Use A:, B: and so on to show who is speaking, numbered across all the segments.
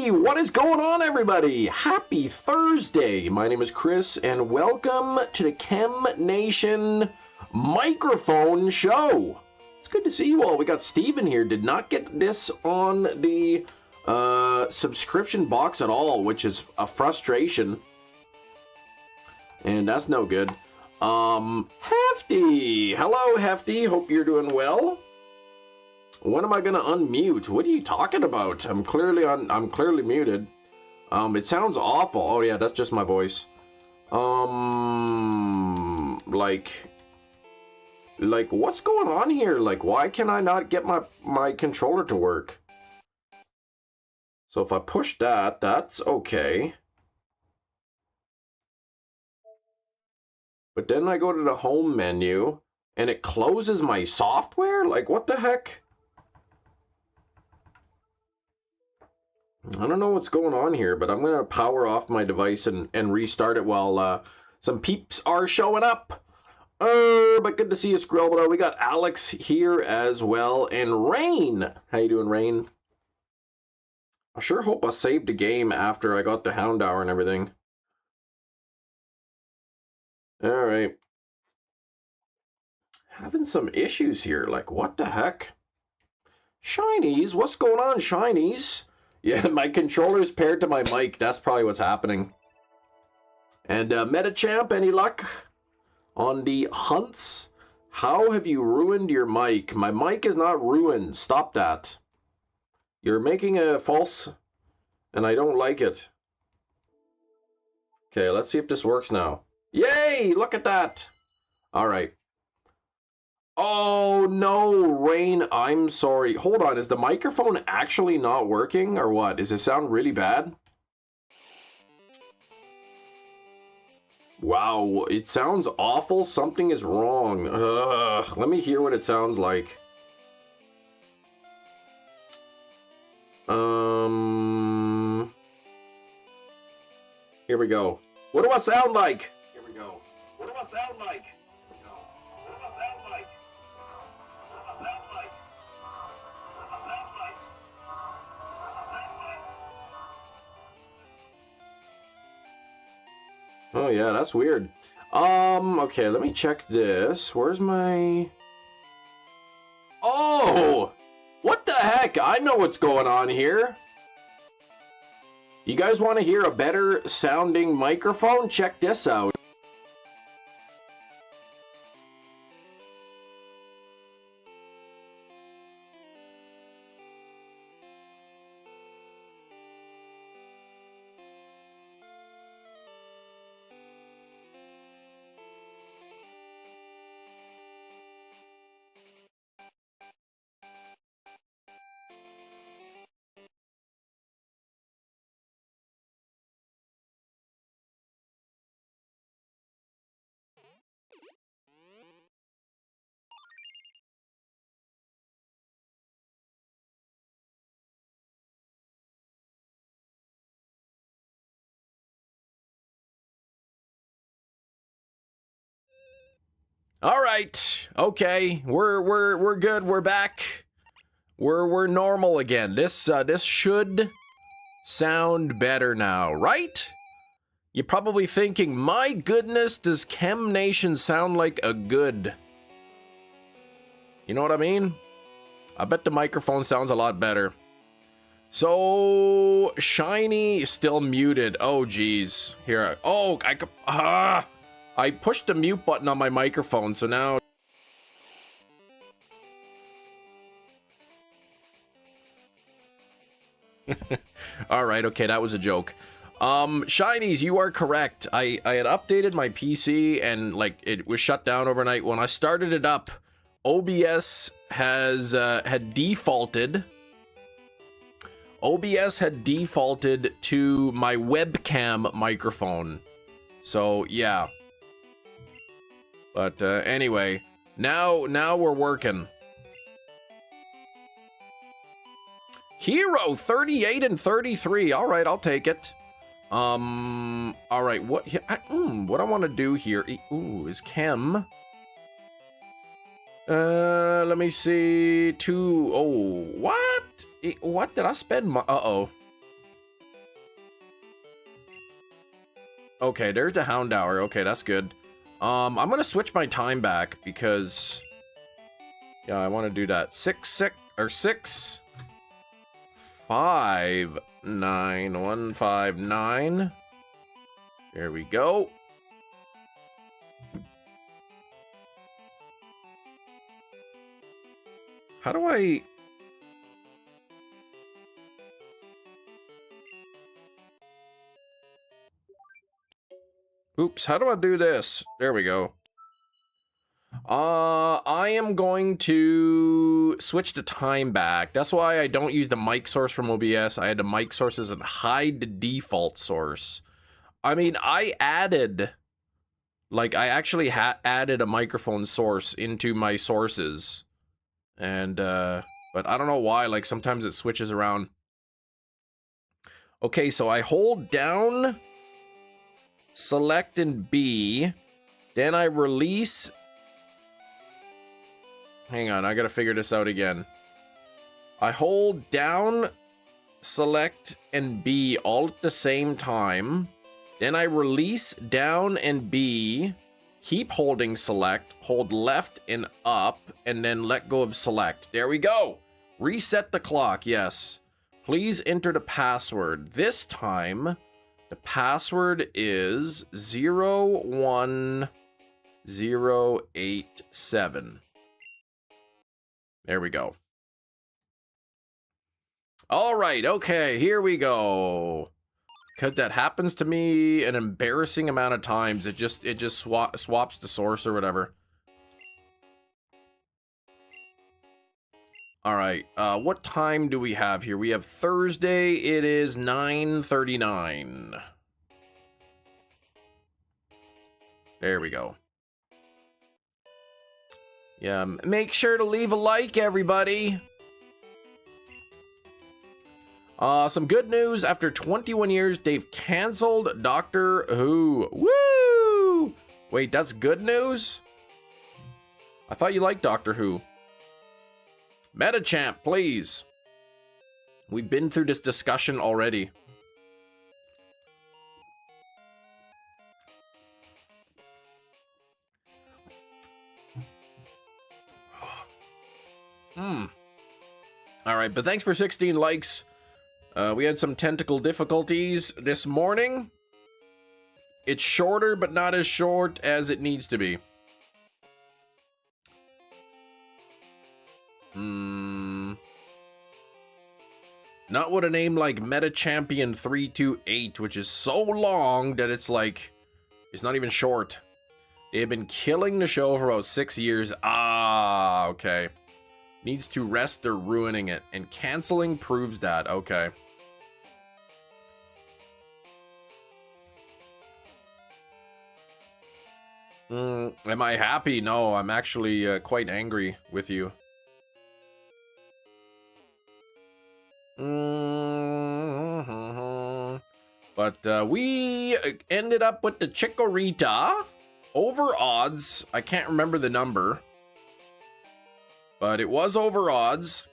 A: Hey, what is going on, everybody? Happy Thursday. My name is Chris, and welcome to the Chem Nation Microphone Show. It's good to see you all. We got Steven here. Did not get this on the subscription box at all, which is a frustration. And that's no good. Hefty. Hello, Hefty. Hope you're doing well. When am I gonna unmute? What are you talking about? I'm clearly muted. It sounds awful. Oh yeah, that's just my voice. Like what's going on here? Like, why can I not get my controller to work? So if I push that, that's okay. But then I go to the home menu and it closes my software? Like, what the heck? I don't know what's going on here, but I'm going to power off my device and restart it while some peeps are showing up. But good to see you, Skrill. We got Alex here as well, and Rain. How you doing, Rain? I sure hope I saved the game after I got the Hound Hour and everything. Alright. Having some issues here. Like, what the heck? Shinies? What's going on, Shinies? Yeah, my controller's paired to my mic. That's probably what's happening. And Metachamp, any luck on the hunts? How have you ruined your mic? My mic is not ruined. Stop that. You're making a false, and I don't like it. Okay, let's see if this works now. Yay! Look at that. All right. Oh, no, Rain, I'm sorry. Hold on, is the microphone actually not working, or what? Does it sound really bad? Wow, it sounds awful. Something is wrong. Let me hear what it sounds like. Here we go. What do I sound like? Here we go. What do I sound like? Oh yeah, that's weird. Okay, let me check this. Where's my... Oh! What the heck? I know what's going on here. You guys want to hear a better sounding microphone? Check this out. All right. Okay. We're good. We're back. We're normal again. This should sound better now, right? You're probably thinking, "My goodness, does Chem Nation sound like a good?" You know what I mean? I bet the microphone sounds a lot better. So, Shiny is still muted. Oh, geez. Here. Oh, I pushed the mute button on my microphone, so now... Alright, okay, that was a joke. Shinies, you are correct. I had updated my PC and, like, it was shut down overnight. When I started it up, OBS had defaulted. OBS had defaulted to my webcam microphone. So, yeah. But anyway, now we're working. Hero 38 and 33. All right, I'll take it. All right. What I want to do here is Chem. Let me see. What? What did I spend my... Uh-oh. Okay, there's the Houndour. Okay, that's good. I'm gonna switch my time back because yeah, I want to do that. 6 5 9 1 5 9. There we go. How do I... Oops, how do I do this? There we go. I am going to switch the time back. That's why I don't use the mic source from OBS. I had the mic sources and hide the default source. I mean, I added... Like, I actually added a microphone source into my sources. And, but I don't know why, like, sometimes it switches around. Okay, so I hold down, select and B, then I release. Hang on, I gotta figure this out again. I hold down, select, and B all at the same time. Then I release down and B, keep holding select, hold left and up, and then let go of select. There we go. Reset the clock, yes. Please enter the password. This time, the password is 01087. There we go. All right, okay, here we go. Because that happens to me an embarrassing amount of times. It just swaps the source or whatever. All right, what time do we have here? We have Thursday. It is 9:39. There we go. Yeah, make sure to leave a like, everybody. Some good news. After 21 years, they've canceled Doctor Who. Woo! Wait, that's good news? I thought you liked Doctor Who. Metachamp, please. We've been through this discussion already. All right, but thanks for 16 likes. We had some technical difficulties this morning. It's shorter, but not as short as it needs to be. Not with a name like Meta Champion 328, which is so long that it's like, it's not even short. They have been killing the show for about 6 years. Ah, okay. Needs to rest, they're ruining it. And canceling proves that, okay. Am I happy? No, I'm actually quite angry with you. But we ended up with the Chikorita over odds. I can't remember the number, but it was over odds.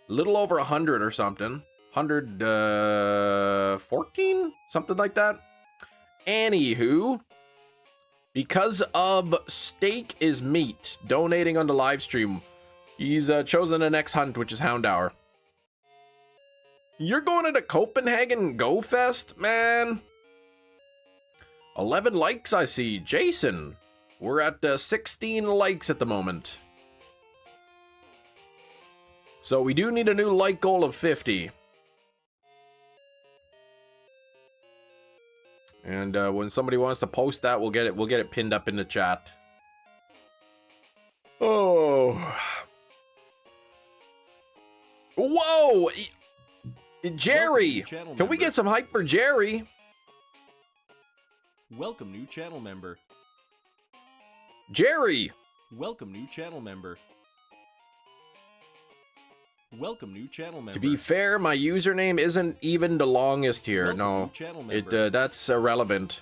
A: A little over 100 or something. 114? Something like that. Anywho, because of Steak is Meat donating on the live stream, he's chosen the next hunt, which is Houndour. You're going to the Copenhagen Go Fest, man? 11 likes I see. Jason, we're at 16 likes at the moment. So we do need a new like goal of 50. And when somebody wants to post that, we'll get it pinned up in the chat. Oh. Whoa! Jerry! Can we get some hype for Jerry?
B: Welcome, new channel member.
A: Jerry!
B: Welcome, new channel member. Welcome, new channel member.
A: To be fair, my username isn't even the longest here. No, that's irrelevant.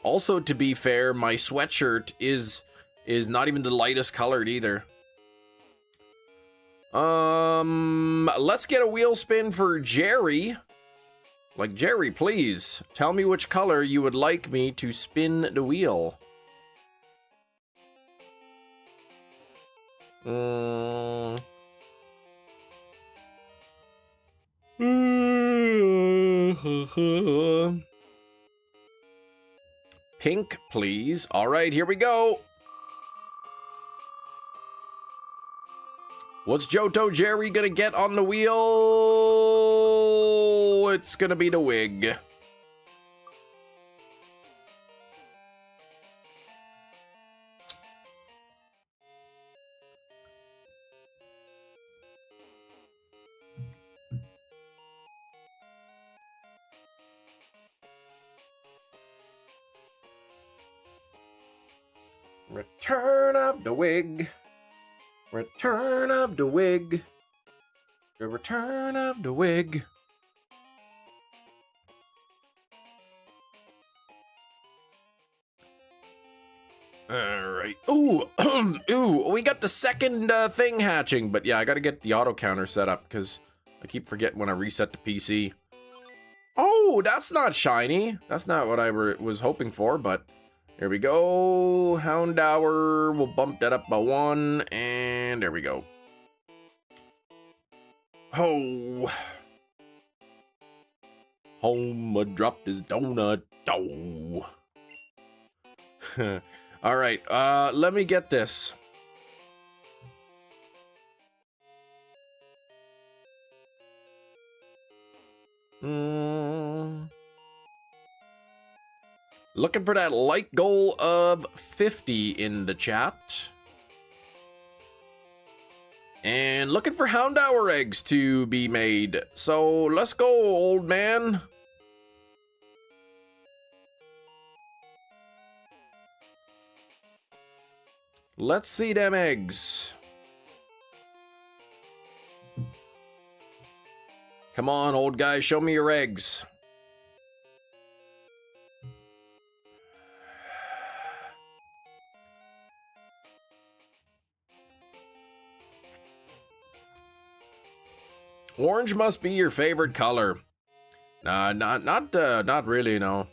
A: Also, to be fair, my sweatshirt is not even the lightest colored either. Let's get a wheel spin for Jerry. Like, Jerry, please, tell me which color you would like me to spin the wheel. Pink, please. All right, here we go. What's Johto Jerry gonna get on the wheel? It's gonna be the wig. Return of the wig. Return of the wig. The return of the wig. Alright. Ooh, ooh, we got the second thing hatching, but yeah, I gotta get the auto counter set up because I keep forgetting when I reset the PC. Oh, that's not shiny. That's not what I was hoping for, but here we go. Houndour, we'll bump that up by 1, and there we go. Oh. Home dropped his donut. Oh. All right, let me get this. Looking for that like goal of 50 in the chat. And looking for Houndour eggs to be made. So let's go, old man. Let's see them eggs. Come on, old guy, show me your eggs. Orange must be your favorite color. Nah, not really, no.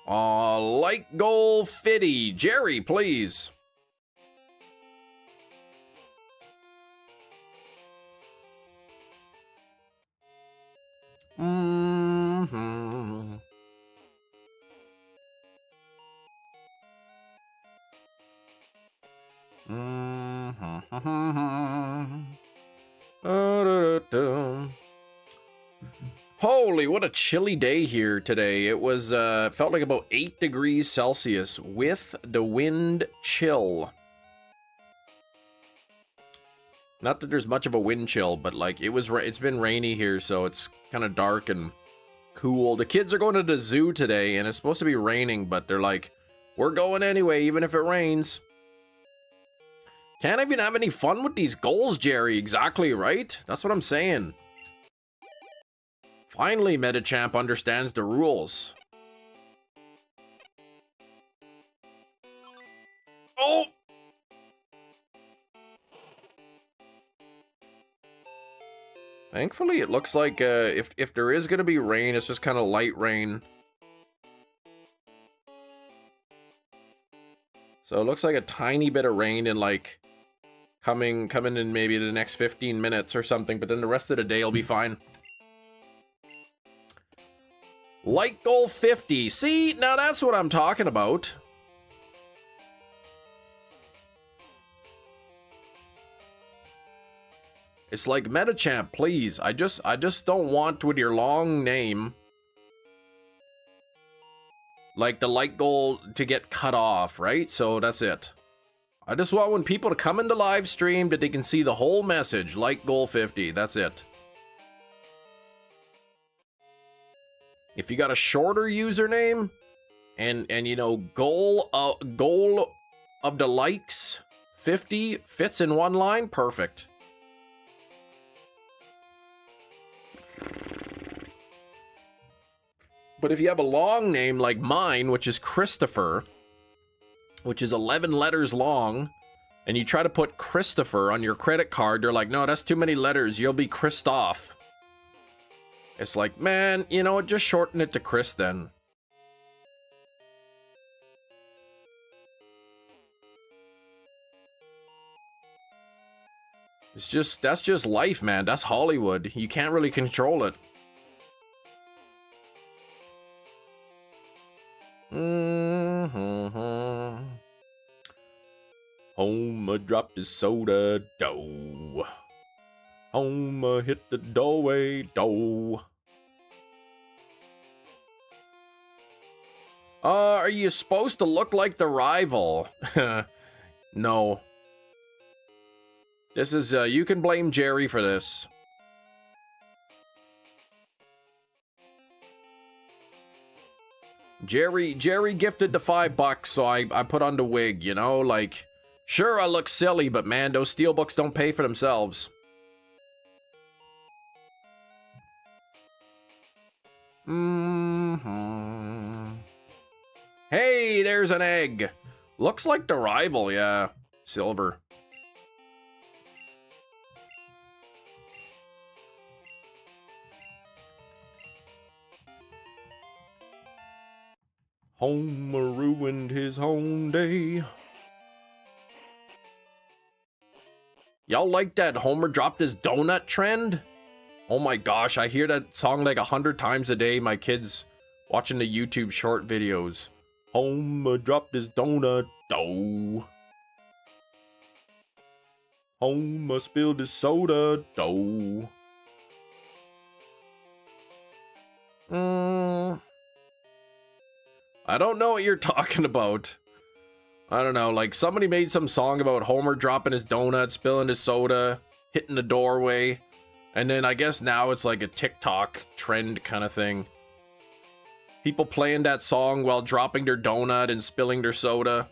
A: Light goal 50. Jerry, please. Holy, what a chilly day here today. It was, felt like about 8 degrees Celsius with the wind chill. Not that there's much of a wind chill, but like it's been rainy here, so it's kind of dark and cool. The kids are going to the zoo today, and it's supposed to be raining, but they're like, we're going anyway, even if it rains. Can't even have any fun with these goals, Jerry. Exactly, right? That's what I'm saying. Finally, Metachamp understands the rules. Oh! Thankfully, it looks like if there is going to be rain, it's just kind of light rain. So it looks like a tiny bit of rain in like coming in maybe the next 15 minutes or something, but then the rest of the day will be fine. Light goal 50. See, now that's what I'm talking about. It's like, Metachamp, please. I just don't want with your long name, like the light goal to get cut off, right? So that's it. I just want when people to come into live stream that they can see the whole message. Light goal 50. That's it. If you got a shorter username and you know, goal of the likes 50 fits in one line, perfect. But if you have a long name like mine, which is Christopher, which is 11 letters long, and you try to put Christopher on your credit card, they're like, no, that's too many letters. You'll be Christoph. It's like, man, you know what? Just shorten it to Chris then. That's just life, man. That's Hollywood. You can't really control it. Homer dropped his soda, dough. Homer hit the doorway, dough. Are you supposed to look like the rival? No. This is, you can blame Jerry for this. Jerry gifted the $5, so I put on the wig, you know, like, sure, I look silly, but man, those steelbooks don't pay for themselves. Hey, there's an egg. Looks like the rival, yeah. Silver. Homer ruined his home day. Y'all like that Homer dropped his donut trend? Oh my gosh, I hear that song like 100 times a day. My kids watching the YouTube short videos. Homer dropped his donut dough. Homer spilled his soda dough. I don't know what you're talking about. I don't know, like somebody made some song about Homer dropping his donut, spilling his soda, hitting the doorway, and then I guess now it's like a TikTok trend kind of thing. People playing that song while dropping their donut and spilling their soda.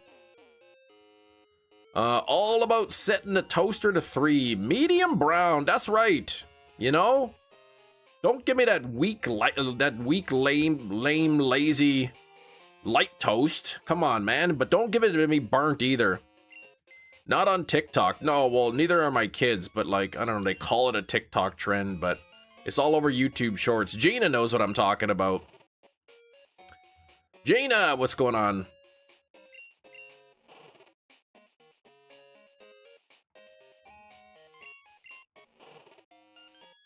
A: All about setting the toaster to 3. Medium brown, that's right. You know? Don't give me that weak, lame, lazy light toast. Come on, man. But don't give it to me burnt either. Not on TikTok. No, well, neither are my kids. But like, I don't know, they call it a TikTok trend. But it's all over YouTube shorts. Gina knows what I'm talking about. Gina, what's going on?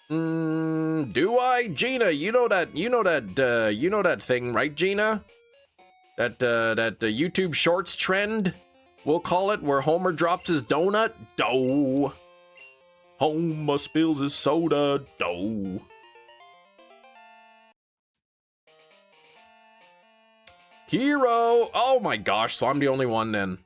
A: Do I? Gina, you know that thing, right, Gina? That YouTube Shorts trend, we'll call it, where Homer drops his donut, dough. Homer spills his soda, dough. Hero! Oh my gosh, so I'm the only one then.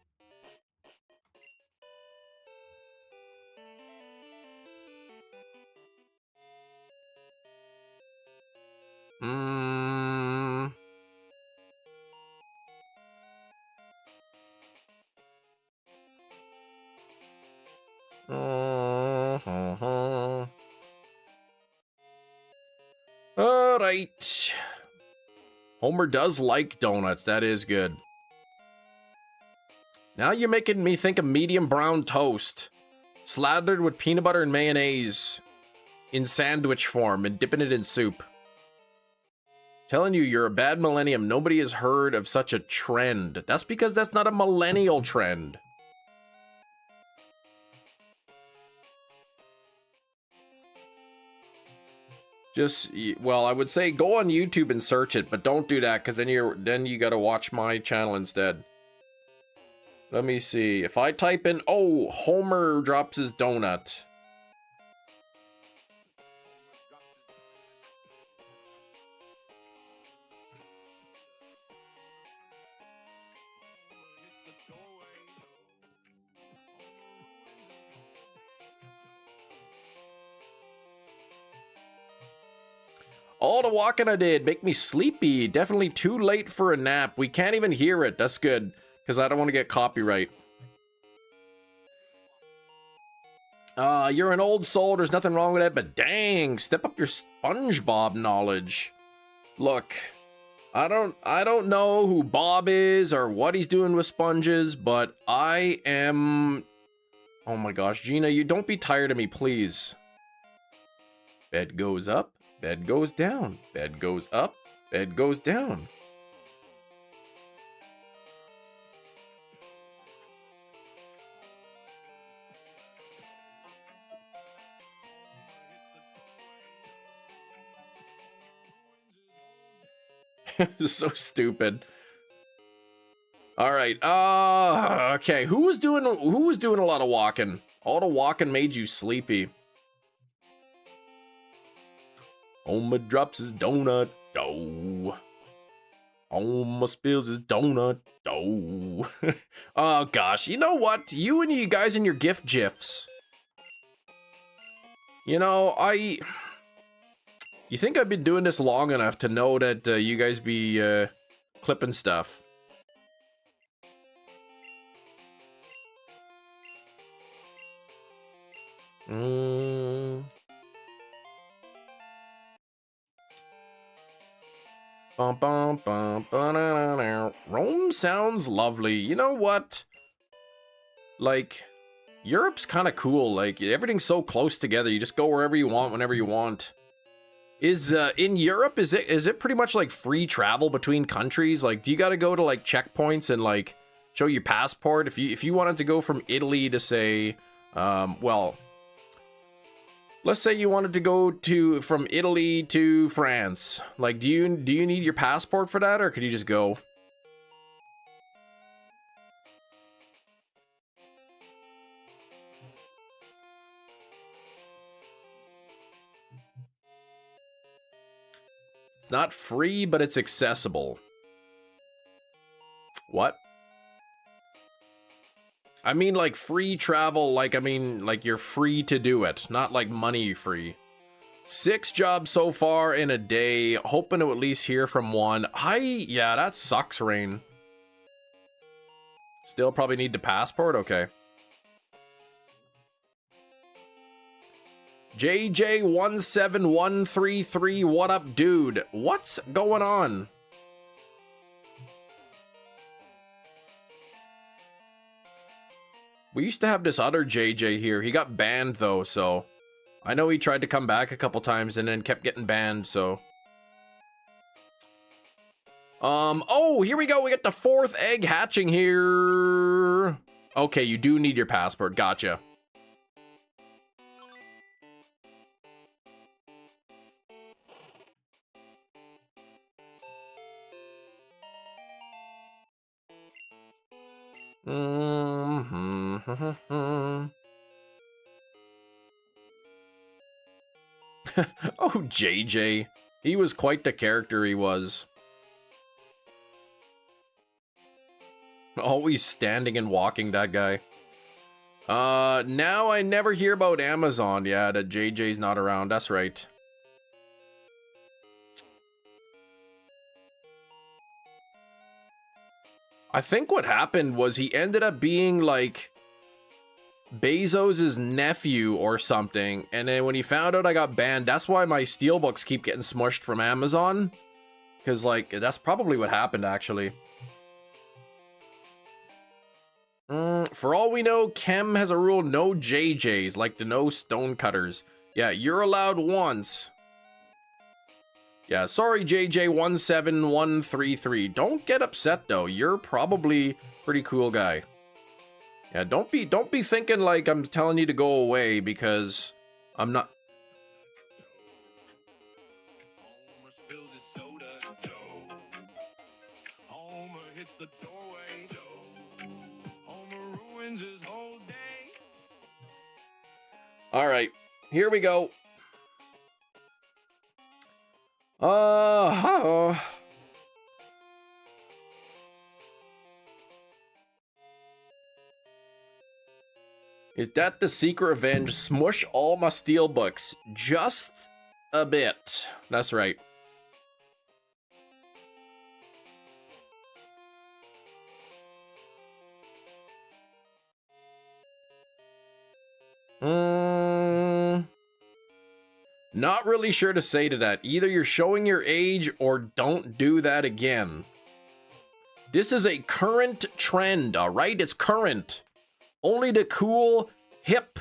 A: Alright. Homer does like donuts. That is good. Now you're making me think of medium brown toast. Slathered with peanut butter and mayonnaise. In sandwich form and dipping it in soup. Telling you, you're a bad millennium. Nobody has heard of such a trend. That's because that's not a millennial trend. Just, well, I would say go on YouTube and search it, but don't do that, because then you gotta watch my channel instead. Let me see. If I type in, oh, Homer drops his donut. All the walking I did make me sleepy. Definitely too late for a nap. We can't even hear it. That's good, because I don't want to get copyright. You're an old soul. There's nothing wrong with that, but dang, step up your SpongeBob knowledge. Look, I don't know who Bob is or what he's doing with sponges, but I am... Oh my gosh, Gina, you don't be tired of me, please. Bed goes up. Bed goes down. Bed goes up. Bed goes down. So stupid. All right. Okay. Who was doing a lot of walking? All the walking made you sleepy. Oma drops his donut. Dough. Oma spills his donut. Dough. Oh gosh. You know what? You and you guys and your GIFs. You know, you think I've been doing this long enough to know that you guys be clipping stuff. Rome sounds lovely. You know what? Like, Europe's kind of cool. Like, everything's so close together. You just go wherever you want, whenever you want. Is in Europe, is it pretty much like free travel between countries? Like, do you got to go to like checkpoints and like show your passport if you wanted to go from Italy to say, well, let's say you wanted to go from Italy to France. Like, do you need your passport for that, or could you just go? It's not free, but it's accessible. What? I mean, like, free travel, like, I mean, like, you're free to do it, not like money free. 6 jobs so far in a day, hoping to at least hear from one. Yeah, that sucks, Rain. Still probably need the passport? Okay. JJ17133, what up, dude? What's going on? We used to have this other JJ here. He got banned, though, so... I know he tried to come back a couple times and then kept getting banned, so... Oh, here we go. We got the 4th egg hatching here. Okay, you do need your passport. Gotcha. Oh, JJ. He was quite the character, he was. Always standing and walking, that guy. Now I never hear about Amazon. Yeah, that JJ's not around. That's right. I think what happened was he ended up being like Bezos' nephew or something, and then when he found out I got banned, that's why my steelbooks keep getting smushed from Amazon, because like that's probably what happened actually. For all we know, Chem has a rule: no JJs, like the no stonecutters. Yeah, you're allowed once. Yeah, sorry JJ17133. Don't get upset though. You're probably a pretty cool guy. Yeah, don't be thinking like I'm telling you to go away, because I'm not. Homer spills his soda. Homer hits the doorway. Homer ruins his whole day. All right, here we go. Is that the secret revenge? Smush all my steelbooks. Just a bit. That's right. Not really sure to say to that. Either you're showing your age or don't do that again. This is a current trend, all right? It's current. Only the cool, hip,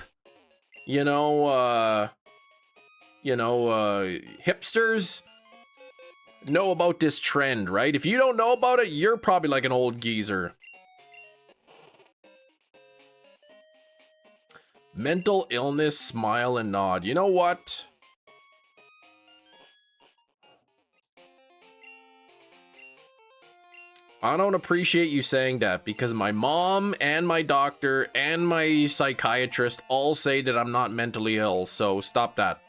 A: you know, you know, hipsters know about this trend, right? If you don't know about it, you're probably like an old geezer. Mental illness, smile and nod. You know what? I don't appreciate you saying that because my mom and my doctor and my psychiatrist all say that I'm not mentally ill, so stop that.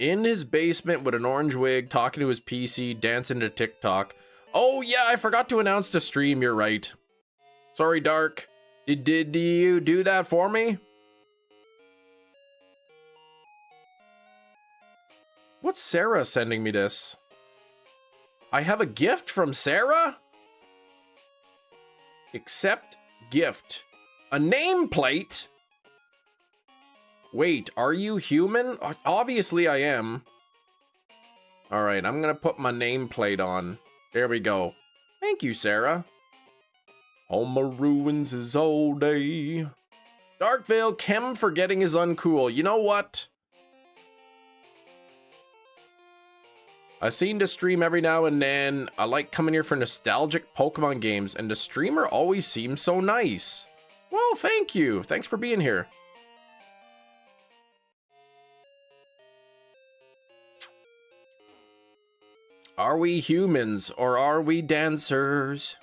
A: In his basement with an orange wig, talking to his PC, dancing to TikTok. Oh yeah, I forgot to announce the stream, you're right. Sorry, Dark. Did you do that for me? What's Sarah sending me this? I have a gift from Sarah? Accept gift. A nameplate? Wait, are you human? Obviously I am. Alright, I'm gonna put my nameplate on. There we go. Thank you, Sarah. Homer ruins his all day. Darkvale, Chem forgetting is uncool. You know what? I seen the stream every now and then. I like coming here for nostalgic Pokemon games, and the streamer always seems so nice. Well, thank you. Thanks for being here. Are we humans or are we dancers?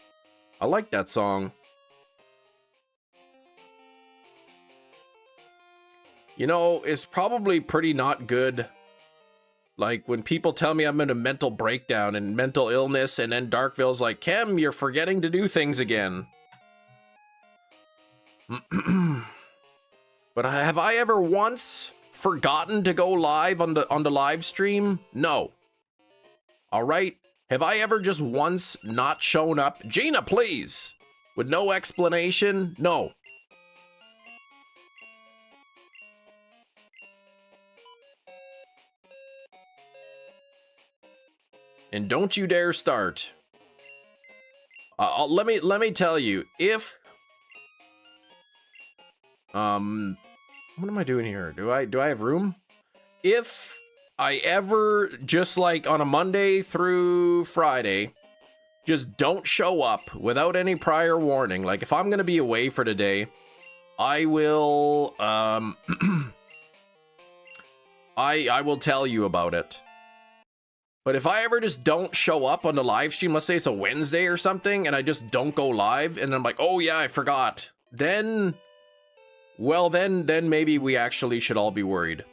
A: I like that song. You know, it's probably pretty not good. Like, when people tell me I'm in a mental breakdown and mental illness, and then Darkville's like, Chem, you're forgetting to do things again. But have I ever once forgotten to go live on the live stream? No. Alright? Have I ever just once not shown up? Gina, please! With no explanation? No. And don't you dare start. Let me tell you, if what am I doing here? Do I have room? If I ever just like on a Monday through Friday just don't show up without any prior warning, like if I'm gonna be away for the day, I will I will tell you about it. But if I ever just don't show up on the live stream, let's say it's a Wednesday or something, and I just don't go live, and I'm like, oh yeah, I forgot. Then, well, then maybe we actually should all be worried.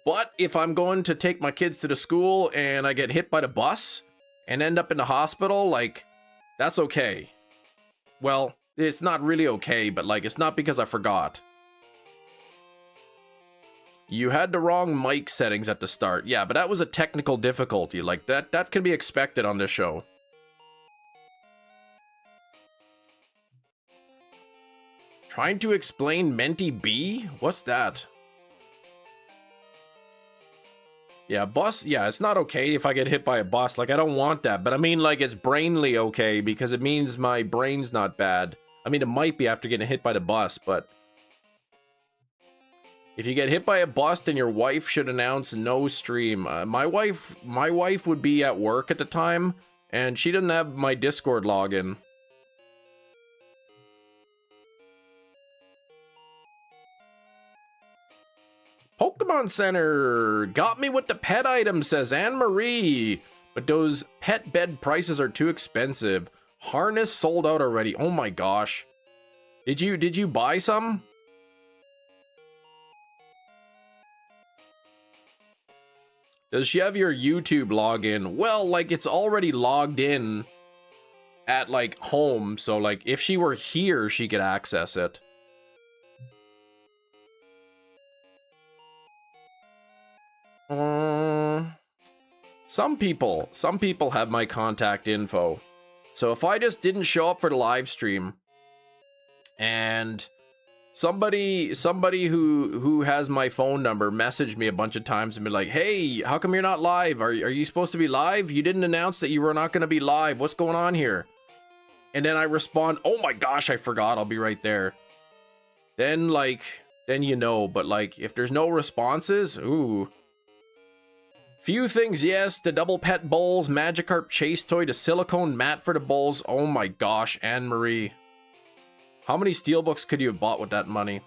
A: But if I'm going to take my kids to the school and I get hit by the bus and end up in the hospital, like, that's okay. Well, it's not really okay, but like, it's not because I forgot. You had the wrong mic settings at the start. Yeah, but that was a technical difficulty. Like, that can be expected on this show. Trying to explain Menti B? What's that? Yeah, bus, yeah, it's not okay if I get hit by a bus. Like, I don't want that. But I mean, like, it's brainly okay because it means my brain's not bad. I mean, it might be after getting hit by the bus, but if you get hit by a bus, then your wife should announce no stream. My wife would be at work at the time, and she didn't have my Discord login. Pokemon Center got me with the pet item, says Anne Marie. But those pet bed prices are too expensive. Harness sold out already. Oh my gosh. Did you buy some? Does she have your YouTube login? Well, like, it's already logged in at, like, home. So, like, if she were here, she could access it. Some people have my contact info. So if I just didn't show up for the live stream and somebody who has my phone number messaged me a bunch of times and be like, hey, how come you're not live? Are you supposed to be live? You didn't announce that you were not going to be live. What's going on here? And then I respond, oh my gosh, I forgot. I'll be right there. Then then you know. But like, if there's no responses, ooh. Few things, yes. The double pet bowls, Magikarp chase toy, the silicone mat for the bowls. Oh my gosh, Anne-Marie. How many steelbooks could you have bought with that money?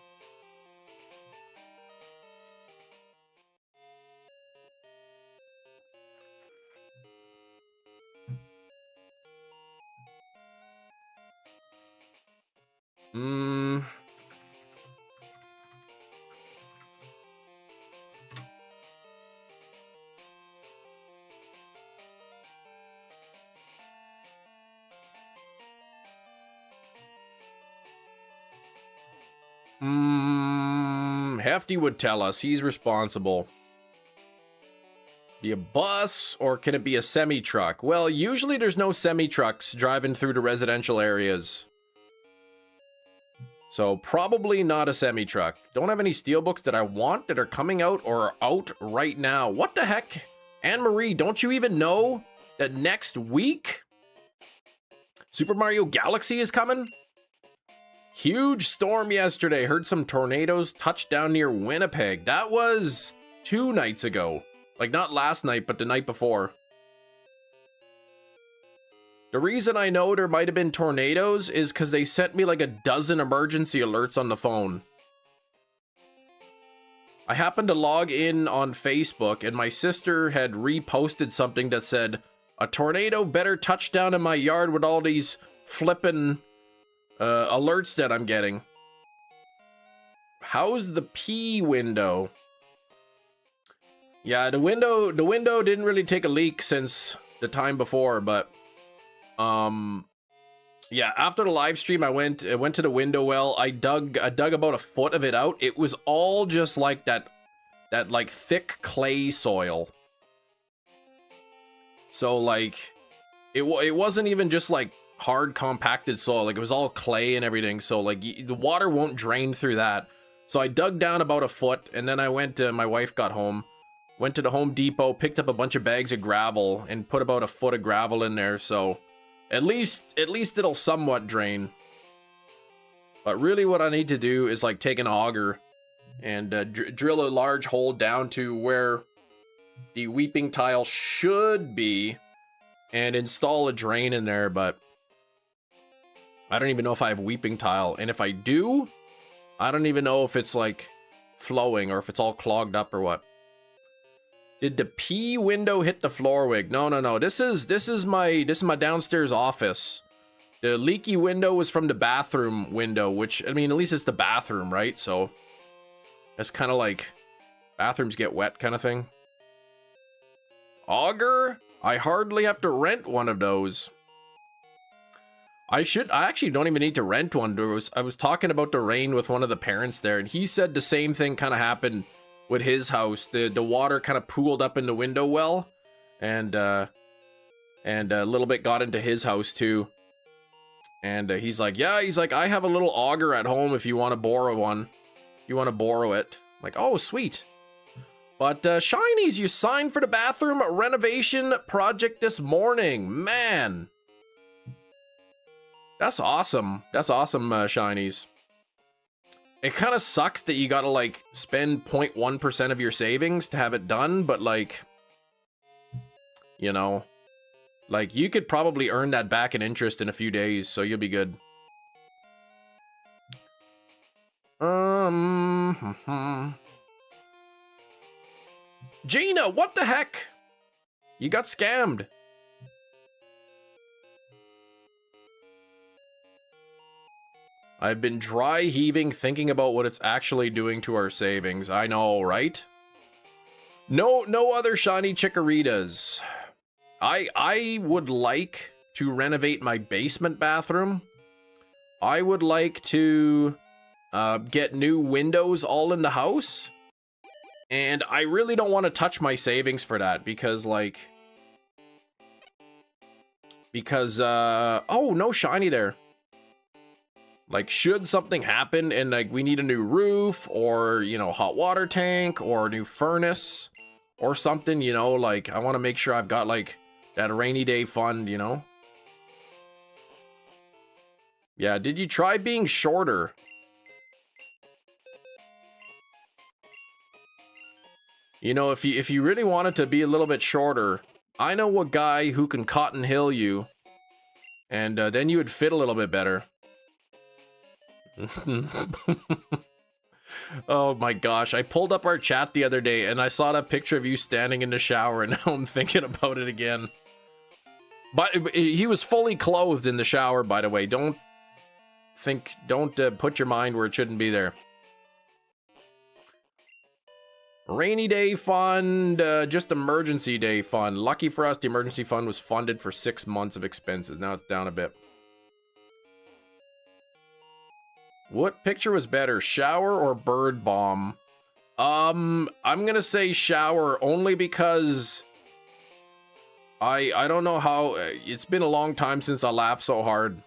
A: Hefty would tell us. He's responsible. Be a bus, or can it be a semi-truck? Well, usually there's no semi-trucks driving through the residential areas. So probably not a semi-truck. Don't have any steelbooks that I want that are coming out or are out right now. What the heck? Anne-Marie, don't you even know that next week Super Mario Galaxy is coming? Huge storm yesterday. Heard some tornadoes touch down near Winnipeg. That was 2 nights ago. Like, not last night, but the night before. The reason I know there might have been tornadoes is because they sent me like a dozen emergency alerts on the phone. I happened to log in on Facebook, and my sister had reposted something that said, "A tornado better touch down in my yard with all these flippin' alerts that I'm getting." How's the P window? Yeah, the window didn't really take a leak since the time before, but yeah, after the live stream I went to the window well. I dug about a foot of it out. It was all just like that like thick clay soil. So like it wasn't even just like hard compacted soil, like it was all clay and everything, so like the water won't drain through that. So I dug down about a foot, and then I went to, my wife got home, went to the Home Depot, picked up a bunch of bags of gravel and put about a foot of gravel in there, so at least it'll somewhat drain. But really what I need to do is like take an auger and drill a large hole down to where the weeping tile should be and install a drain in there, but I don't even know if I have weeping tile, and if I do, I don't even know if it's like flowing or if it's all clogged up or what. Did the P window hit the floor wig? No. This is my downstairs office. The leaky window was from the bathroom window, which, I mean, at least it's the bathroom, right? So that's kind of like bathrooms get wet kind of thing. Auger? I hardly have to rent one of those. I actually don't even need to rent one. I was talking about the rain with one of the parents there, and he said the same thing kind of happened with his house. The water kind of pooled up in the window well, and a little bit got into his house too. And he's like, I have a little auger at home if you want to borrow one. You want to borrow it? I'm like, oh, sweet. But Shinies, you signed for the bathroom renovation project this morning. Man. That's awesome. That's awesome, Shinies. It kind of sucks that you gotta, like, spend 0.1% of your savings to have it done, but, like, you know, like, you could probably earn that back in interest in a few days, so you'll be good. Gina, what the heck? You got scammed. I've been dry heaving thinking about what it's actually doing to our savings. I know, right? No other shiny chikorritas. I would like to renovate my basement bathroom. I would like to get new windows all in the house. And I really don't want to touch my savings for that because, like... oh, no shiny there. Like, should something happen and, like, we need a new roof or, you know, hot water tank or a new furnace or something, you know, like, I want to make sure I've got, like, that rainy day fund, you know? Yeah, did you try being shorter? You know, if you really wanted to be a little bit shorter, I know a guy who can Cotton Hill you, and then you would fit a little bit better. Oh my gosh, I pulled up our chat the other day and I saw that picture of you standing in the shower, and now I'm thinking about it again. But he was fully clothed in the shower, by the way. Don't put your mind where it shouldn't be there. Rainy day fund, just emergency day fund. Lucky for us, the emergency fund was funded for 6 months of expenses. Now it's down a bit. What picture was better, shower or bird bomb? I'm gonna say shower only because I don't know how, it's been a long time since I laughed so hard.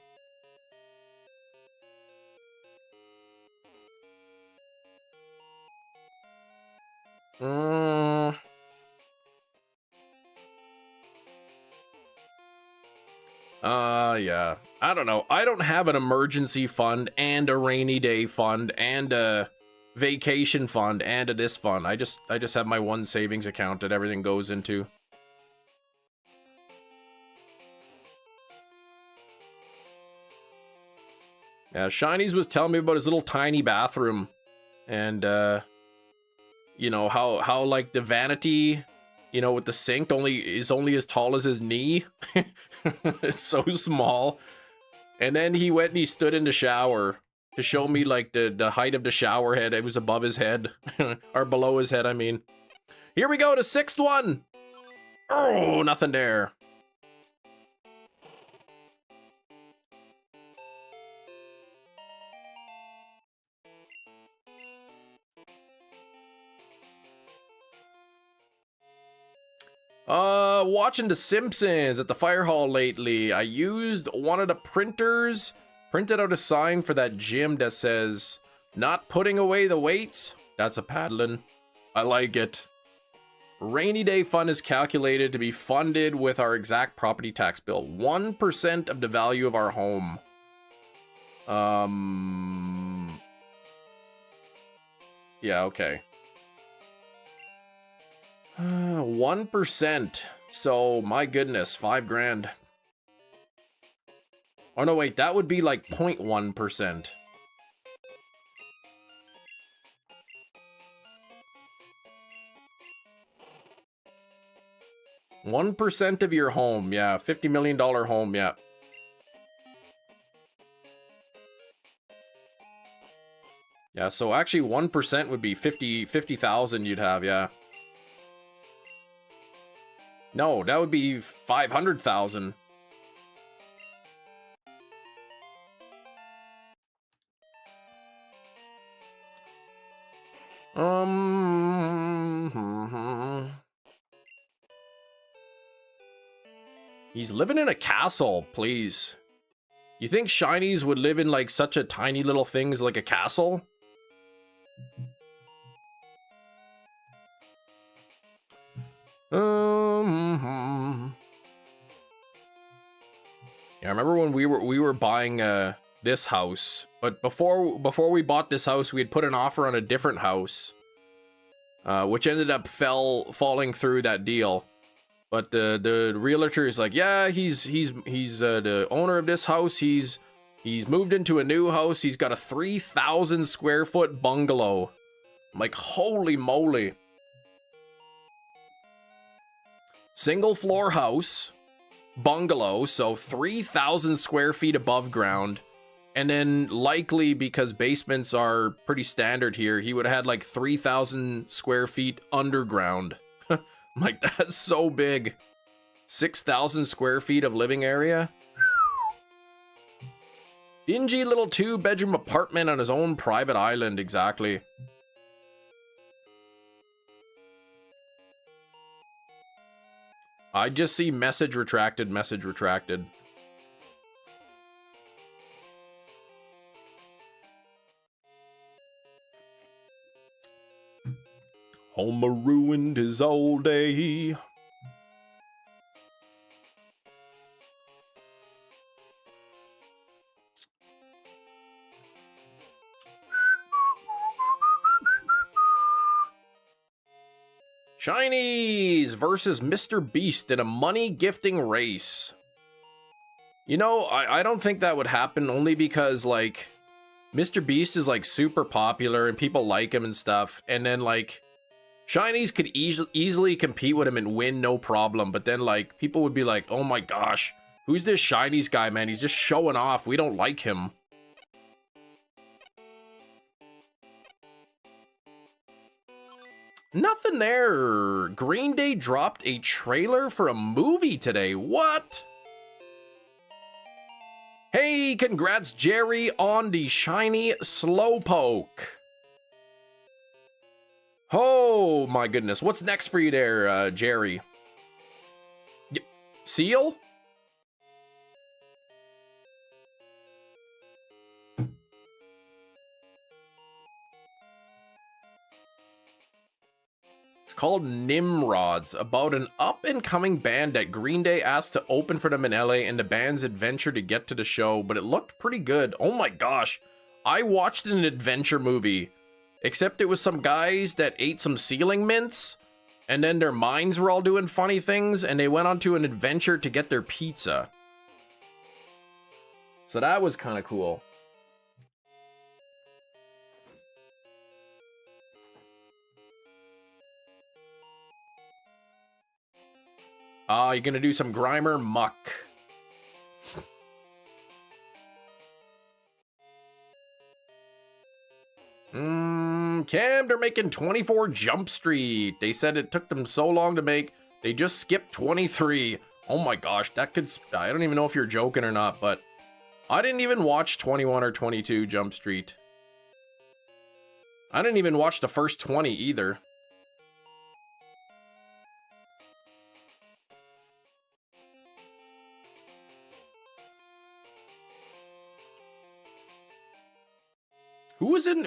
A: Yeah. I don't know. I don't have an emergency fund and a rainy day fund and a vacation fund and a this fund. I just have my one savings account that everything goes into. Yeah, Shinies was telling me about his little tiny bathroom, and you know how like the vanity, you know, with the sink is only as tall as his knee. It's so small. And then he went and he stood in the shower to show me like the height of the shower head. It was above his head or below his head, I mean. Here we go, the 6th one. Oh, nothing there. Watching The Simpsons at the fire hall lately. I used one of the printers, printed out a sign for that gym that says, "Not putting away the weights." That's a paddling. I like it. Rainy day fund is calculated to be funded with our exact property tax bill. 1% of the value of our home. Yeah, okay. 1%. So, my goodness, 5 grand. Oh no, wait, that would be like 0.1%. $1% of your home, yeah. $50 million home, yeah. Yeah, so actually 1% would be 50,000 you'd have, yeah. No, that would be 500,000. He's living in a castle, please. You think Shinies would live in like such a tiny little things like a castle? Yeah, I remember when we were buying this house, but before we bought this house, we had put an offer on a different house, which ended up falling through that deal. But the realtor is like, yeah, he's the owner of this house. He's moved into a new house. He's got a 3,000 square foot bungalow. I'm like, holy moly. Single floor house, bungalow, so 3,000 square feet above ground. And then likely, because basements are pretty standard here, he would have had like 3,000 square feet underground. I'm like, that's so big. 6,000 square feet of living area. Dingy little 2-bedroom apartment on his own private island, exactly. I just see message retracted, message retracted. Homer ruined his old day. Shinies versus Mr. Beast in a money gifting race. You know, I don't think that would happen, only because, like, Mr. Beast is, like, super popular and people like him and stuff. And then, like, Shinies could easily compete with him and win, no problem. But then, like, people would be like, oh my gosh, who's this Shinies guy, man? He's just showing off. We don't like him. Nothing there. Green Day dropped a trailer for a movie today. What? Hey, congrats, Jerry, on the shiny Slowpoke. Oh, my goodness. What's next for you there, Jerry? Seal? Called Nimrods, about an up-and-coming band that Green Day asked to open for them in LA and the band's adventure to get to the show, but it looked pretty good. Oh my gosh, I watched an adventure movie, except it was some guys that ate some ceiling mints, and then their minds were all doing funny things, and they went on to an adventure to get their pizza. So that was kind of cool. You're gonna do some Grimer muck. Cam, they're making 24 Jump Street. They said it took them so long to make, they just skipped 23. Oh my gosh, that could, I don't even know if you're joking or not, but I didn't even watch 21 or 22 Jump Street. I didn't even watch the first 20 either.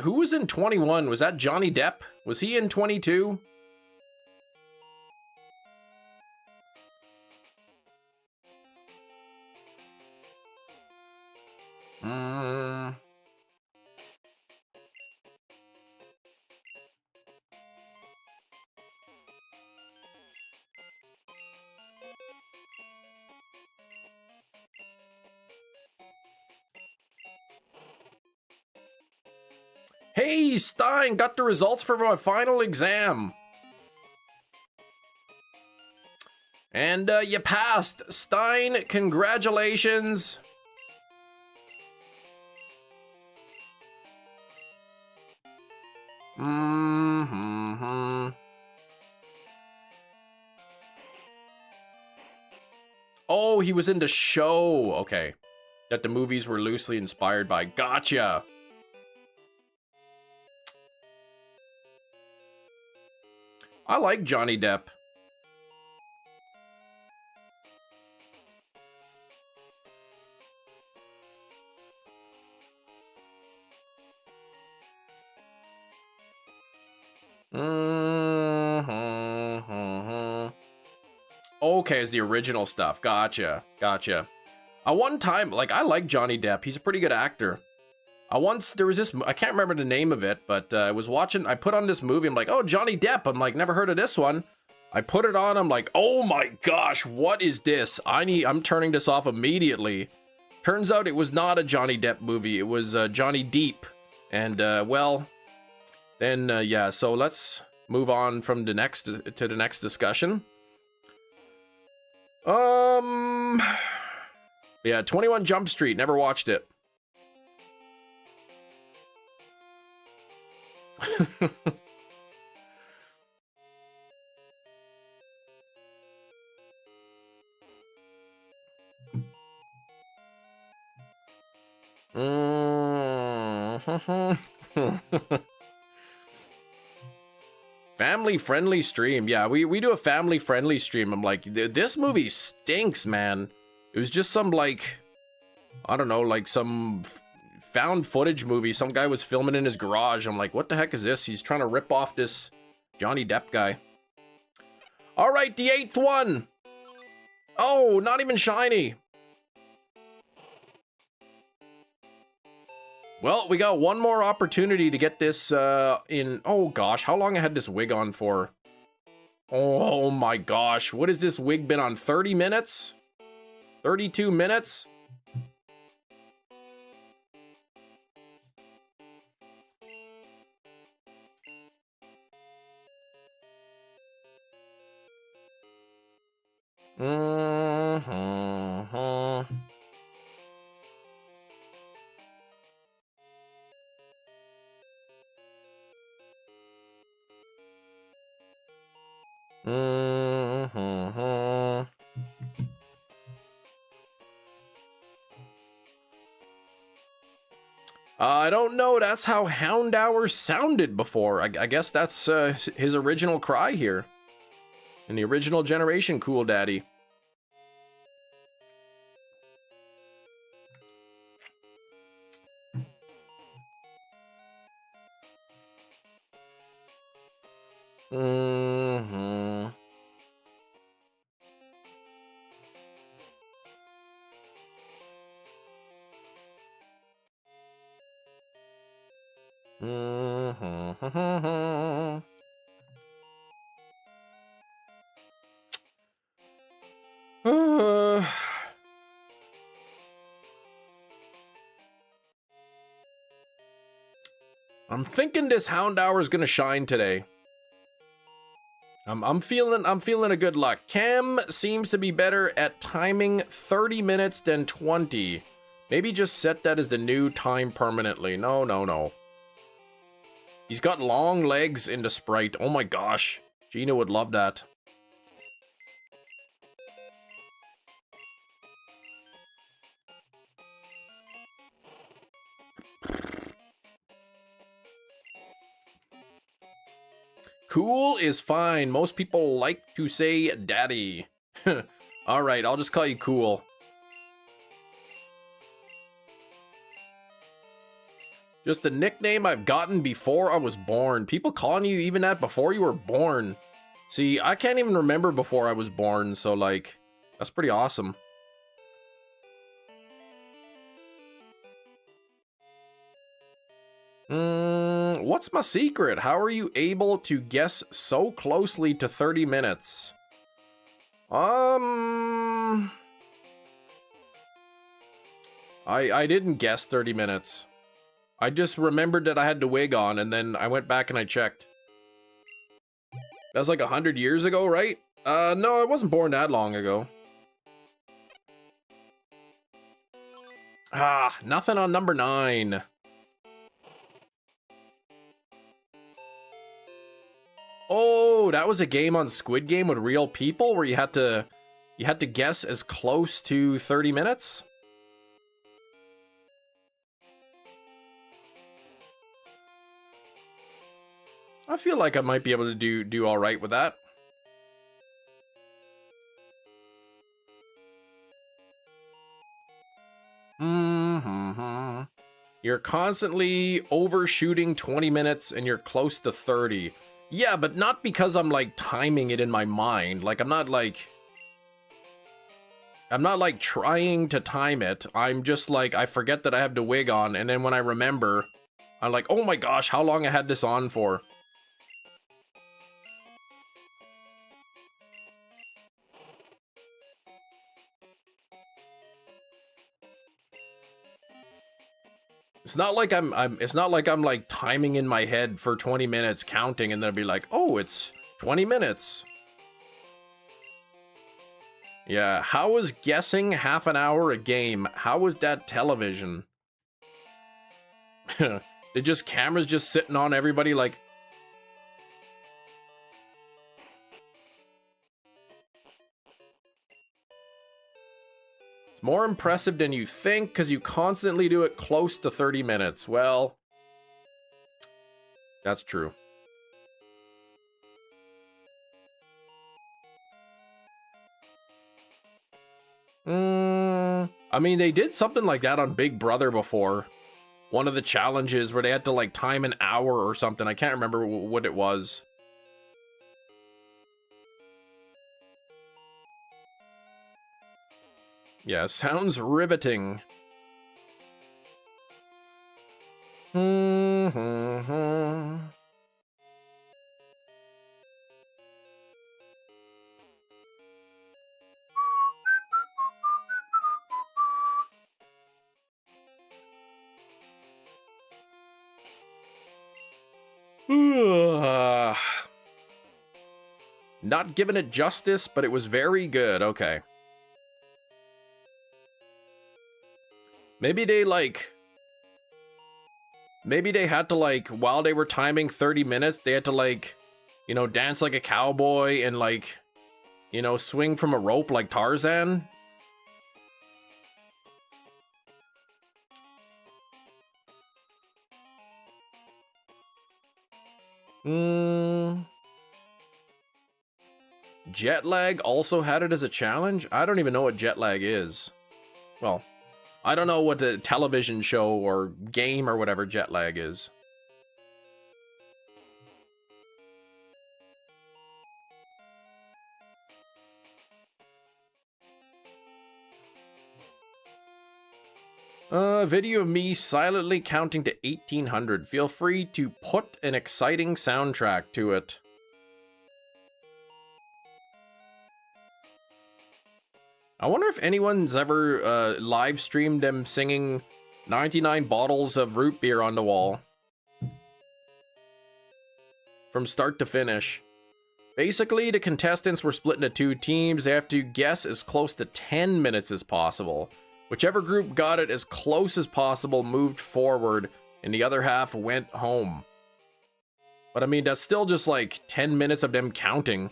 A: Who was in 21? Was that Johnny Depp? Was he in 22? Hey, Stein, got the results for my final exam. And you passed. Stein, congratulations. Oh, he was in the show. Okay. That the movies were loosely inspired by. Gotcha. I like Johnny Depp. Okay, it's the original stuff. Gotcha. Gotcha. One time, like, I like Johnny Depp. He's a pretty good actor. There was this, I can't remember the name of it, but I was watching, I put on this movie, I'm like, oh, Johnny Depp. I'm like, never heard of this one. I put it on, I'm like, oh my gosh, what is this? I'm turning this off immediately. Turns out it was not a Johnny Depp movie. It was Johnny Depp. And, well, then, yeah, so let's move on from the next, to the next discussion. Yeah, 21 Jump Street, never watched it. Family friendly stream. Yeah, we do a family friendly stream. I'm like, this movie stinks, man. It was just some, like, I don't know, like some found footage movie. Some guy was filming in his garage. I'm like, what the heck is this? He's trying to rip off this Johnny Depp guy. All right, the 8th one. Oh, not even shiny. Well, we got one more opportunity to get this in. Oh gosh, how long I had this wig on for?
C: Oh my gosh, what has this wig been on? 30 minutes? 32 minutes? Mm-hmm. Mm-hmm. I don't know. That's how Houndour sounded before. I guess that's his original cry here. In the original generation, Cool Daddy. Mm-hmm. Mm-hmm. I'm thinking this Houndour is gonna shine today. I'm feeling a good luck. Cam seems to be better at timing 30 minutes than 20. Maybe just set that as the new time permanently. No. He's got long legs in the sprite. Oh my gosh. Gina would love that. Cool is fine. Most people like to say daddy. All right, I'll just call you Cool. Just a nickname I've gotten before I was born. People calling you even that before you were born. See, I can't even remember before I was born, so like, that's pretty awesome. What's my secret? How are you able to guess so closely to 30 minutes? I didn't guess 30 minutes. I just remembered that I had the wig on, and then I went back and I checked. That's like 100 years ago, right? No, I wasn't born that long ago. Ah, nothing on number 9. Oh, that was a game on Squid Game with real people where you had to guess as close to 30 minutes? I feel like I might be able to do all right with that. You're constantly overshooting 20 minutes and you're close to 30. Yeah, but not because I'm like timing it in my mind. Like I'm not like trying to time it. I'm just like, I forget that I have the wig on, and then when I remember, I'm like, oh my gosh, how long I had this on for? It's not like it's not like I'm like timing in my head for 20 minutes counting and then be like, oh, it's 20 minutes. Yeah, how was guessing half an hour a game? How was that television? They just cameras just sitting on everybody like... It's more impressive than you think because you constantly do it close to 30 minutes. Well, that's true. I mean, they did something like that on Big Brother before. One of the challenges where they had to like time an hour or something. I can't remember what it was. Yeah, sounds riveting. Not giving it justice, but it was very good. Okay. Maybe they had to like, while they were timing 30 minutes, they had to like, you know, dance like a cowboy and like, you know, swing from a rope like Tarzan. Jet lag also had it as a challenge? I don't even know what jet lag is. Well, I don't know what the television show or game or whatever jet lag is. Video of me silently counting to 1800. Feel free to put an exciting soundtrack to it. I wonder if anyone's ever live streamed them singing 99 bottles of root beer on the wall. From start to finish. Basically, the contestants were split into 2 teams. They have to guess as close to 10 minutes as possible. Whichever group got it as close as possible moved forward, and the other half went home. But I mean, that's still just like 10 minutes of them counting.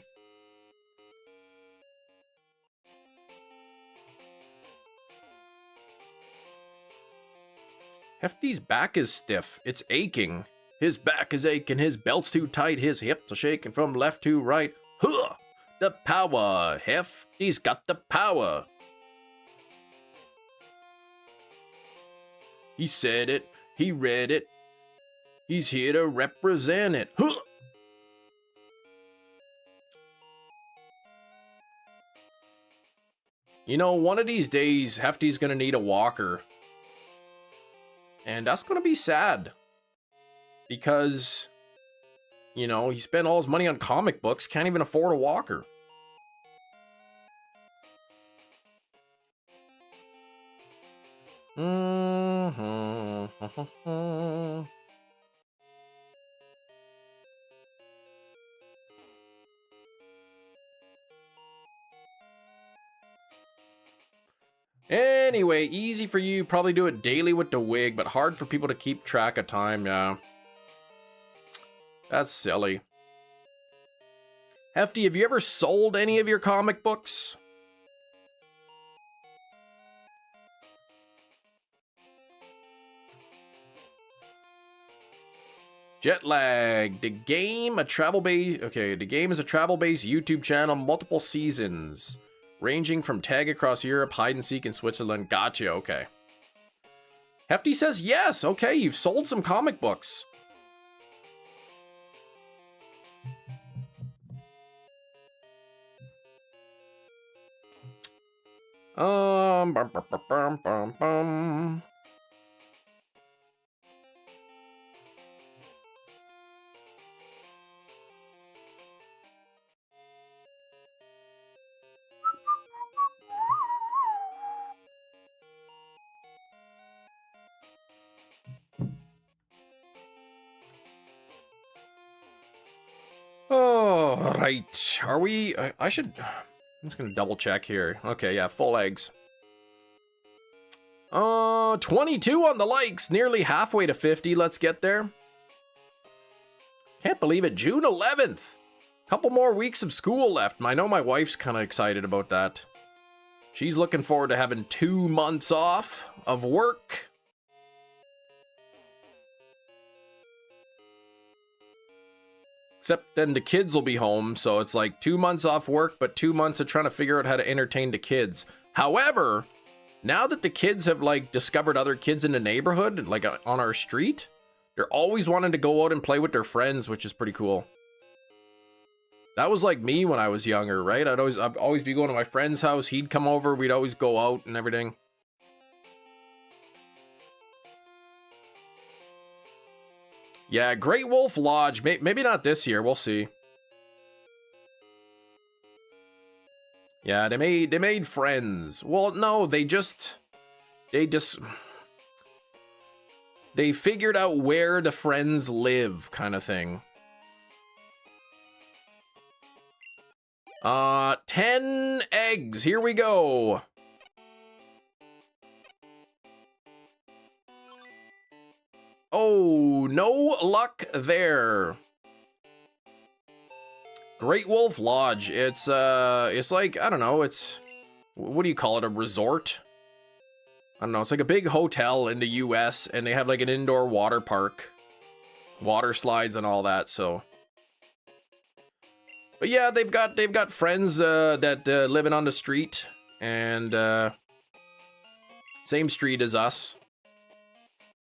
C: Hefty's back is stiff. It's aching. His back is aching. His belt's too tight. His hips are shaking from left to right. Huh! The power, Hefty's got the power. He said it. He read it. He's here to represent it. Huh! You know, one of these days, Hefty's gonna need a walker. And that's gonna be sad. Because, you know, he spent all his money on comic books, can't even afford a walker. Anyway, easy for you, probably do it daily with the wig, but hard for people to keep track of time, yeah. That's silly. Hefty, have you ever sold any of your comic books? Jet lag. The game, a travel-based... Okay, the game is a travel-based YouTube channel, multiple seasons. Ranging from tag across Europe, hide and seek in Switzerland. Gotcha, okay. Hefty says yes, okay, you've sold some comic books. Bum, bum, bum, bum, bum. Oh, right. Are we... I should... I'm just gonna double check here. Okay, yeah, full eggs. 22 on the likes. Nearly halfway to 50. Let's get there. Can't believe it. June 11th. Couple more weeks of school left. I know my wife's kind of excited about that. She's looking forward to having 2 months off of work. Except then the kids will be home, so it's like 2 months off work, but 2 months of trying to figure out how to entertain the kids. However, now that the kids have like discovered other kids in the neighborhood, like on our street, they're always wanting to go out and play with their friends, which is pretty cool. That was like me when I was younger, right? I'd always be going to my friend's house. He'd come over. We'd always go out and everything. Yeah, Great Wolf Lodge. Maybe not this year. We'll see. Yeah, they made friends. Well, no, they figured out where the friends live, kind of thing. 10 eggs. Here we go. Oh, no luck there. Great Wolf Lodge. It's like, I don't know, it's, what do you call it, a resort? I don't know, it's like a big hotel in the US, and they have like an indoor water park, water slides and all that, so. But yeah, they've got friends that living on the street, and same street as us.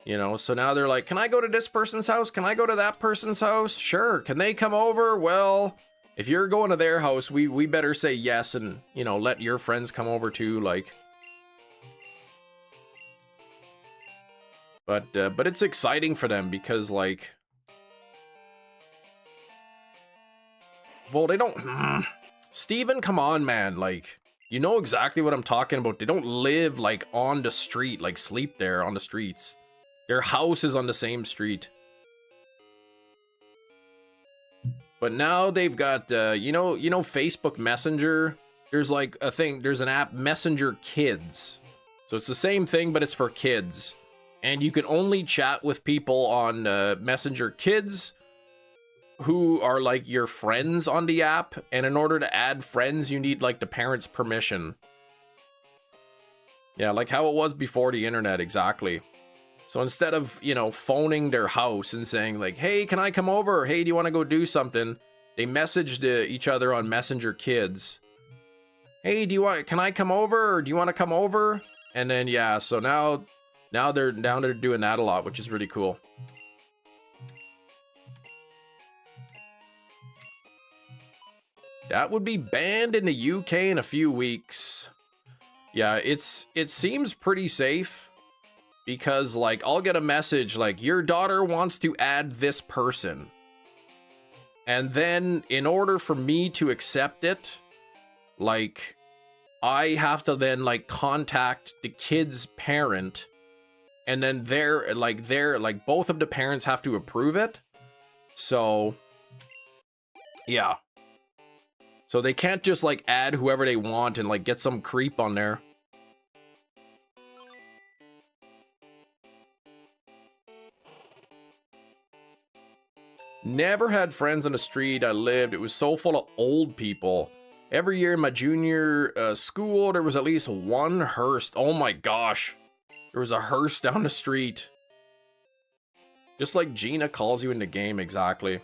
C: You know, so now they're like, can I go to this person's house? Can I go to that person's house? Sure. Can they come over? Well, if you're going to their house, we better say yes and, you know, let your friends come over too, like. But it's exciting for them because, like, well, they don't, Steven, come on, man, like, you know exactly what I'm talking about. They don't live, like, on the street, like, sleep there on the streets. Their house is on the same street. But now they've got, you know, Facebook Messenger. There's like a thing, there's an app, Messenger Kids. So it's the same thing, but it's for kids. And you can only chat with people on Messenger Kids who are like your friends on the app. And in order to add friends, you need like the parents' permission. Yeah, like how it was before the internet, exactly. So instead of, you know, phoning their house and saying like, hey, can I come over? Hey, do you want to go do something? They messaged each other on Messenger Kids. Hey, can I come over? Or do you want to come over? And then, yeah, so now they're doing that a lot, which is really cool. That would be banned in the UK in a few weeks. Yeah, it seems pretty safe. Because, like, I'll get a message like, your daughter wants to add this person. And then, in order for me to accept it, like, I have to then, like, contact the kid's parent. And then they're, like, both of the parents have to approve it. So, yeah. So they can't just, like, add whoever they want and, like, get some creep on there. Never had friends on the street I lived. It was so full of old people. Every year in my junior school, there was at least one hearse. Oh my gosh. There was a hearse down the street. Just like Gina calls you in the game, exactly.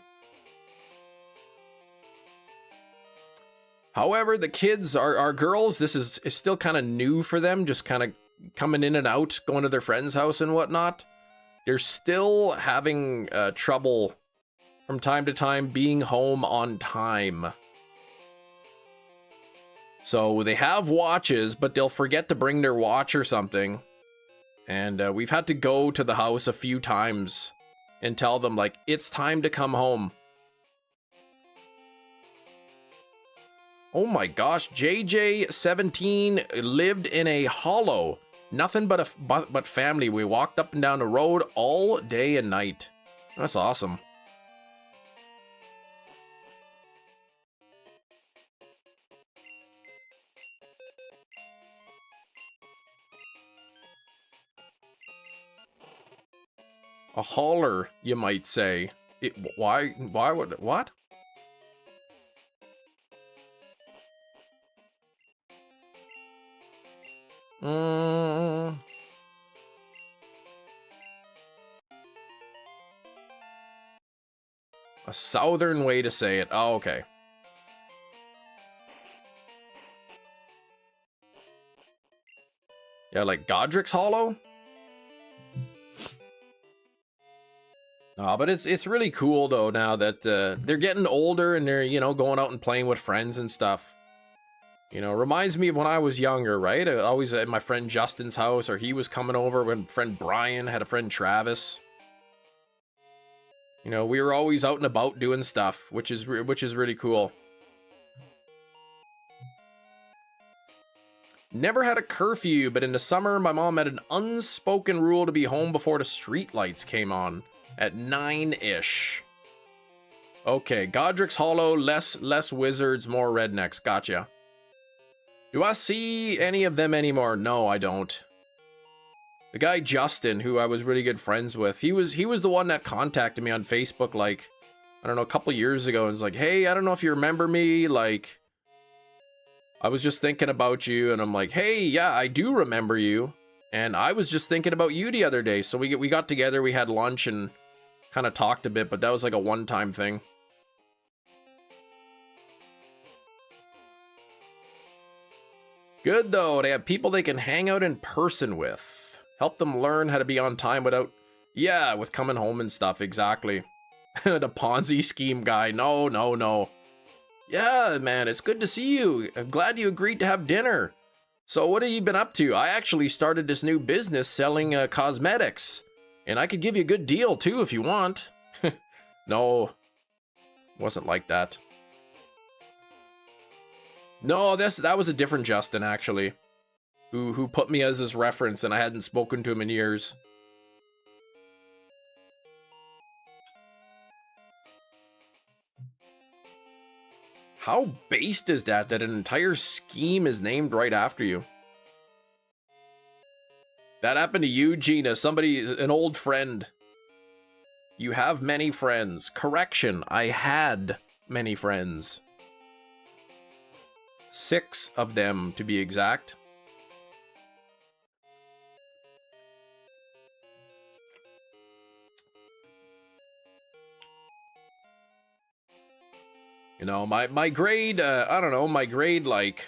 C: However, the kids, our girls, this is still kind of new for them. Just kind of coming in and out, going to their friend's house and whatnot. They're still having trouble from time to time being home on time. So they have watches, but they'll forget to bring their watch or something. And we've had to go to the house a few times and tell them, like, it's time to come home. Oh my gosh, JJ17 lived in a hollow. Nothing but family. We walked up and down the road all day and night. That's awesome. A holler, you might say. Why would, what? A southern way to say it. Oh, okay. Yeah, like Godric's Hollow? But it's really cool though now that they're getting older and they're, you know, going out and playing with friends and stuff. You know, reminds me of when I was younger, right? I always at my friend Justin's house, or he was coming over when friend Brian had a friend Travis. You know, we were always out and about doing stuff, which is really cool. Never had a curfew, but in the summer, my mom had an unspoken rule to be home before the street lights came on at 9-ish. Okay, Godric's Hollow, less wizards, more rednecks. Gotcha. Do I see any of them anymore? No, I don't. The guy Justin, who I was really good friends with, he was the one that contacted me on Facebook, like, I don't know, a couple years ago, and was like, hey, I don't know if you remember me, like, I was just thinking about you, and I'm like, hey, yeah, I do remember you, and I was just thinking about you the other day, so we got together, we had lunch, and kind of talked a bit, but that was like a one-time thing. Good, though, they have people they can hang out in person with. Help them learn how to be on time without, yeah, with coming home and stuff, exactly. The Ponzi scheme guy, no. Yeah, man, it's good to see you. I'm glad you agreed to have dinner. So what have you been up to? I actually started this new business selling cosmetics. And I could give you a good deal, too, if you want. No, wasn't like that. No, that was a different Justin, actually. Who put me as his reference, and I hadn't spoken to him in years. How based is that an entire scheme is named right after you? That happened to you, Gina, an old friend. You have many friends. Correction, I had many friends. 6 of them, to be exact. You know, my grade, I don't know, my grade, like,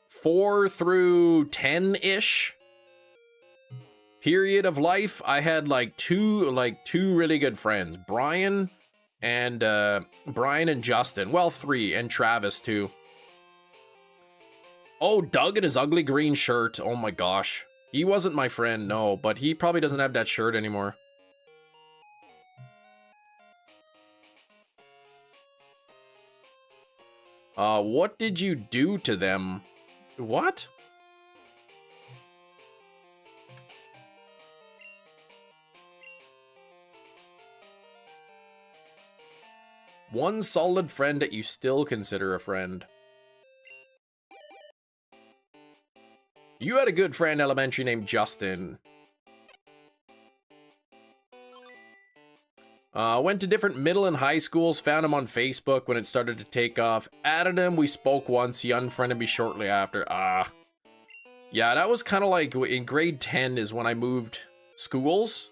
C: 4 through 10-ish period of life, I had, like, two really good friends. Brian and Justin. Well, 3, and Travis, too. Oh, Doug in his ugly green shirt. Oh, my gosh. He wasn't my friend, no, but he probably doesn't have that shirt anymore. What did you do to them? What? One solid friend that you still consider a friend. You had a good friend elementary named Justin. Went to different middle and high schools, found him on Facebook when it started to take off. Added him, we spoke once, he unfriended me shortly after. Yeah, that was kind of like in grade 10 is when I moved schools.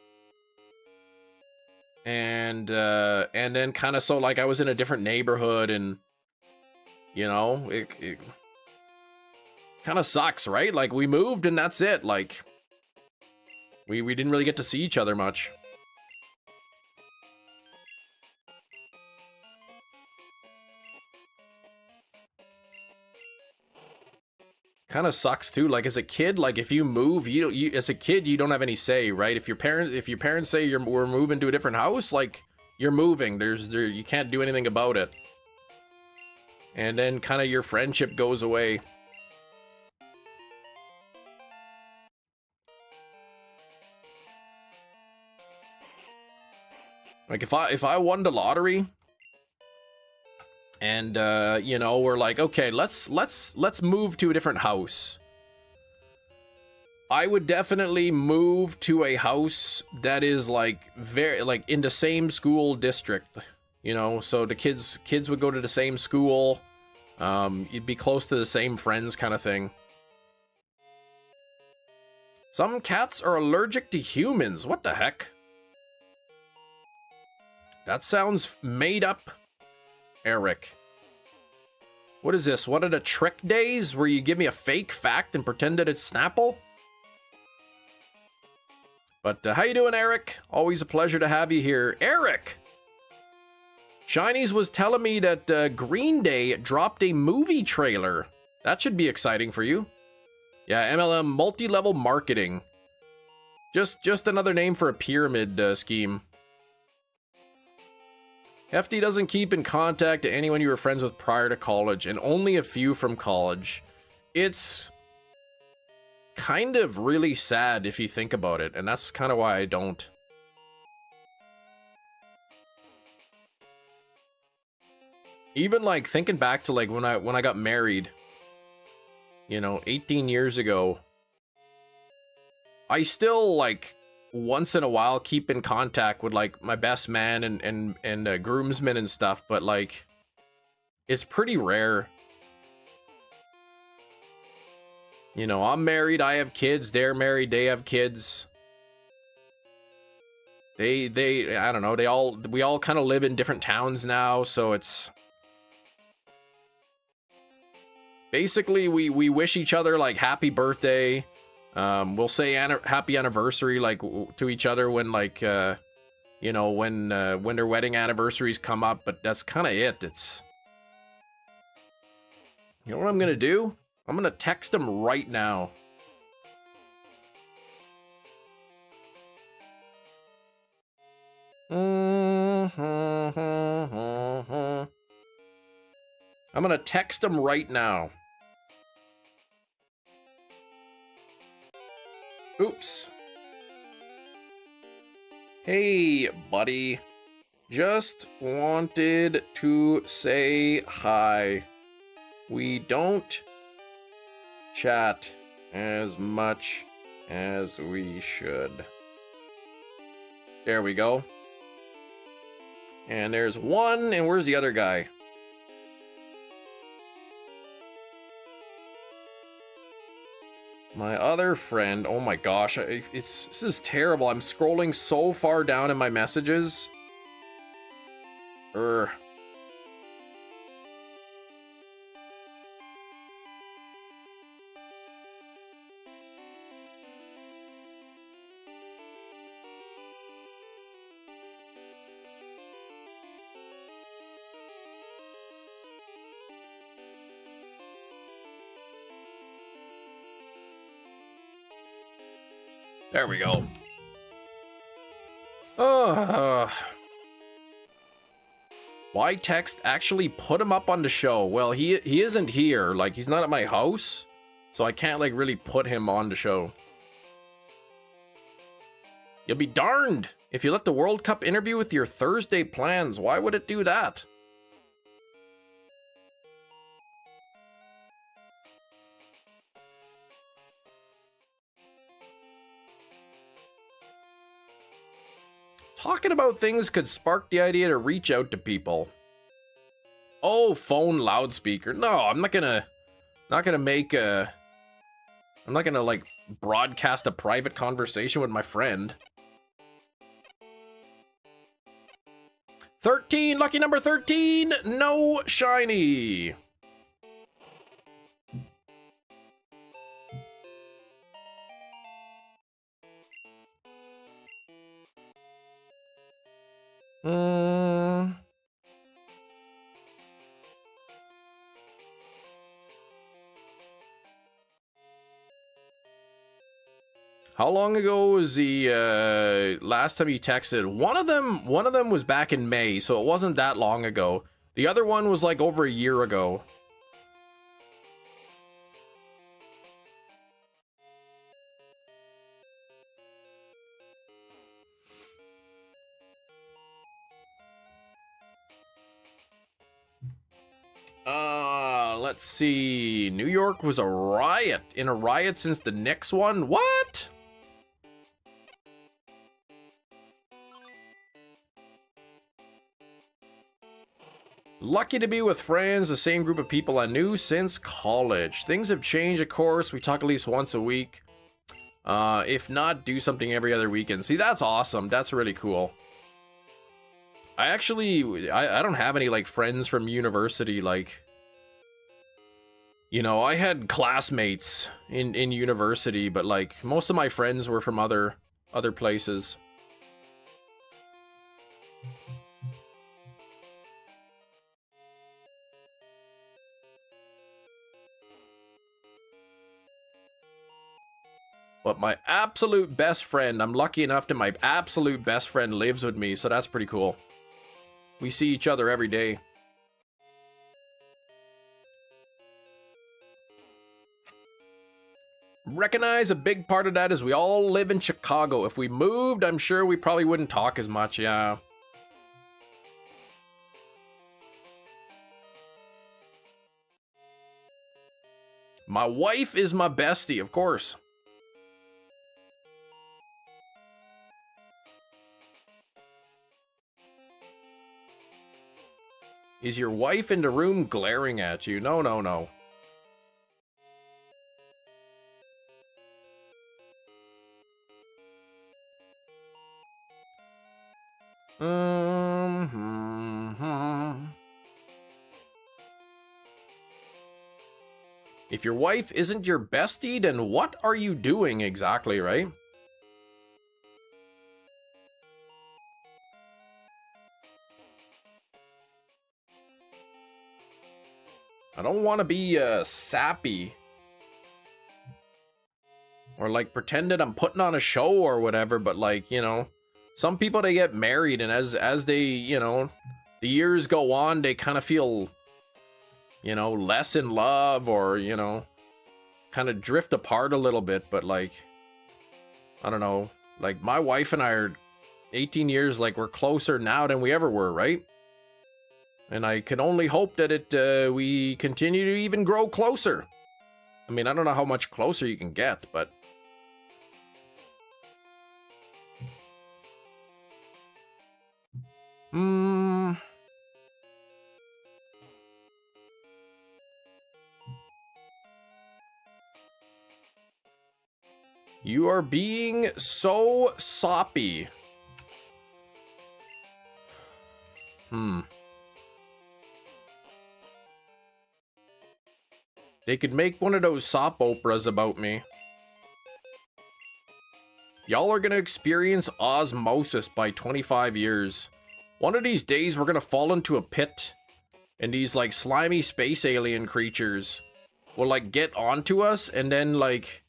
C: And then kind of so like I was in a different neighborhood and, you know, it kind of sucks, right? Like we moved and that's it. Like we didn't really get to see each other much. Kind of sucks too. Like as a kid, like if you move, as a kid you don't have any say, right? If your parents say we're moving to a different house, like you're moving. You can't do anything about it. And then kind of your friendship goes away. Like if I won the lottery and you know, we're like, okay, let's move to a different house. I would definitely move to a house that is like very like in the same school district, you know, so the kids would go to the same school. You'd be close to the same friends kind of thing. Some cats are allergic to humans. What the heck? That sounds made up, Eric. What is this? One of the trick days where you give me a fake fact and pretend that it's Snapple? But how you doing, Eric? Always a pleasure to have you here. Eric! Shinies was telling me that Green Day dropped a movie trailer. That should be exciting for you. Yeah, MLM, multi-level marketing. Just another name for a pyramid scheme. Hefty doesn't keep in contact to anyone you were friends with prior to college, and only a few from college. It's kind of really sad if you think about it, and that's kind of why I don't. Even like thinking back to like when I got married, you know, 18 years ago, I still like once in a while keep in contact with like my best man and groomsmen and stuff, but like it's pretty rare. You know, I'm married, I have kids, they're married, they have kids. They I don't know, we all kind of live in different towns now, so it's basically we wish each other like happy birthday. We'll say happy anniversary like to each other when like you know, when their wedding anniversaries come up, but that's kind of it. It's, you know what I'm gonna do? I'm gonna text them right now. I'm gonna text them right now. Oops. Hey, buddy. Just wanted to say hi. We don't chat as much as we should. There we go. And there's one, and where's the other guy? My other friend, oh my gosh, this is terrible. I'm scrolling so far down in my messages. There we go. Why text actually put him up on the show? Well, he isn't here. Like, he's not at my house, so I can't like really put him on the show. You'll be darned if you let the World Cup interview with your Thursday plans. Why would it do that? Talking about things could spark the idea to reach out to people. Oh, phone loudspeaker. No, I'm not gonna make a... I'm not gonna, like, broadcast a private conversation with my friend. 13, lucky number 13, no shiny. How long ago was the last time you texted? One of them was back in May, so it wasn't that long ago. The other one was like over a year ago. Let's see. New York was a riot. In a riot since the Knicks one? What? Lucky to be with friends, the same group of people I knew since college. Things have changed, of course. We talk at least once a week. If not, do something every other weekend. See, that's awesome. That's really cool. I actually, I don't have any, like, friends from university, like... You know, I had classmates in university, but, like, most of my friends were from other places. But my absolute best friend, I'm lucky enough that my absolute best friend lives with me, so that's pretty cool. We see each other every day. Recognize a big part of that is we all live in Chicago. If we moved, I'm sure we probably wouldn't talk as much, yeah. My wife is my bestie, of course. Is your wife in the room glaring at you? No, no, no. If your wife isn't your bestie, then what are you doing exactly, right? I don't want to be sappy. Or like pretend that I'm putting on a show or whatever, but like, you know, some people, they get married and as they, you know, the years go on, they kind of feel, you know, less in love or, you know, kind of drift apart a little bit. But like, I don't know, like my wife and I are 18 years, like we're closer now than we ever were, right? And I can only hope that we continue to even grow closer. I mean, I don't know how much closer you can get, but... You are being so soppy. They could make one of those soap operas about me. Y'all are gonna experience osmosis by 25 years. One of these days, we're gonna fall into a pit, and these, like, slimy space alien creatures will, like, get onto us, and then, like,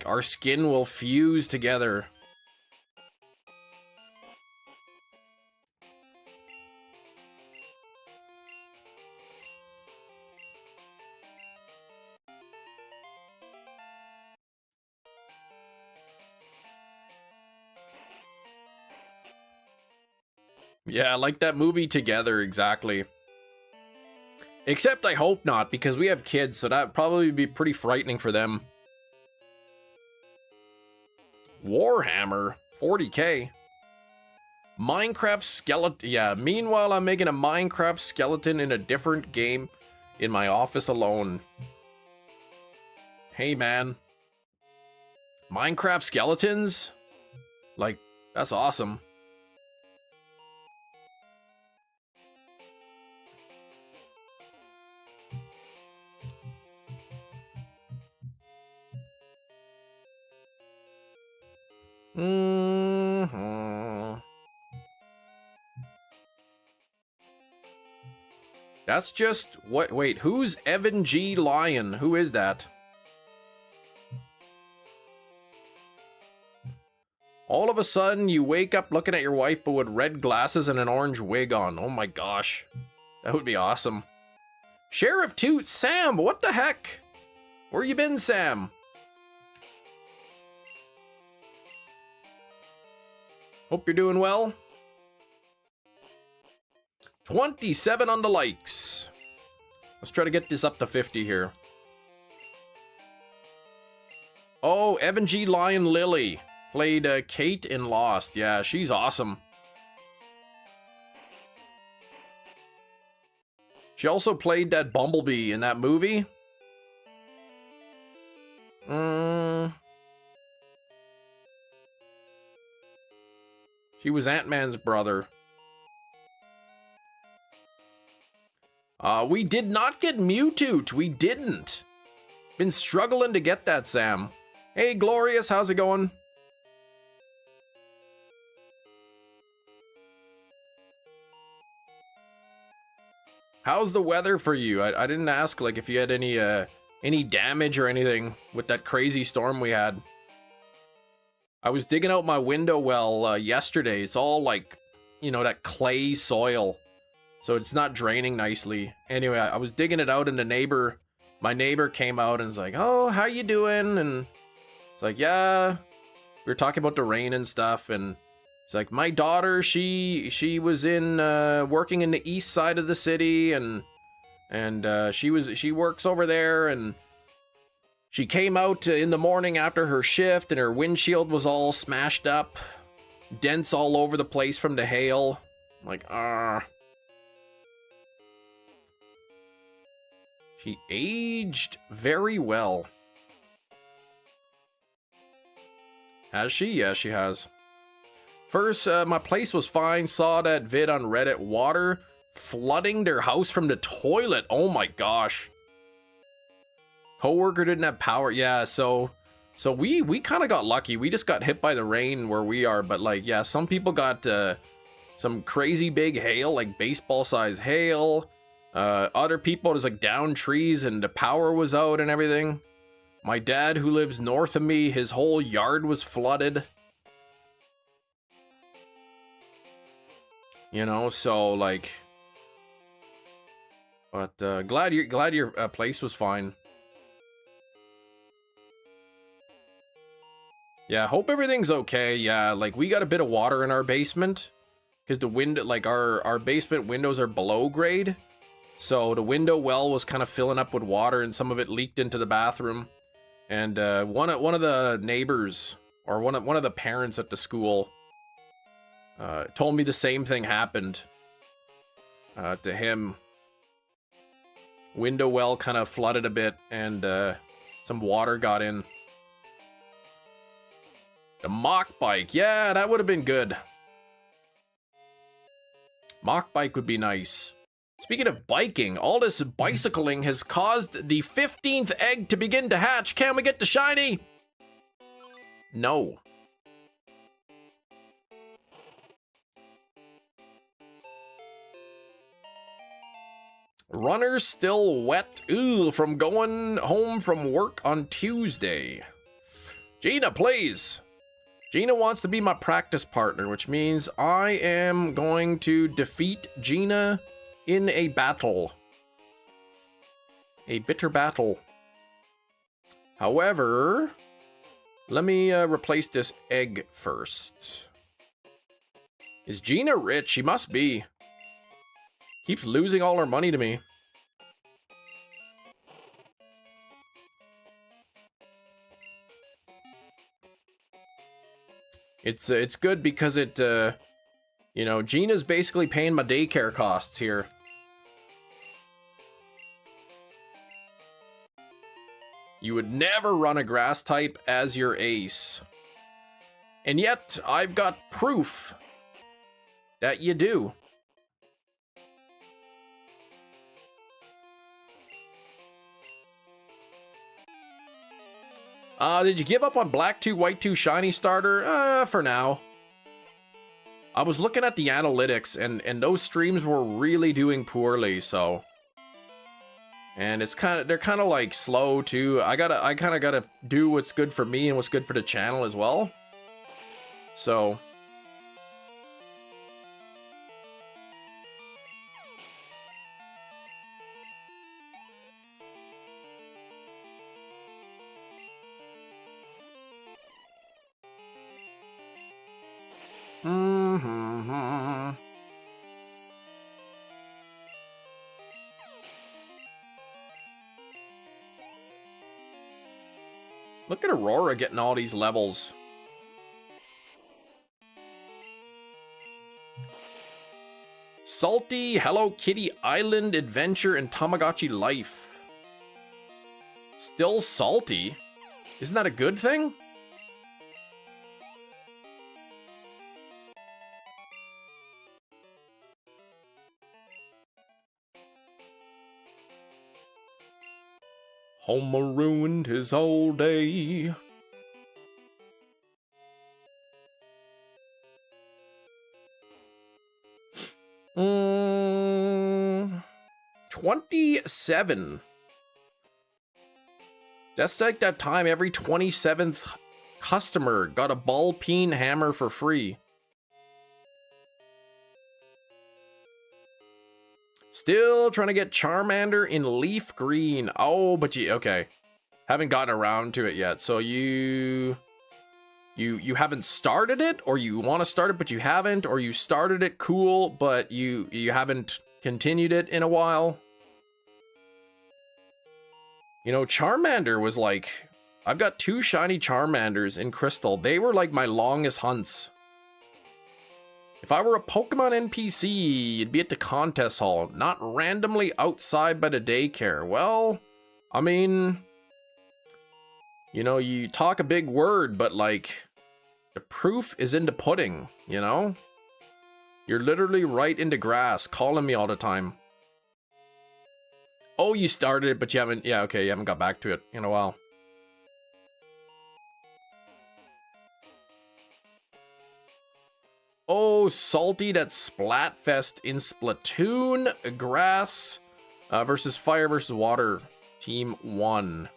C: our skin will fuse together. Yeah, like that movie Together, exactly. Except I hope not, because we have kids, so that'd probably be pretty frightening for them. Warhammer, 40k. Minecraft skeleton, yeah, meanwhile I'm making a Minecraft skeleton in a different game in my office alone. Hey man. Minecraft skeletons? Like, that's awesome. That's just what? Wait, who's Evan G. Lyon? Who is that? All of a sudden, you wake up looking at your wife, but with red glasses and an orange wig on. Oh my gosh, that would be awesome. Sheriff Toot, Sam, what the heck? Where you been, Sam? Hope you're doing well. 27 on the likes. Let's try to get this up to 50 here. Oh, Evan G. Lyon Lily played Kate in Lost. Yeah, she's awesome. She also played that Bumblebee in that movie. She was Ant-Man's brother. We did not get Mewtwo. We didn't. Been struggling to get that, Sam. Hey, Glorious, how's it going? How's the weather for you? I didn't ask, like, if you had any damage or anything with that crazy storm we had. I was digging out my window well yesterday. It's all like, you know, that clay soil. So it's not draining nicely. Anyway, I was digging it out and my neighbor came out and was like, oh, how you doing? And it's like, yeah, we were talking about the rain and stuff. And it's like, my daughter, she was in, working in the east side of the city and she works over there. And She came out in the morning after her shift and her windshield was all smashed up. Dents all over the place from the hail. I'm like, ah. She aged very well. Has she? Yeah, she has. First, my place was fine. Saw that vid on Reddit. Water flooding their house from the toilet. Oh my gosh. Coworker didn't have power. Yeah, so we kind of got lucky. We just got hit by the rain where we are. But like, yeah, some people got some crazy big hail, like baseball size hail. Other people just like down trees and the power was out and everything. My dad, who lives north of me, his whole yard was flooded. You know, so like, but glad your place was fine. Yeah, hope everything's okay. Yeah, like we got a bit of water in our basement because the window, like our basement windows are below grade. So the window well was kind of filling up with water and some of it leaked into the bathroom. And one of the neighbors or one of the parents at the school told me the same thing happened to him. Window well kind of flooded a bit and some water got in. The mock bike, yeah, that would have been good. Mock bike would be nice. Speaking of biking, all this bicycling has caused the 15th egg to begin to hatch. Can we get the shiny? No. Runner's still wet. Ooh, from going home from work on Tuesday. Gina, please. Gina wants to be my practice partner, which means I am going to defeat Gina in a battle. A bitter battle. However, let me replace this egg first. Is Gina rich? She must be. Keeps losing all her money to me. It's good because it, you know, Gina's basically paying my daycare costs here. You would never run a grass type as your ace. And yet, I've got proof that you do. Did you give up on Black 2, White 2 Shiny Starter? For now. I was looking at the analytics, and those streams were really doing poorly, so... And it's they're kind of like slow too. I kind of gotta do what's good for me and what's good for the channel as well. So. Look at Aurora getting all these levels. Salty, Hello Kitty Island Adventure, and Tamagotchi Life. Still salty? Isn't that a good thing? Homer ruined his whole day. Mm, 27. That's like that time every 27th customer got a ball peen hammer for free. Still trying to get Charmander in leaf green. Oh, but okay. Haven't gotten around to it yet. So you haven't started it, or you want to start it but you haven't, or you started it cool but you haven't continued it in a while. You know, Charmander was like, I've got 2 shiny Charmanders in Crystal. They were like my longest hunts. If I were a Pokemon NPC, it'd be at the contest hall, not randomly outside by the daycare. Well, I mean, you know, you talk a big word, but like, the proof is in the pudding, you know? You're literally right into grass, calling me all the time. Oh, you started it, but you haven't, yeah, okay, you haven't got back to it in a while. Oh, Salty, that's Splatfest in Splatoon. Grass versus Fire versus Water. Team 1.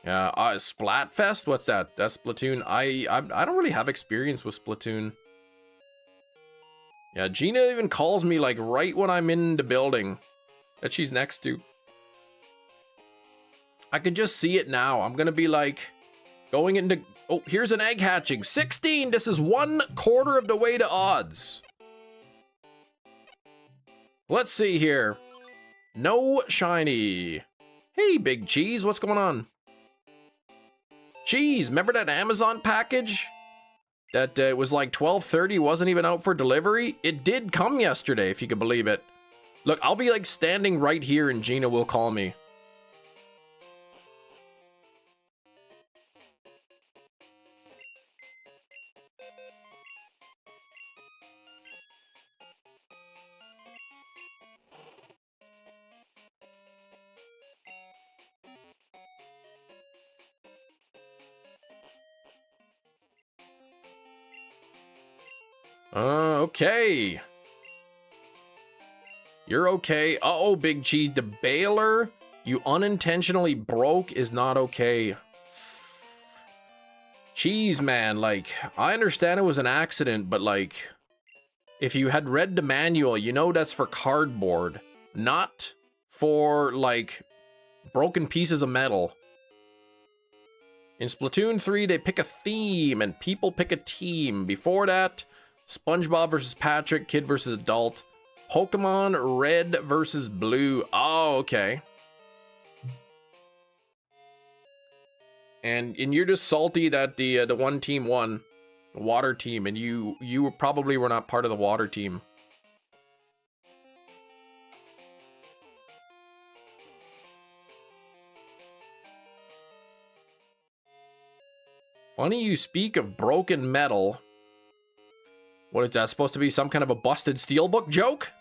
C: Yeah, Splatfest? What's that? That's Splatoon. I don't really have experience with Splatoon. Yeah, Gina even calls me like right when I'm in the building that she's next to. I can just see it now. I'm gonna be like going into, oh, here's an egg hatching. 16, this is 1/4 of the way to odds. Let's see here. No shiny. Hey, Big Cheese, what's going on? Cheese, remember that Amazon package? That was like 12:30, wasn't even out for delivery? It did come yesterday, if you could believe it. Look, I'll be like standing right here and Gina will call me. Okay. You're okay. Uh-oh, Big Cheese. The baler you unintentionally broke is not okay. Cheese, man, like, I understand it was an accident, but like, if you had read the manual, you know that's for cardboard, not for, like, broken pieces of metal. In Splatoon 3, they pick a theme, and people pick a team. Before that, SpongeBob versus Patrick, kid versus adult. Pokemon Red versus Blue. Oh, okay. And you're just salty that the one team won, the water team, and you probably were not part of the water team. Funny you speak of broken metal. What is that supposed to be? Some kind of a busted steelbook joke?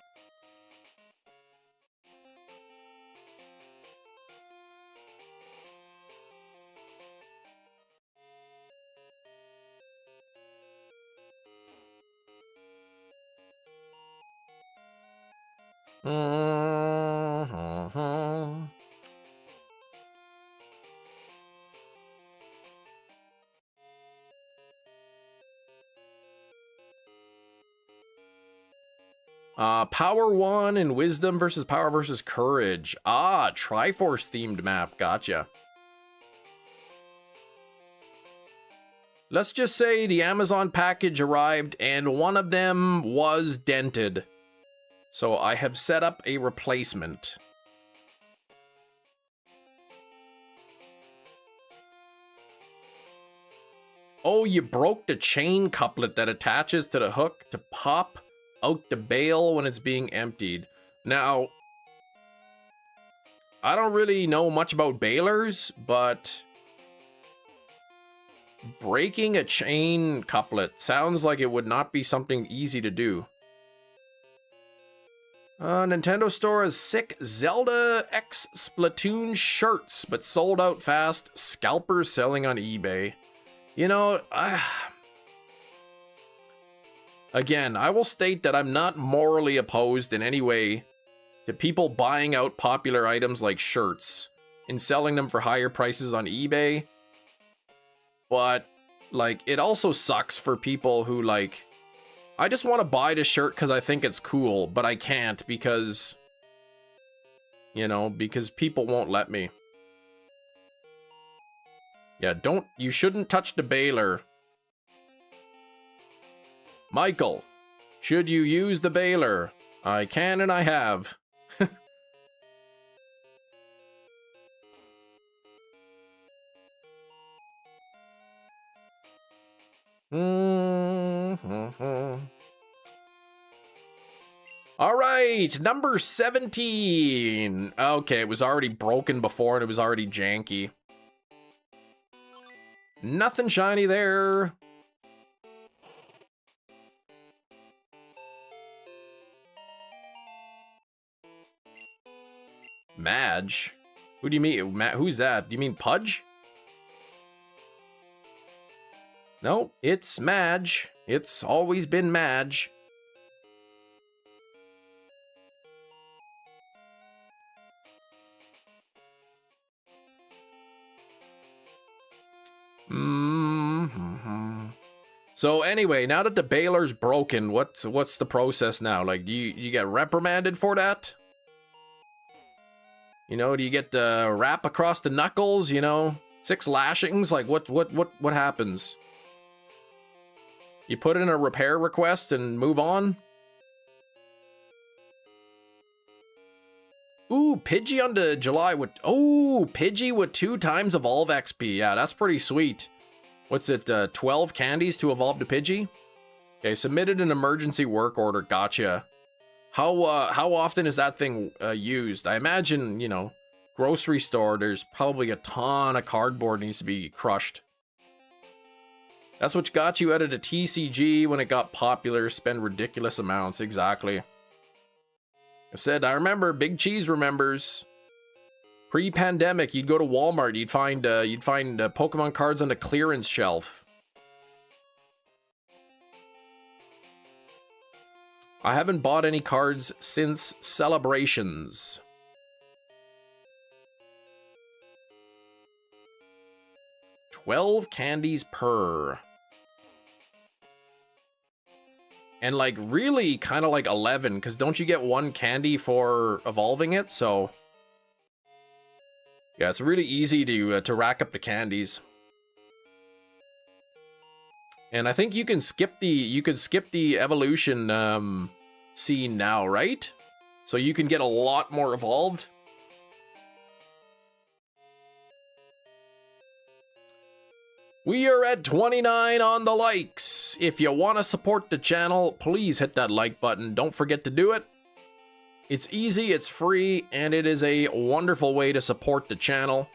C: Power 1 and Wisdom versus Power versus Courage. Ah, Triforce themed map. Gotcha. Let's just say the Amazon package arrived and one of them was dented. So I have set up a replacement. Oh, you broke the chain couplet that attaches to the hook to pop out the bale when it's being emptied. Now, I don't really know much about balers, but breaking a chain couplet sounds like it would not be something easy to do. Nintendo Store has sick Zelda X Splatoon shirts, but sold out fast. Scalpers selling on eBay. You know, again, I will state that I'm not morally opposed in any way to people buying out popular items like shirts and selling them for higher prices on eBay. But, like, it also sucks for people who, like, I just want to buy the shirt because I think it's cool, but I can't because, you know, because people won't let me. Yeah, you shouldn't touch the baler. Michael, should you use the baler? I can and I have. All right, number 17. Okay, it was already broken before and it was already janky. Nothing shiny there. Madge? Who do you mean? Who's that? Do you mean Pudge? No, it's Madge. It's always been Madge. So anyway, now that the baler's broken, what's the process now? Like, do you get reprimanded for that? You know, do you get the rap across the knuckles? You know, 6 lashings. Like, what happens? You put in a repair request and move on. Ooh, Pidgey on to July with... Oh, Pidgey with 2 times Evolve XP. Yeah, that's pretty sweet. What's it, 12 candies to evolve to Pidgey? Okay, submitted an emergency work order. Gotcha. How often is that thing used? I imagine, you know, grocery store, there's probably a ton of cardboard needs to be crushed. That's what got you out of the TCG when it got popular. Spend ridiculous amounts. Exactly. I said, I remember. Big Cheese remembers. Pre-pandemic, you'd go to Walmart. You'd find Pokemon cards on the clearance shelf. I haven't bought any cards since Celebrations. $12 candies per. And like really kind of like 11, because don't you get 1 candy for evolving it? So yeah, it's really easy to rack up the candies. And I think you can skip the evolution scene now, right? So you can get a lot more evolved. We are at 29 on the likes. If you want to support the channel, please hit that like button. Don't forget to do it. It's easy, it's free, and it is a wonderful way to support the channel.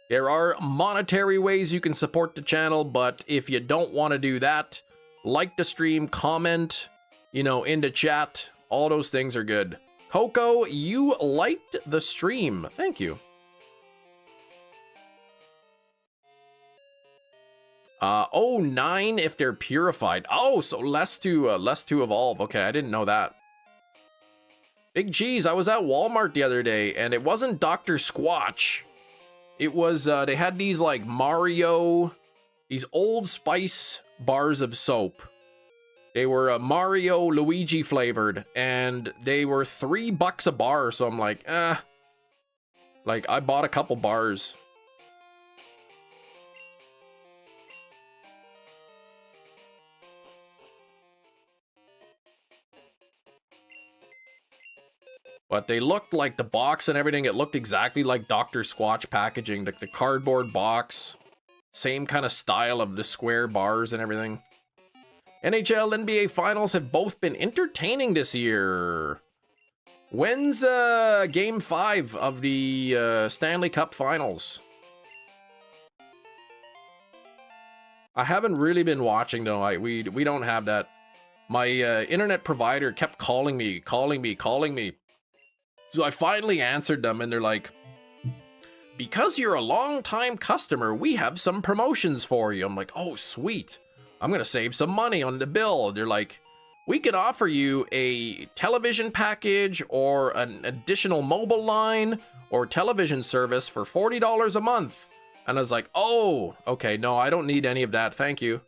C: There are monetary ways you can support the channel, but if you don't want to do that, like the stream, comment, you know, in the chat. All those things are good. Coco, you liked the stream. Thank you. Oh, 9 if they're purified. Oh, so less to evolve. Okay, I didn't know that. Big Cheese, I was at Walmart the other day, and it wasn't Dr. Squatch. It was, they had these, like, these Old Spice bars of soap. They were Mario Luigi flavored, and they were $3 a bar, so I'm like, Like, I bought a couple bars. But they looked like the box and everything. It looked exactly like Dr. Squatch packaging. The cardboard box. Same kind of style of the square bars and everything. NHL, NBA Finals have both been entertaining this year. When's Game 5 of the Stanley Cup Finals? I haven't really been watching though. We don't have that. My internet provider kept calling me. So I finally answered them, and they're like, because you're a long-time customer, we have some promotions for you. I'm like, oh, sweet. I'm going to save some money on the bill. They're like, we can offer you a television package or an additional mobile line or television service for $40 a month. And I was like, oh, okay, no, I don't need any of that. Thank you.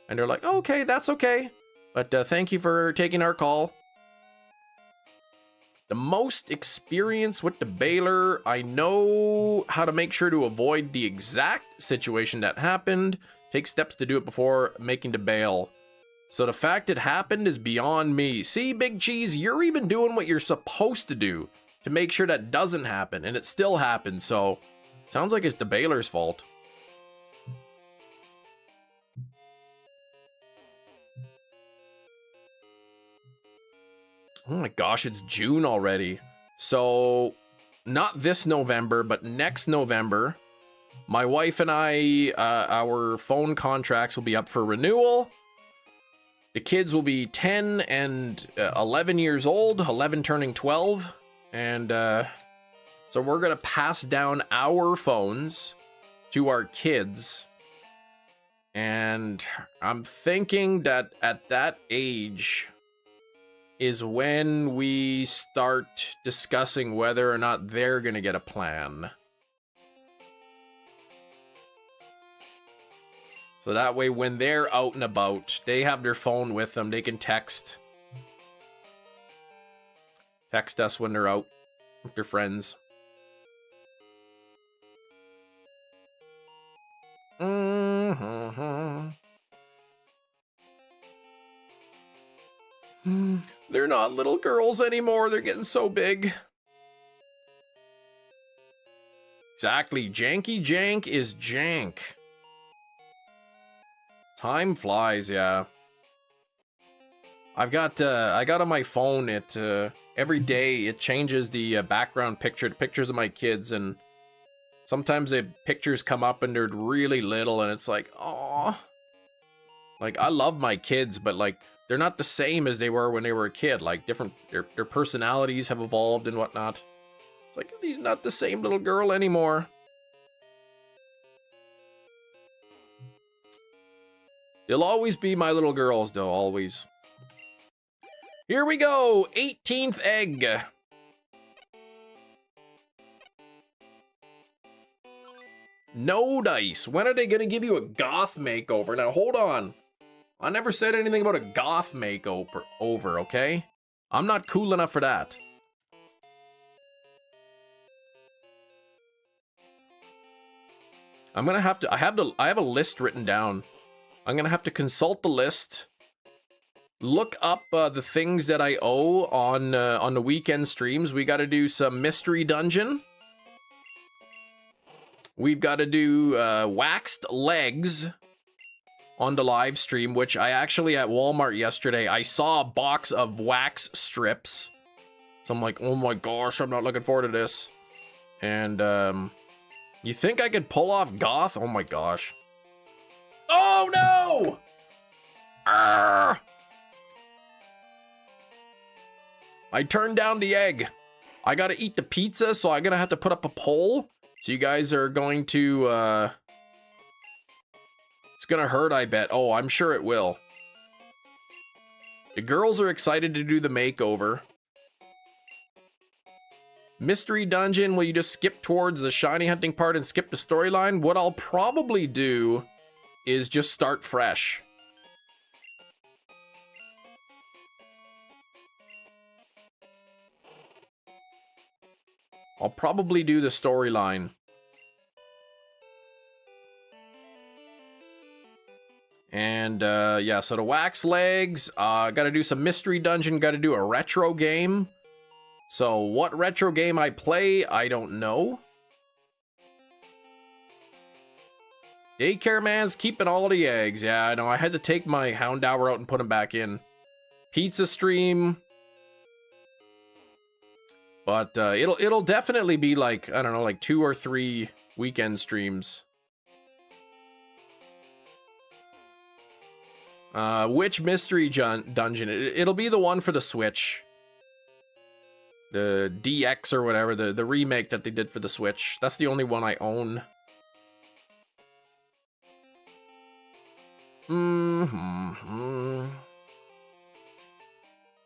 C: And they're like, oh, okay, that's okay. But thank you for taking our call. The most experience with the baler, I know how to make sure to avoid the exact situation that happened, take steps to do it before making the bale. So the fact it happened is beyond me. See, Big Cheese, you're even doing what you're supposed to do to make sure that doesn't happen, and it still happened, so sounds like it's the baler's fault. Oh my gosh, it's June already. So, not this November, but next November, my wife and I, our phone contracts will be up for renewal. The kids will be 10 and 11 years old, 11 turning 12. And so we're going to pass down our phones to our kids. And I'm thinking that at that age is when we start discussing whether or not they're going to get a plan. So that way when they're out and about, they have their phone with them. They can text. Text us when they're out with their friends. They're not little girls anymore. They're getting so big. Exactly. Janky jank is jank. Time flies, yeah. I got on my phone, it every day it changes the background picture, the pictures of my kids, and sometimes the pictures come up and they're really little and it's like, oh, like I love my kids, but like they're not the same as they were when they were a kid. Like different, their personalities have evolved and whatnot. It's like he's not the same little girl anymore. They'll always be my little girls though, always. Here we go, 18th egg. No dice. When are they gonna give you a goth makeover? Now hold on. I never said anything about a goth makeover, okay? I'm not cool enough for that. I'm gonna have to, I have a list written down. I'm gonna have to consult the list, look up the things that I owe on the weekend streams. We got to do some mystery dungeon. We've got to do waxed legs on the live stream, which I actually at Walmart yesterday, I saw a box of wax strips. So I'm like, oh my gosh, I'm not looking forward to this. And you think I could pull off goth? Oh my gosh. Oh no! Arrgh! I turned down the egg. I gotta eat the pizza, so I'm gonna have to put up a poll. So you guys are going to, it's gonna hurt, I bet. Oh, I'm sure it will. The girls are excited to do the makeover. Mystery dungeon, will you just skip towards the shiny hunting part and skip the storyline? What I'll probably do is just start fresh. I'll probably do the storyline. And yeah, so the wax legs, gotta do some mystery dungeon, gotta do a retro game. So what retro game I play, I don't know. Daycare man's keeping all the eggs. Yeah, I know. I had to take my Houndour out and put him back in. Pizza stream. But it'll definitely be like, I don't know, like 2 or 3 weekend streams. Which mystery dungeon? It'll be the one for the Switch. The DX or whatever, the remake that they did for the Switch. That's the only one I own.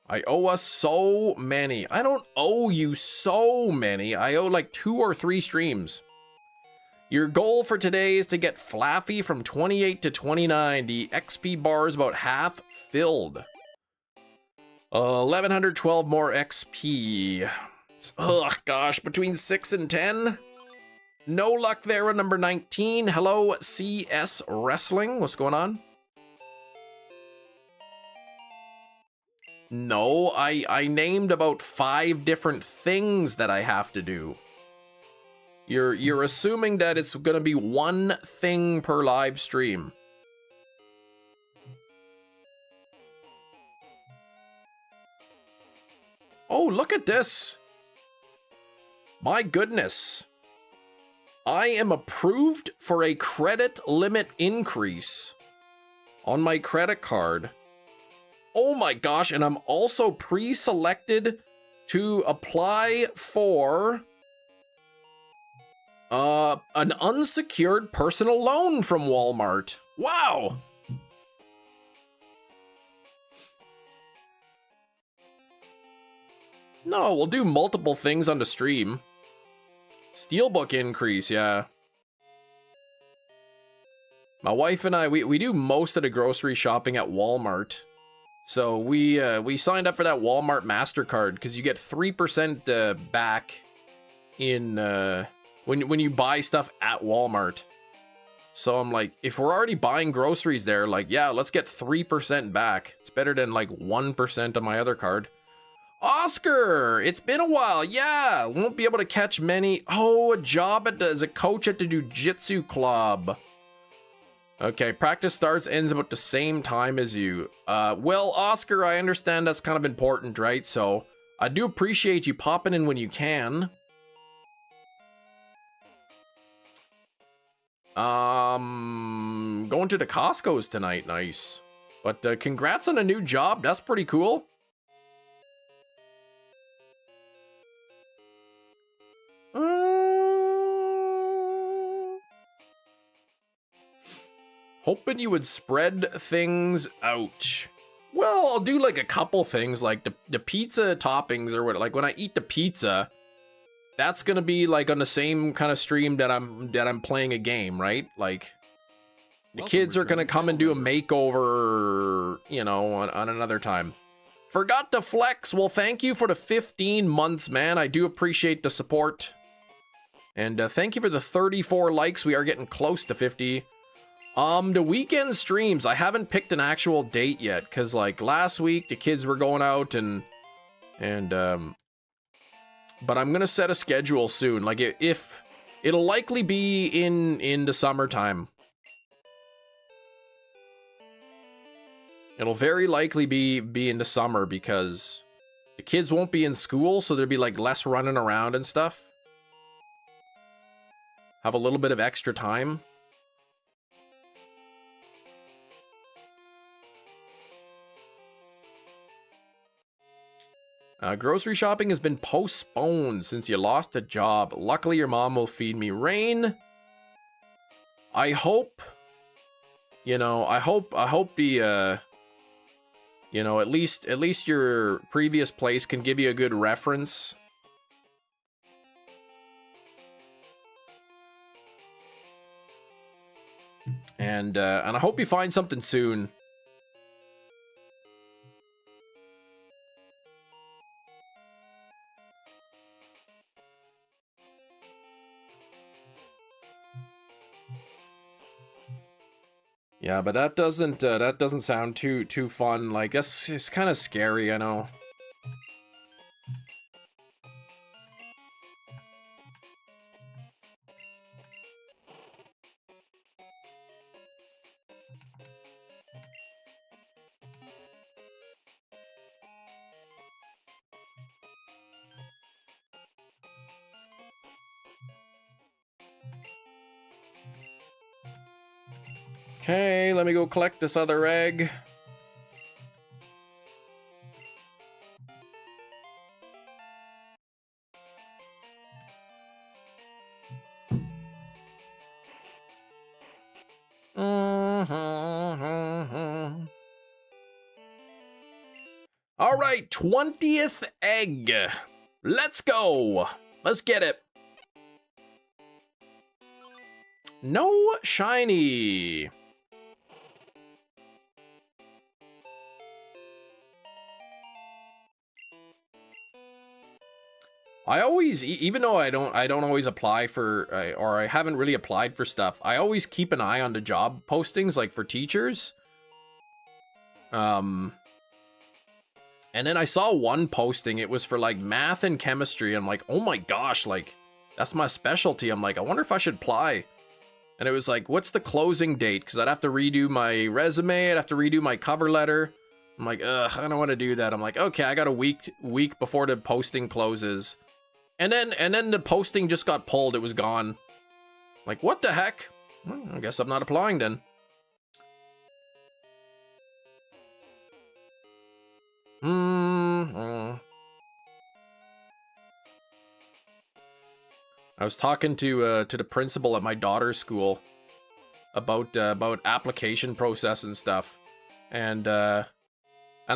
C: I owe us so many. I don't owe you so many. I owe like 2 or 3 streams. Your goal for today is to get Flaffy from 28 to 29. The XP bar is about half filled. 1112 more XP. Ugh, gosh, between 6 and 10. No luck there on number 19. Hello, CS Wrestling. What's going on? No, I named about 5 different things that I have to do. You're assuming that it's gonna be one thing per live stream. Oh, look at this. My goodness. I am approved for a credit limit increase on my credit card. Oh my gosh, and I'm also pre-selected to apply for an unsecured personal loan from Walmart. Wow. No, we'll do multiple things on the stream. Steelbook increase, yeah. My wife and I, we do most of the grocery shopping at Walmart. So we signed up for that Walmart MasterCard because you get 3% back in when you buy stuff at Walmart. So I'm like, if we're already buying groceries there, like, yeah, let's get 3% back. It's better than like 1% on my other card. Oscar, it's been a while. Yeah, won't be able to catch many. Oh, a job as a coach at the jiu-jitsu club. Okay, practice starts, ends about the same time as you. Well, Oscar, I understand that's kind of important, right? So I do appreciate you popping in when you can. Going to the Costco's tonight, nice. But congrats on a new job, that's pretty cool. Hoping you would spread things out. Well, I'll do like a couple things, like the pizza toppings or what. Like when I eat the pizza, that's gonna be like on the same kind of stream that I'm playing a game, right? Like the kids are gonna come and do a makeover, you know, on another time. Forgot to flex. Well, thank you for the 15 months, man. I do appreciate the support. And thank you for the 34 likes. We are getting close to 50. The weekend streams, I haven't picked an actual date yet, because like last week the kids were going out and but I'm gonna set a schedule soon. Like if it'll likely be in the summertime. It'll very likely be in the summer because the kids won't be in school, so there'll be like less running around and stuff. Have a little bit of extra time. Grocery shopping has been postponed since you lost a job. Luckily, your mom will feed me. Rain, I hope, you know, I hope the, you know, at least your previous place can give you a good reference. And I hope you find something soon. Yeah, but that doesn't sound too fun. Like it's kind of scary, I know. Okay, let me go collect this other egg. All right, 20th egg. Let's go. Let's get it. No shiny. I always, even though I don't always apply for, or I haven't really applied for stuff, I always keep an eye on the job postings, like for teachers. And then I saw one posting, it was for like math and chemistry. I'm like, oh my gosh, like that's my specialty. I'm like, I wonder if I should apply. And it was like, what's the closing date? Because I'd have to redo my resume, I'd have to redo my cover letter. I'm I'm like, ugh, I don't want to do that. I'm like, okay, I got a week before the posting closes. And then the posting just got pulled. It was gone. Like, what the heck? Well, I guess I'm not applying then. I was talking to the principal at my daughter's school about application process and stuff, and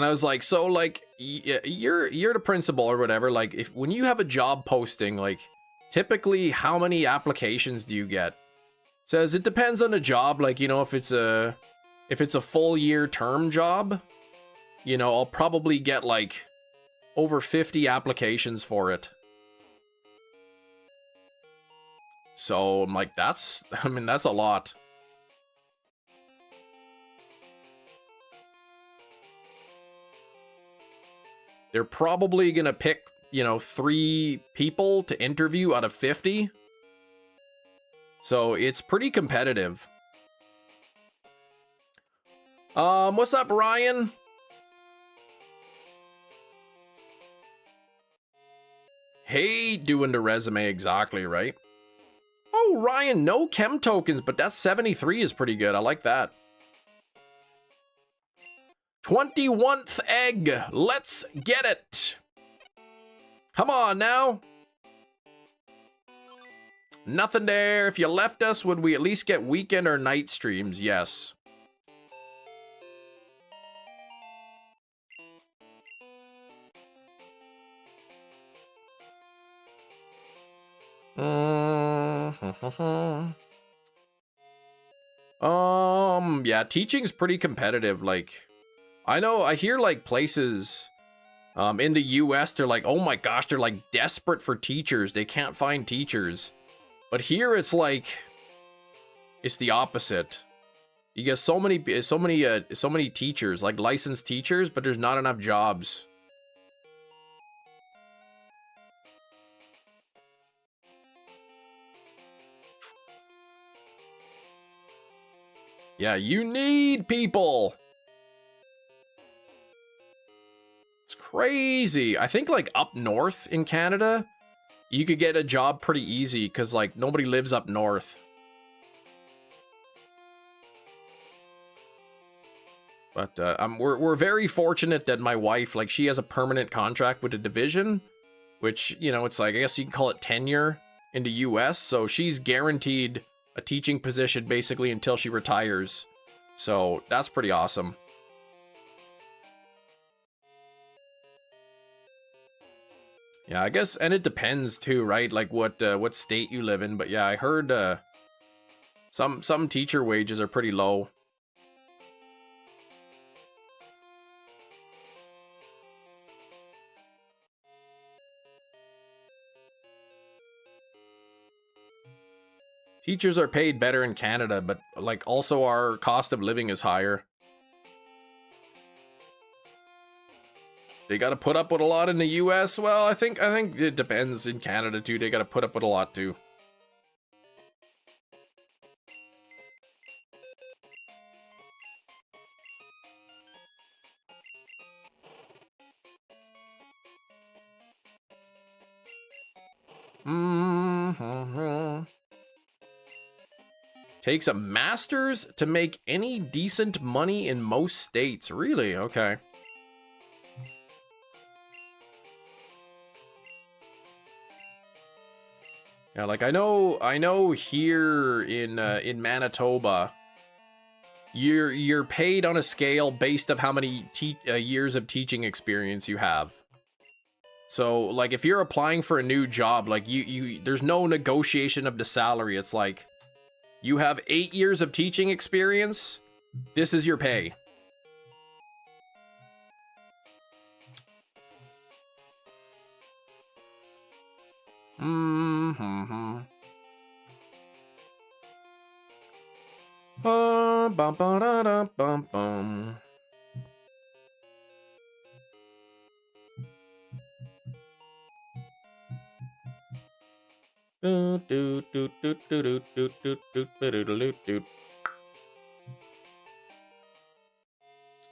C: I was like, so like you're the principal or whatever. Like, if when you have a job posting, like typically how many applications do you get? Says it depends on the job. Like, you know, if it's a full year term job, you know, I'll probably get like over 50 applications for it. So I'm like, that's a lot. They're probably gonna pick, you know, 3 people to interview out of 50. So it's pretty competitive. What's up, Ryan? Hey, doing the resume exactly, right? Oh, Ryan, no chem tokens, but that 73 is pretty good. I like that. 21th egg. Let's get it. Come on now. Nothing there. If you left us, would we at least get weekend or night streams? Yes. Yeah, teaching's pretty competitive. Like, I hear like places in the US, they're like, oh my gosh, they're like desperate for teachers. They can't find teachers. But here it's like, it's the opposite. You get so many teachers, like licensed teachers, but there's not enough jobs. Yeah, you need people. It's crazy. I think like up north in Canada, you could get a job pretty easy because like nobody lives up north. But we're very fortunate that my wife, like, she has a permanent contract with the division, which, you know, it's like, I guess you can call it tenure in the US. So she's guaranteed a teaching position basically until she retires. So that's pretty awesome. Yeah, I guess, and it depends too, right? Like what state you live in. But yeah, I heard some teacher wages are pretty low. Teachers are paid better in Canada, but like also our cost of living is higher. They got to put up with a lot in the US. Well, I think it depends in Canada too. They got to put up with a lot too. Takes a master's to make any decent money in most states. Really? Okay. Yeah, like I know here in Manitoba, you're paid on a scale based of how many years of teaching experience you have. So like if you're applying for a new job, like you there's no negotiation of the salary. It's like, you have 8 years of teaching experience, this is your pay.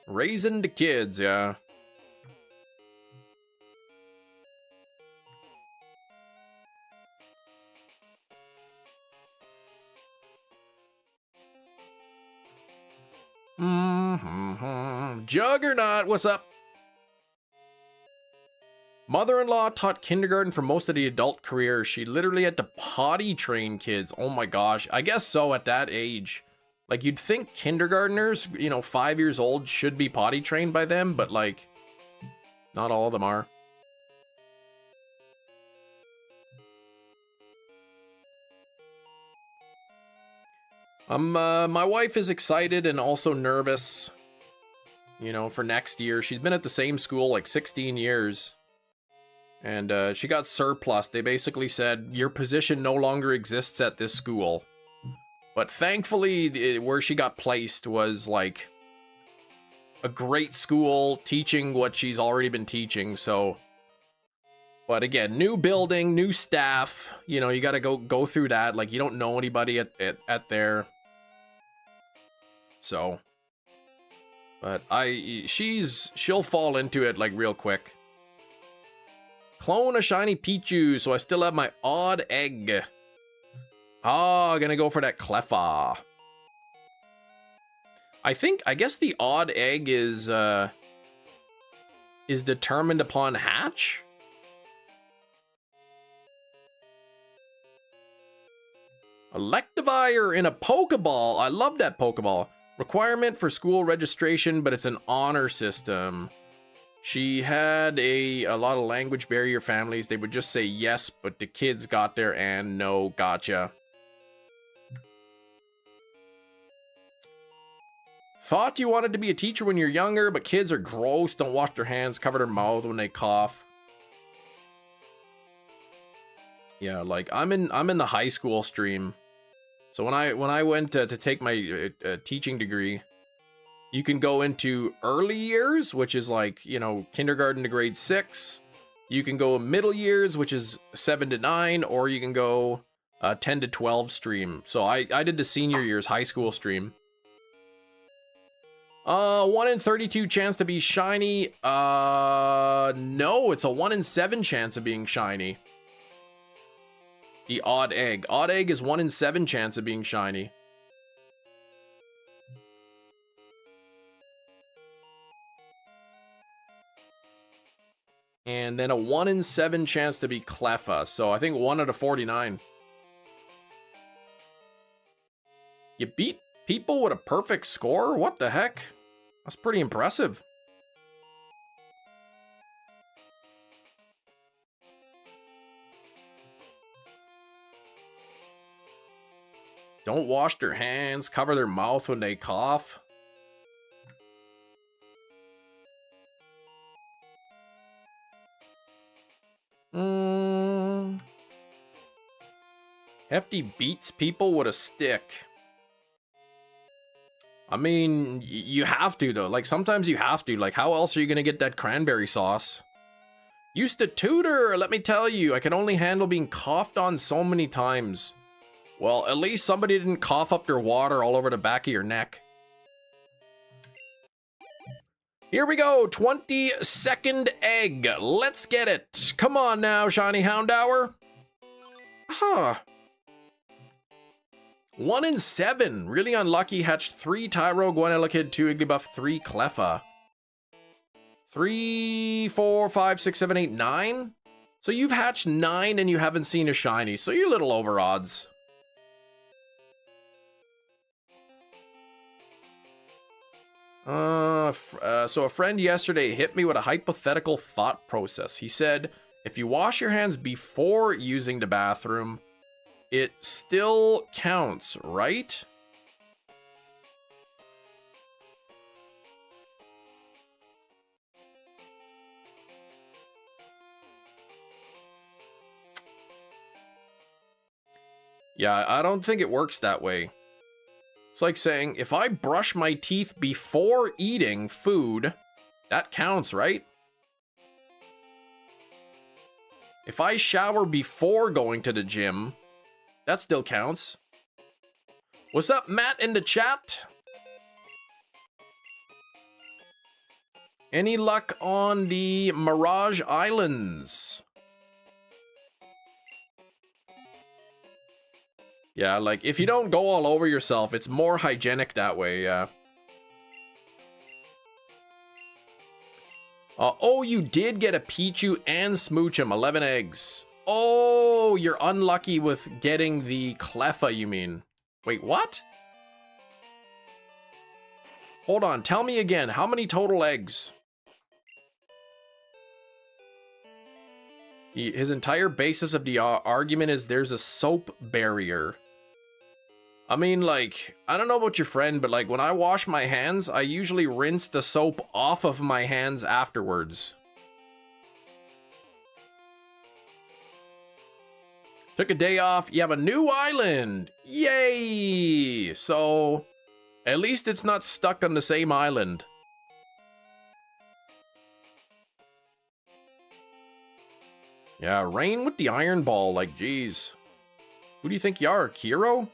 C: Raising the kids, yeah. Juggernaut, what's up? Mother-in-law taught kindergarten for most of the adult career. She literally had to potty train kids. Oh my gosh. I guess so at that age. Like, you'd think kindergartners, you know, 5 years old should be potty trained by them, but like, not all of them are. My wife is excited and also nervous, you know, for next year. She's been at the same school like 16 years. And she got surplus. They basically said, your position no longer exists at this school. But thankfully, where she got placed was like a great school teaching what she's already been teaching. So, but again, new building, new staff, you know, you got to go through that. Like, you don't know anybody at there. So, but she'll fall into it like real quick. Clone a shiny Pichu, so I still have my odd egg. Oh, gonna go for that Cleffa. I guess the odd egg is determined upon hatch. Electivire in a Pokeball. I love that Pokeball. Requirement for school registration, but it's an honor system. She had a lot of language barrier families. They would just say yes, but the kids got there and no, gotcha. Thought you wanted to be a teacher when you're younger, but kids are gross, don't wash their hands, cover their mouth when they cough. Yeah, like I'm in the high school stream. So when I went to take my teaching degree, you can go into early years, which is like, you know, kindergarten to grade 6. You can go middle years, which is 7 to 9, or you can go 10 to 12 stream. So I did the senior years high school stream. 1 in 32 chance to be shiny. No, it's a 1 in 7 chance of being shiny. The odd egg. Odd egg is 1 in 7 chance of being shiny. And then a 1 in 7 chance to be Cleffa. So I think 1 out of 49. You beat people with a perfect score? What the heck? That's pretty impressive. Don't wash their hands, cover their mouth when they cough. Hefty beats people with a stick. I mean, you have to though. Like sometimes you have to. Like how else are you gonna get that cranberry sauce? Used to tutor, let me tell you. I can only handle being coughed on so many times. Well, at least somebody didn't cough up their water all over the back of your neck. Here we go, 22nd egg. Let's get it. Come on now, Shiny Houndour. Huh. 1 in 7. Really unlucky. Hatched 3 Tyro, Gwenelakid, 2 Igglybuff, 3 Cleffa. 3, 4, 5, 6, 7, 8, 9. So you've hatched 9 and you haven't seen a shiny. So you're a little over odds. So a friend yesterday hit me with a hypothetical thought process. He said, if you wash your hands before using the bathroom, it still counts, right? Yeah, I don't think it works that way. It's like saying, if I brush my teeth before eating food, that counts, right? If I shower before going to the gym, that still counts. What's up, Matt, in the chat? Any luck on the Mirage Islands? Yeah, like, if you don't go all over yourself, it's more hygienic that way, yeah. Oh, you did get a Pichu and Smoochum, 11 eggs. Oh, you're unlucky with getting the Cleffa, you mean. Wait, what? Hold on, tell me again, how many total eggs? His entire basis of the argument is there's a soap barrier. I mean, like, I don't know about your friend, but like when I wash my hands, I usually rinse the soap off of my hands afterwards. Took a day off. You have a new island. Yay! So, at least it's not stuck on the same island. Yeah, Rain with the iron ball, like, geez. Who do you think you are, Kiro?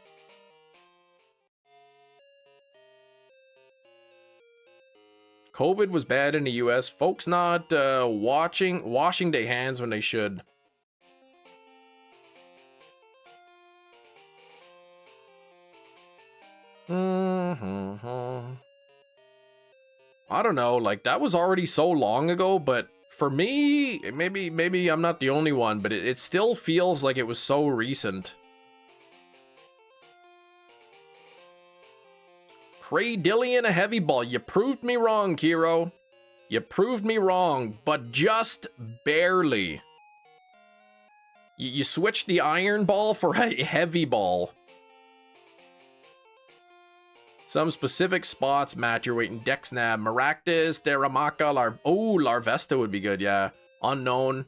C: COVID was bad in the US. Folks not washing their hands when they should. I don't know, like that was already so long ago, but for me, maybe I'm not the only one, but it still feels like it was so recent. Cradillion a heavy ball. You proved me wrong, Kiro. You proved me wrong, but just barely. You switched the iron ball for a heavy ball. Some specific spots, Matt, you're waiting. Dexnab, Maractus, Theramaka, Larvesta would be good, yeah. Unknown.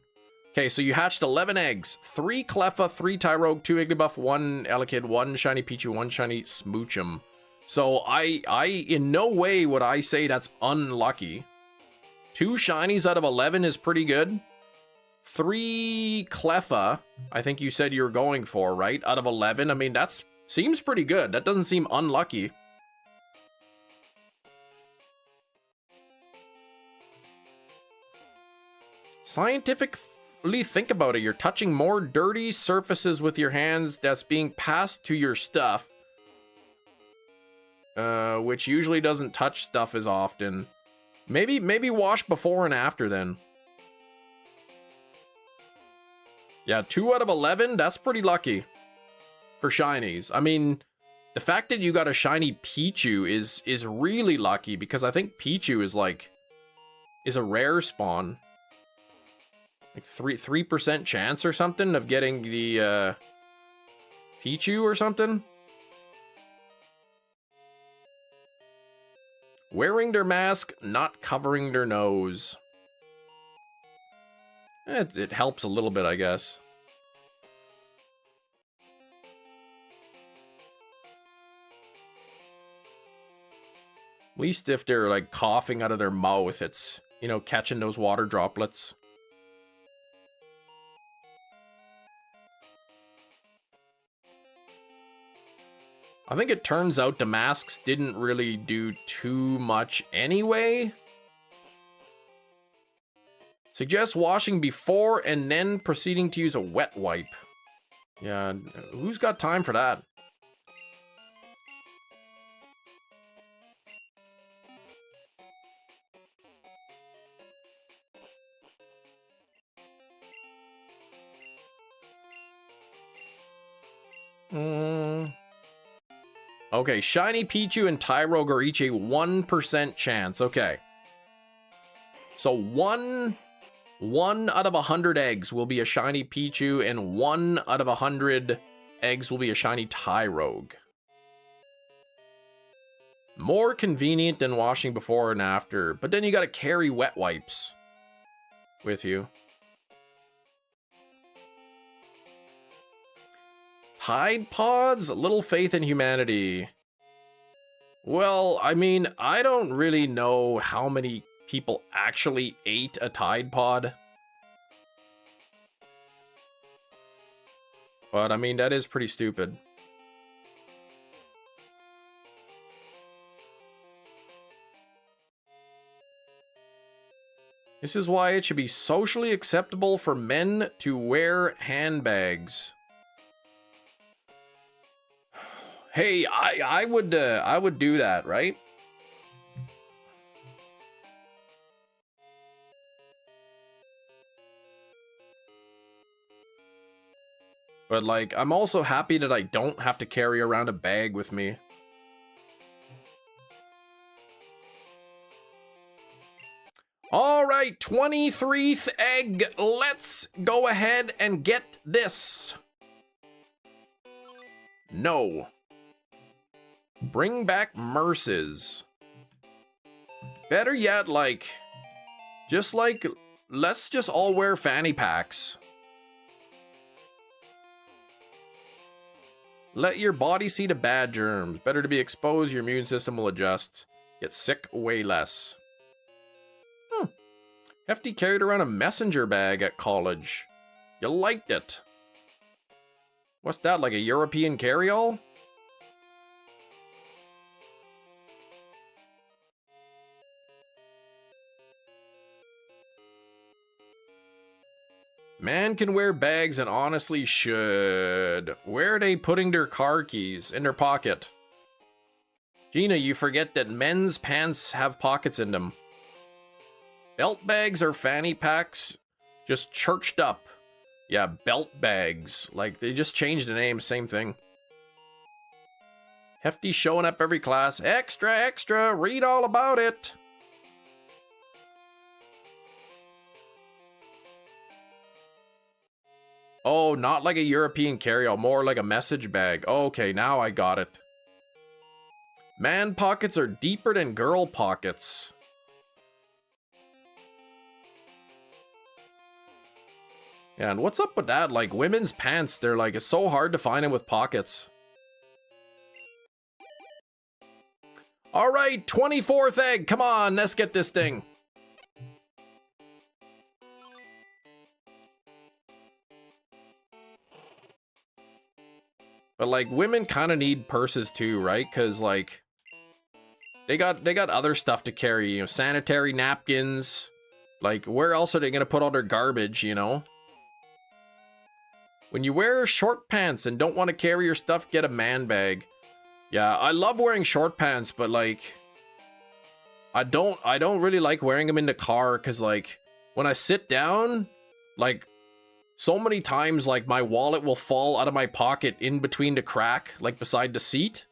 C: Okay, so you hatched 11 eggs. 3 Cleffa, 3 Tyrogue, 2 Igglybuff, 1 Elekid, 1 Shiny Pichu, 1 Shiny Smoochum. So I in no way would I say that's unlucky. 2 shinies out of 11 is pretty good. 3 Cleffa, I think you said you were going for, right? Out of 11, I mean, that's seems pretty good. That doesn't seem unlucky. Scientifically think about it. You're touching more dirty surfaces with your hands that's being passed to your stuff. Which usually doesn't touch stuff as often. Maybe wash before and after then. Yeah, 2 out of 11, that's pretty lucky for shinies. I mean, the fact that you got a shiny Pichu is really lucky because I think Pichu is a rare spawn. Like 3% chance or something of getting the Pichu or something. Wearing their mask, not covering their nose. It helps a little bit, I guess. At least if they're like coughing out of their mouth, it's, you know, catching those water droplets. I think it turns out the masks didn't really do too much anyway. Suggest washing before and then proceeding to use a wet wipe. Yeah, who's got time for that? Okay, Shiny Pichu and Tyrogue are each a 1% chance. Okay. So one out of 100 eggs will be a Shiny Pichu, and 1 out of 100 eggs will be a Shiny Tyrogue. More convenient than washing before and after, but then you gotta carry wet wipes with you. Tide Pods? Little faith in humanity. Well, I mean, I don't really know how many people actually ate a Tide Pod. But, I mean, that is pretty stupid. This is why it should be socially acceptable for men to wear handbags. Hey, I would do that, right? But like, I'm also happy that I don't have to carry around a bag with me. All right, 23th egg. Let's go ahead and get this. No. Bring back Merces. Better yet, like, let's just all wear fanny packs. Let your body see the bad germs. Better to be exposed, your immune system will adjust. Get sick way less. Hefty carried around a messenger bag at college. You liked it. What's that, like a European carry-all? Man can wear bags and honestly should. Where are they putting their car keys? In their pocket. Gina, you forget that men's pants have pockets in them. Belt bags or fanny packs, just churched up. Yeah, belt bags. Like, they just changed the name, same thing. Hefty showing up every class. Extra, extra, read all about it. Oh, not like a European carry-all, more like a message bag. Okay, now I got it. Man pockets are deeper than girl pockets. Yeah, and what's up with that? Like, women's pants, they're like, it's so hard to find them with pockets. All right, 24th egg. Come on, let's get this thing. But like, women kind of need purses too, right? Because like, they got other stuff to carry, you know, sanitary napkins. Like, where else are they gonna put all their garbage, you know? When you wear short pants and don't want to carry your stuff, get a man bag. Yeah, I love wearing short pants, but like, I don't really like wearing them in the car, because like, when I sit down, like, so many times, like, my wallet will fall out of my pocket in between the crack, like beside the seat,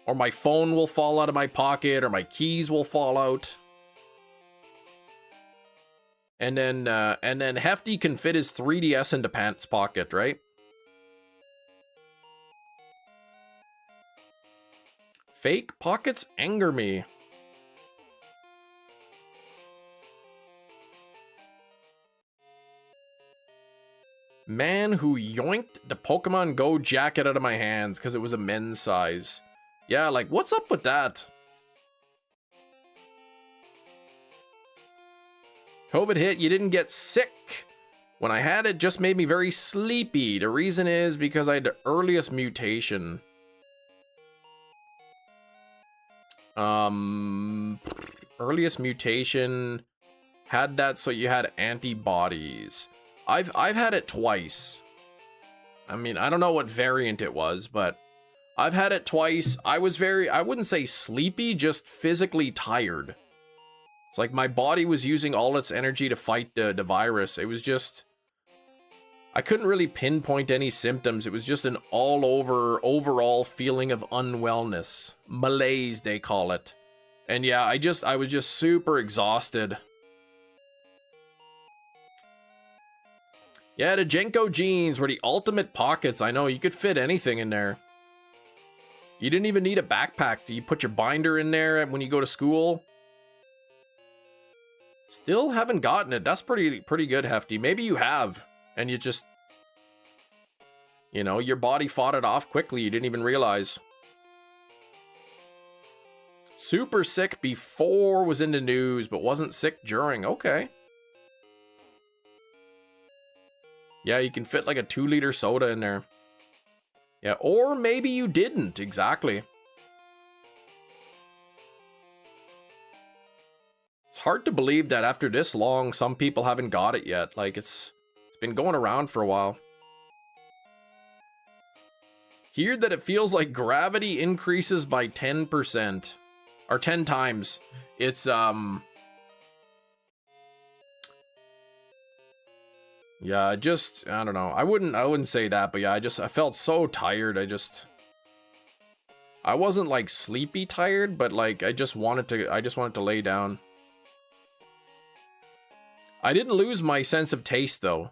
C: or my phone will fall out of my pocket, or my keys will fall out. And then Hefty can fit his 3DS into pants pocket, right? Fake pockets anger me. Man who yoinked the Pokemon Go jacket out of my hands because it was a men's size. Yeah, like, what's up with that? COVID hit, you didn't get sick. When I had it, just made me very sleepy. The reason is because I had the earliest mutation. Earliest mutation had that, so you had antibodies. I've had it twice. I mean, I don't know what variant it was, but I've had it twice. I was I wouldn't say sleepy, just physically tired. It's like my body was using all its energy to fight the virus. It was just, I couldn't really pinpoint any symptoms. It was just an overall feeling of unwellness. Malaise, they call it. And yeah, I was just super exhausted. Yeah, the Jenko jeans were the ultimate pockets. I know, you could fit anything in there. You didn't even need a backpack. You put your binder in there when you go to school. Still haven't gotten it. That's pretty good, Hefty. Maybe you have, and you just, you know, your body fought it off quickly. You didn't even realize. Super sick before was in the news, but wasn't sick during. Okay. Yeah, you can fit like a 2-liter soda in there. Yeah, or maybe you didn't. Exactly. It's hard to believe that after this long, some people haven't got it yet. Like, it's been going around for a while. Hear that it feels like gravity increases by 10%. Or 10 times. It's, yeah, just, I don't know. I wouldn't say that, but yeah, I felt so tired. I wasn't like sleepy tired, but like I just wanted to lay down. I didn't lose my sense of taste though.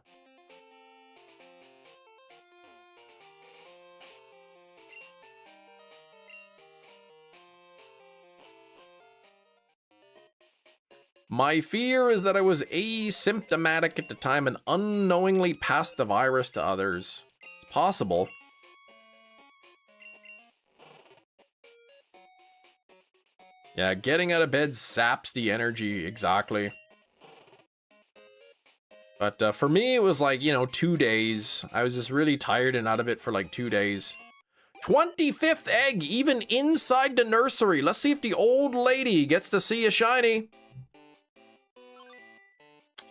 C: My fear is that I was asymptomatic at the time and unknowingly passed the virus to others. It's possible. Yeah, getting out of bed saps the energy, exactly. But for me, it was like, you know, 2 days. I was just really tired and out of it for like 2 days. 25th egg, even inside the nursery. Let's see if the old lady gets to see a shiny.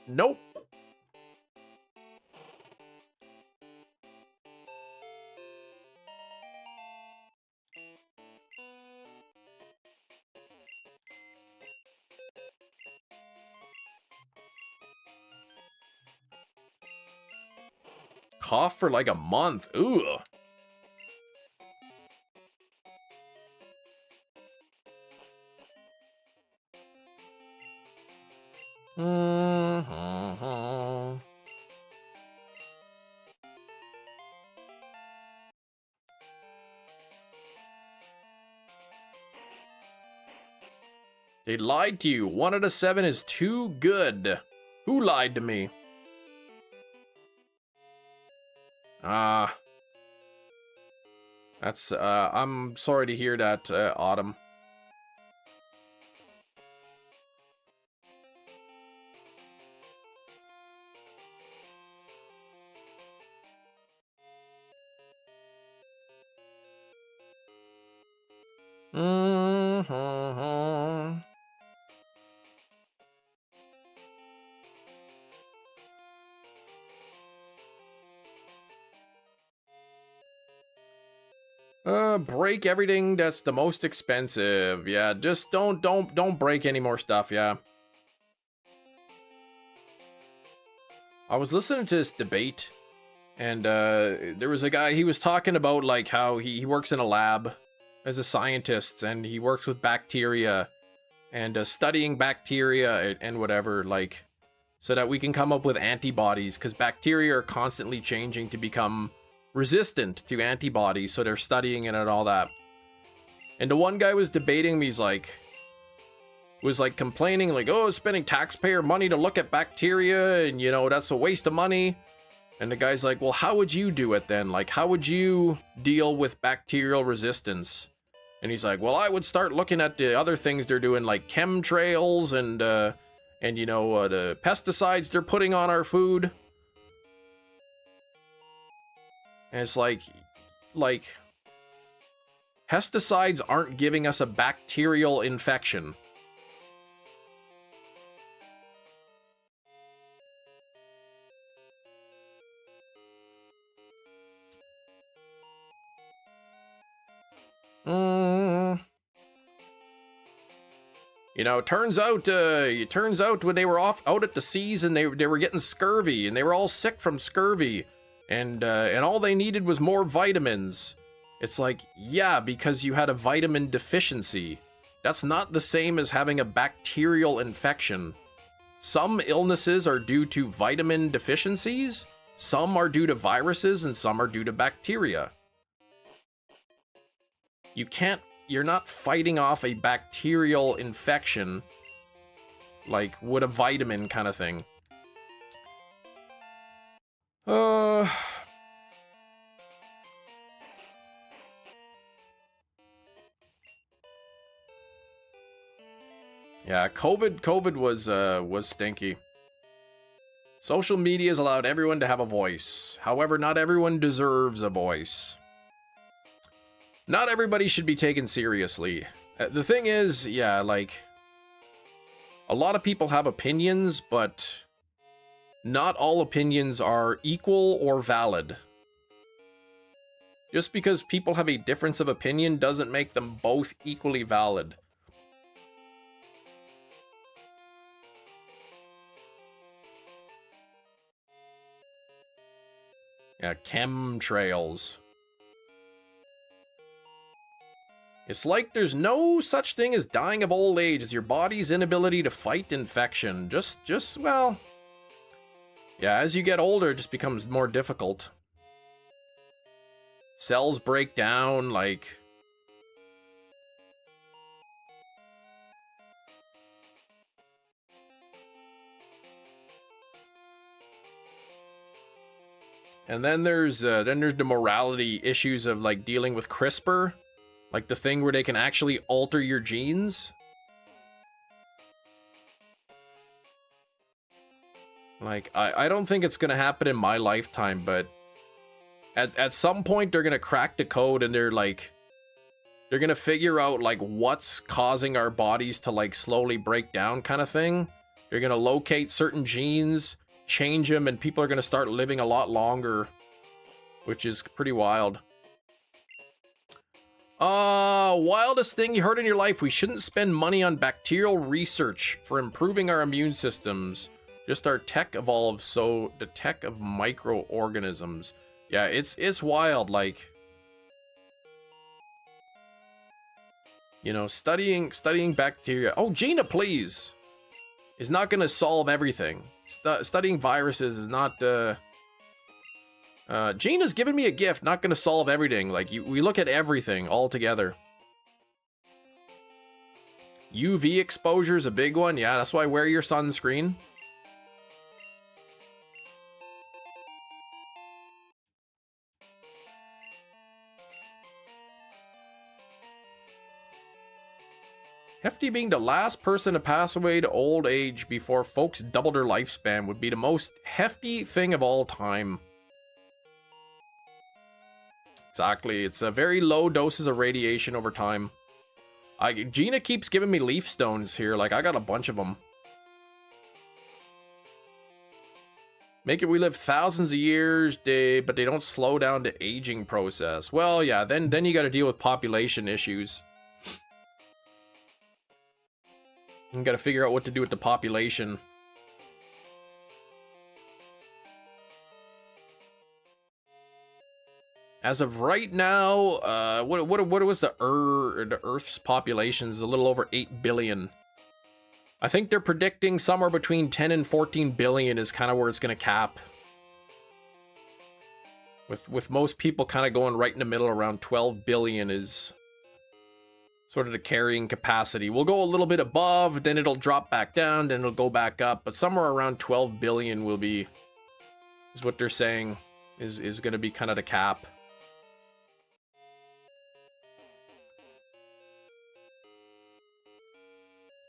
C: Nope. Cough for like a month. Ooh. They lied to you. 1 out of 7 is too good. Who lied to me? That's, I'm sorry to hear that, Autumn. Break everything that's the most expensive. Yeah, just don't break any more stuff, yeah. I was listening to this debate, and there was a guy, he was talking about like how he works in a lab as a scientist, and he works with bacteria, and studying bacteria and whatever, like, so that we can come up with antibodies, because bacteria are constantly changing to become resistant to antibodies, so they're studying it and all that. And the one guy was debating me, was like complaining, like, oh, spending taxpayer money to look at bacteria, and you know, that's a waste of money. And the guy's like, well, how would you do it then? Like, how would you deal with bacterial resistance? And he's like, well, I would start looking at the other things they're doing, like chemtrails and you know, the pesticides they're putting on our food. And it's like pesticides aren't giving us a bacterial infection. You know, it turns out when they were out at the seas and they were getting scurvy and they were all sick from scurvy. And all they needed was more vitamins. It's like, yeah, because you had a vitamin deficiency. That's not the same as having a bacterial infection. Some illnesses are due to vitamin deficiencies, some are due to viruses, and some are due to bacteria. You're not fighting off a bacterial infection like with a vitamin kind of thing. Yeah, COVID was stinky. Social media has allowed everyone to have a voice. However, not everyone deserves a voice. Not everybody should be taken seriously. The thing is, yeah, like, A lot of people have opinions, but not all opinions are equal or valid. Just because people have a difference of opinion doesn't make them both equally valid. Yeah, chemtrails. It's like there's no such thing as dying of old age as your body's inability to fight infection. Well... Yeah, as you get older, it just becomes more difficult. Cells break down, like... And then there's the morality issues of, like, dealing with CRISPR. Like the thing where they can actually alter your genes. Like, I don't think it's gonna happen in my lifetime, but at some point they're gonna crack the code and they're gonna figure out like what's causing our bodies to like slowly break down kind of thing. They're gonna locate certain genes, change them, and people are gonna start living a lot longer, which is pretty wild. Wildest thing you heard in your life: we shouldn't spend money on bacterial research for improving our immune systems. Just our tech evolved, so the tech of microorganisms. Yeah, it's wild, like, you know, studying bacteria. Oh, Gina, please, is not gonna solve everything. Studying viruses is not. Gina's giving me a gift, not gonna solve everything. Like, we look at everything all together. UV exposure is a big one. Yeah, that's why I wear your sunscreen. Hefty being the last person to pass away to old age before folks double their lifespan would be the most hefty thing of all time. Exactly, it's a very low doses of radiation over time. Gina keeps giving me leaf stones here, like I got a bunch of them. Make it we live thousands of years, but they don't slow down the aging process. Well, yeah, then you gotta deal with population issues. You gotta figure out what to do with the population. As of right now, what was the Earth's population? Is a little over 8 billion. I think they're predicting somewhere between 10 and 14 billion is kind of where it's gonna cap. With most people kind of going right in the middle, around 12 billion is sort of the carrying capacity. We'll go a little bit above, then it'll drop back down, then it'll go back up, but somewhere around 12 billion will be, is what they're saying, is gonna be kind of the cap.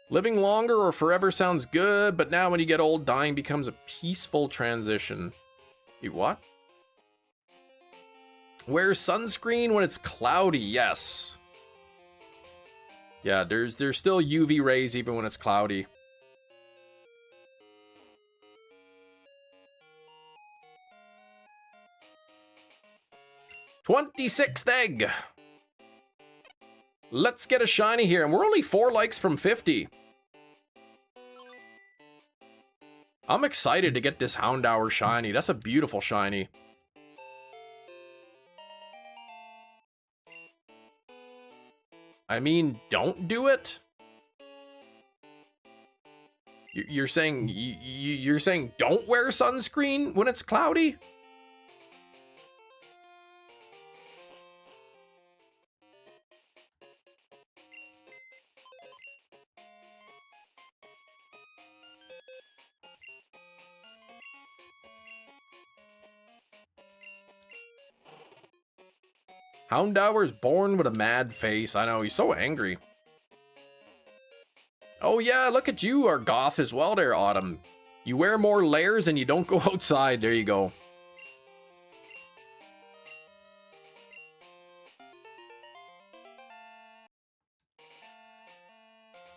C: Living longer or forever sounds good, but now when you get old, dying becomes a peaceful transition. You what? Wear sunscreen when it's cloudy, yes. Yeah, there's still UV rays even when it's cloudy. "26th egg. Let's get a shiny here, and we're only 4 likes from 50. I'm excited to get this Houndour shiny. That's a beautiful shiny. I mean, don't do it. You're saying you're saying don't wear sunscreen when it's cloudy? Houndour's born with a mad face. I know, he's so angry. Oh yeah, look at you, our goth as well there, Autumn. You wear more layers and you don't go outside. There you go.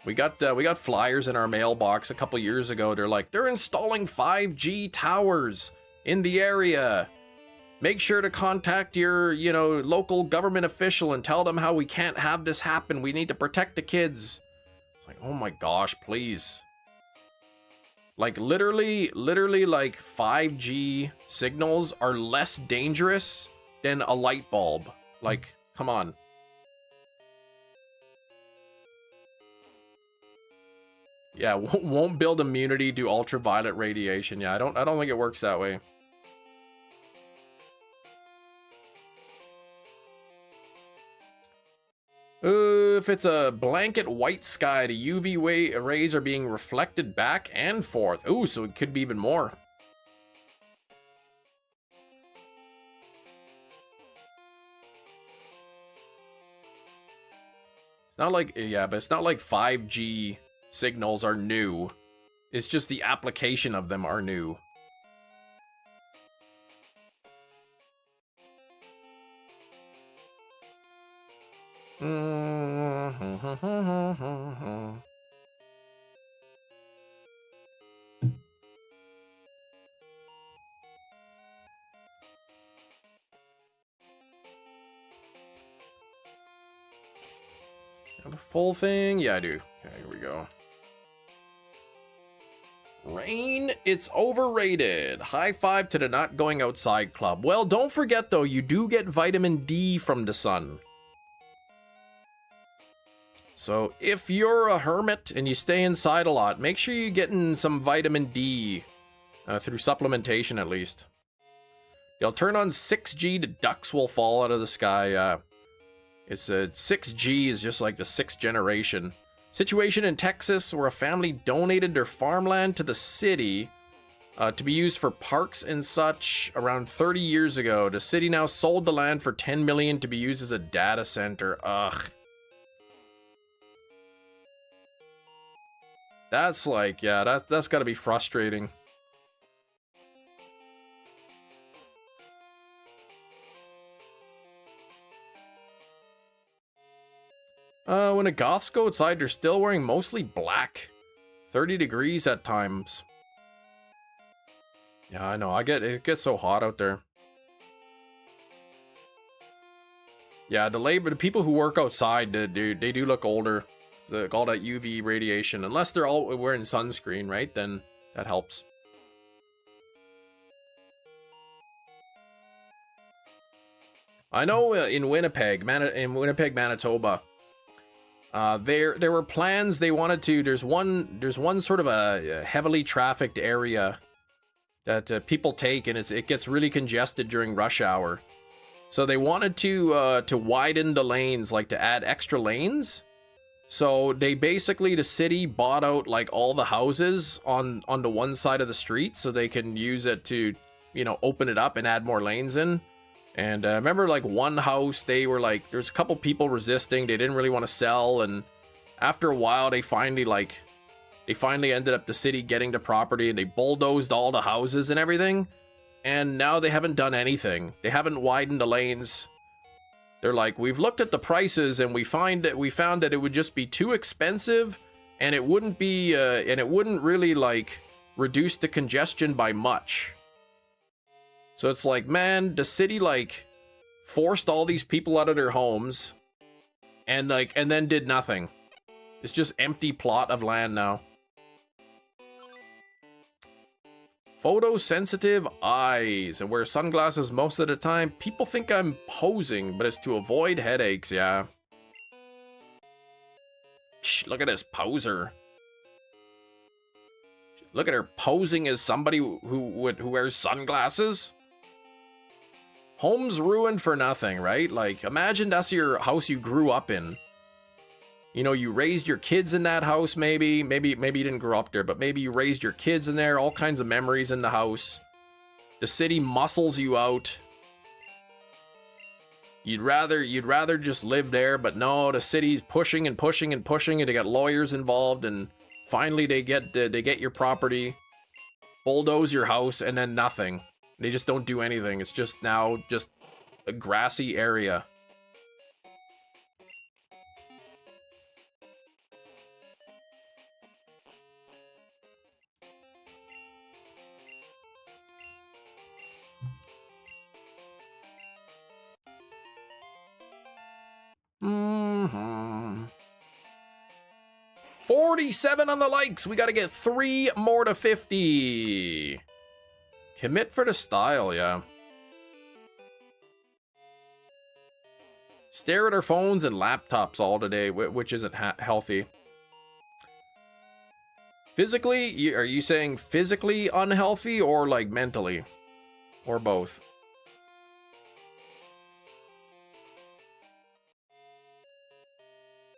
C: We got flyers in our mailbox a couple years ago. They're like, they're installing 5G towers in the area. Make sure to contact your, local government official and tell them how we can't have this happen. We need to protect the kids. It's like, oh my gosh, please. Like literally like 5G signals are less dangerous than a light bulb. Like, come on. Yeah, won't build immunity to ultraviolet radiation. Yeah, I don't think it works that way. If it's a blanket white sky, the UV rays are being reflected back and forth. Ooh, so it could be even more. It's not like, yeah, but it's not like 5G signals are new. It's just the application of them are new. Have a full thing? Yeah, I do. Okay, here we go. Rain, it's overrated. High five to the not going outside club. Well, don't forget though, you do get vitamin D from the sun. So if you're a hermit and you stay inside a lot, make sure you're getting some vitamin D through supplementation at least. You'll turn on 6G, the ducks will fall out of the sky. It's 6G is just like the 6th generation. Situation in Texas where a family donated their farmland to the city to be used for parks and such around 30 years ago. The city now sold the land for $10 million to be used as a data center. Ugh. That's like, yeah, that's gotta be frustrating. When the goths go outside, they're still wearing mostly black. 30 degrees at times. Yeah, I know, it gets so hot out there. Yeah, the people who work outside, they do look older. All that UV radiation, unless they're all wearing sunscreen, right? Then that helps. I know in Winnipeg, Manitoba, there were plans they wanted to. There's one sort of a heavily trafficked area that people take, and it gets really congested during rush hour. So they wanted to widen the lanes, like to add extra lanes. So they basically, the city bought out like all the houses on the one side of the street so they can use it to, open it up and add more lanes in. And remember like one house, they were like, there's a couple people resisting. They didn't really want to sell. And after a while, they finally ended up the city getting the property and they bulldozed all the houses and everything. And now they haven't done anything. They haven't widened the lanes. They're like, we've looked at the prices and we found that it would just be too expensive, and it wouldn't really like reduce the congestion by much. So it's like, man, the city like forced all these people out of their homes and then did nothing. It's just empty plot of land now. Photosensitive eyes and wear sunglasses most of the time. People think I'm posing, but it's to avoid headaches, yeah. Shh, look at this poser. Look at her posing as somebody who wears sunglasses. Home's ruined for nothing, right? Like, imagine that's your house you grew up in. You raised your kids in that house, maybe you didn't grow up there, but maybe you raised your kids in there, all kinds of memories in the house. The city muscles you out. You'd rather just live there, but no, the city's pushing and pushing and pushing, and they got lawyers involved, and finally they get your property, bulldoze your house, and then nothing. They just don't do anything. It's just now just a grassy area. 47 on the likes. We got to get 3 more to 50. Commit for the style, yeah. Stare at our phones and laptops all today, which isn't healthy. Physically, are you saying physically unhealthy or like mentally? Or both?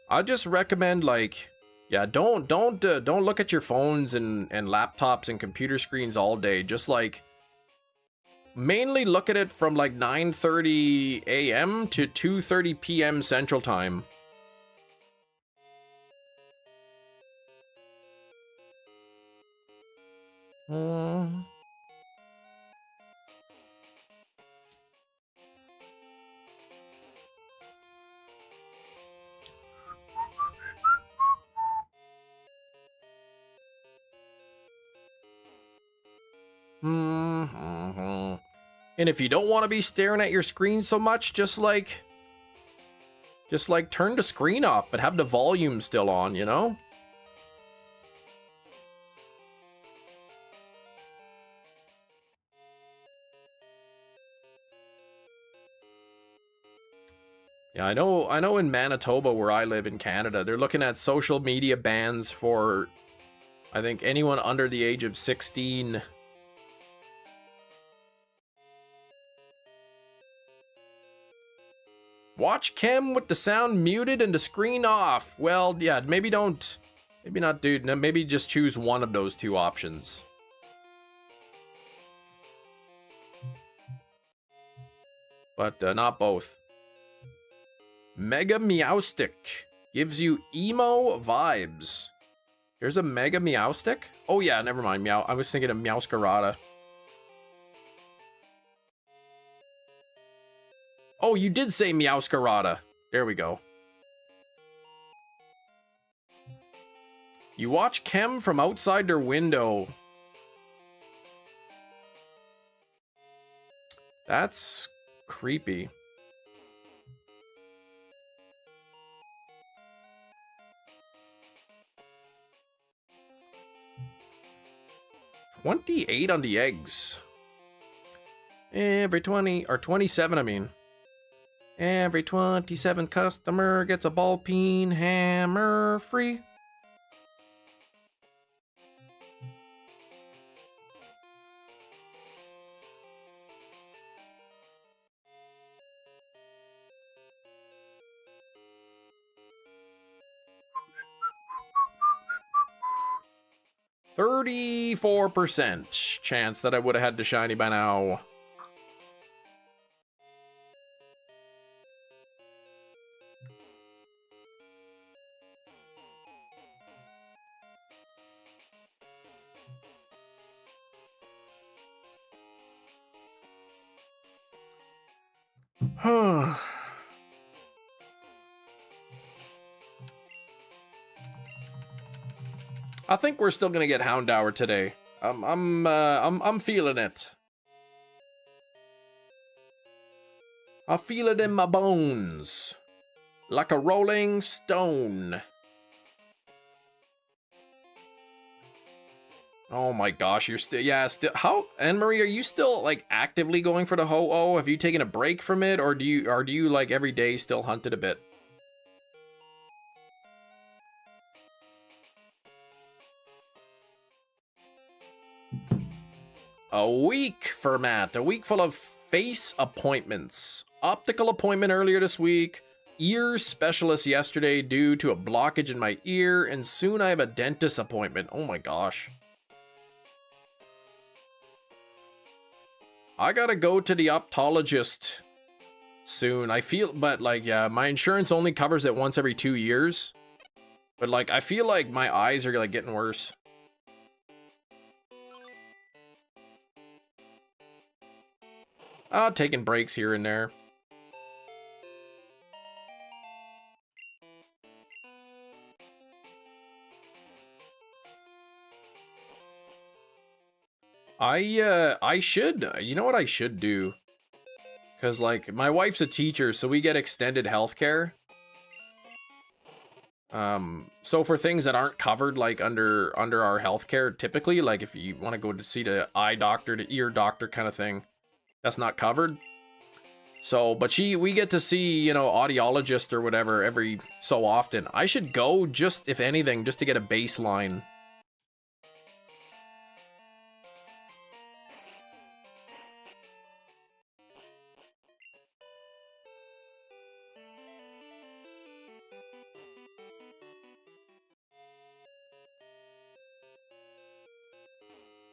C: I just recommend like, yeah, don't look at your phones and laptops and computer screens all day. Just like mainly look at it from like 9:30 a.m. to 2:30 p.m. Central Time. And if you don't want to be staring at your screen so much, just like turn the screen off, but have the volume still on, you know? Yeah, I know in Manitoba, where I live in Canada, they're looking at social media bans for, I think, anyone under the age of 16. Watch Chem with the sound muted and the screen off. Well, yeah, maybe not, dude. Maybe just choose one of those two options. But not both. Mega Meowstick gives you emo vibes. There's a Mega Meowstick? Oh yeah, never mind. I was thinking of Meowscarada. Oh, you did say Meowscarada. There we go. You watch Chem from outside their window. That's creepy. $28 on the eggs. Every 20 or 27, I mean. Every 27 customer gets a ball peen hammer free. %34 chance that I would have had the shiny by now. I think we're still gonna get Houndour today. I'm feeling it. I feel it in my bones, like a rolling stone. Oh my gosh, you're still, yeah, still, how, Anne-Marie, are you still, like, actively going for the Ho-Oh? Have you taken a break from it, or do you, like, every day still hunt it a bit? A week for Matt, a week full of face appointments. Optical appointment earlier this week, ear specialist yesterday due to a blockage in my ear, and soon I have a dentist appointment. Oh my gosh. I gotta go to the optometrist soon. I feel, but like, yeah, my insurance only covers it once every 2 years. But like, I feel like my eyes are like getting worse. Taking breaks here and there. I should, you know what I should do? Because, like, my wife's a teacher, so we get extended healthcare. So for things that aren't covered, like under our healthcare, typically, like if you want to go to see the eye doctor, the ear doctor kind of thing, that's not covered. So, but we get to see, you know, audiologist or whatever every so often. I should go just, if anything, just to get a baseline.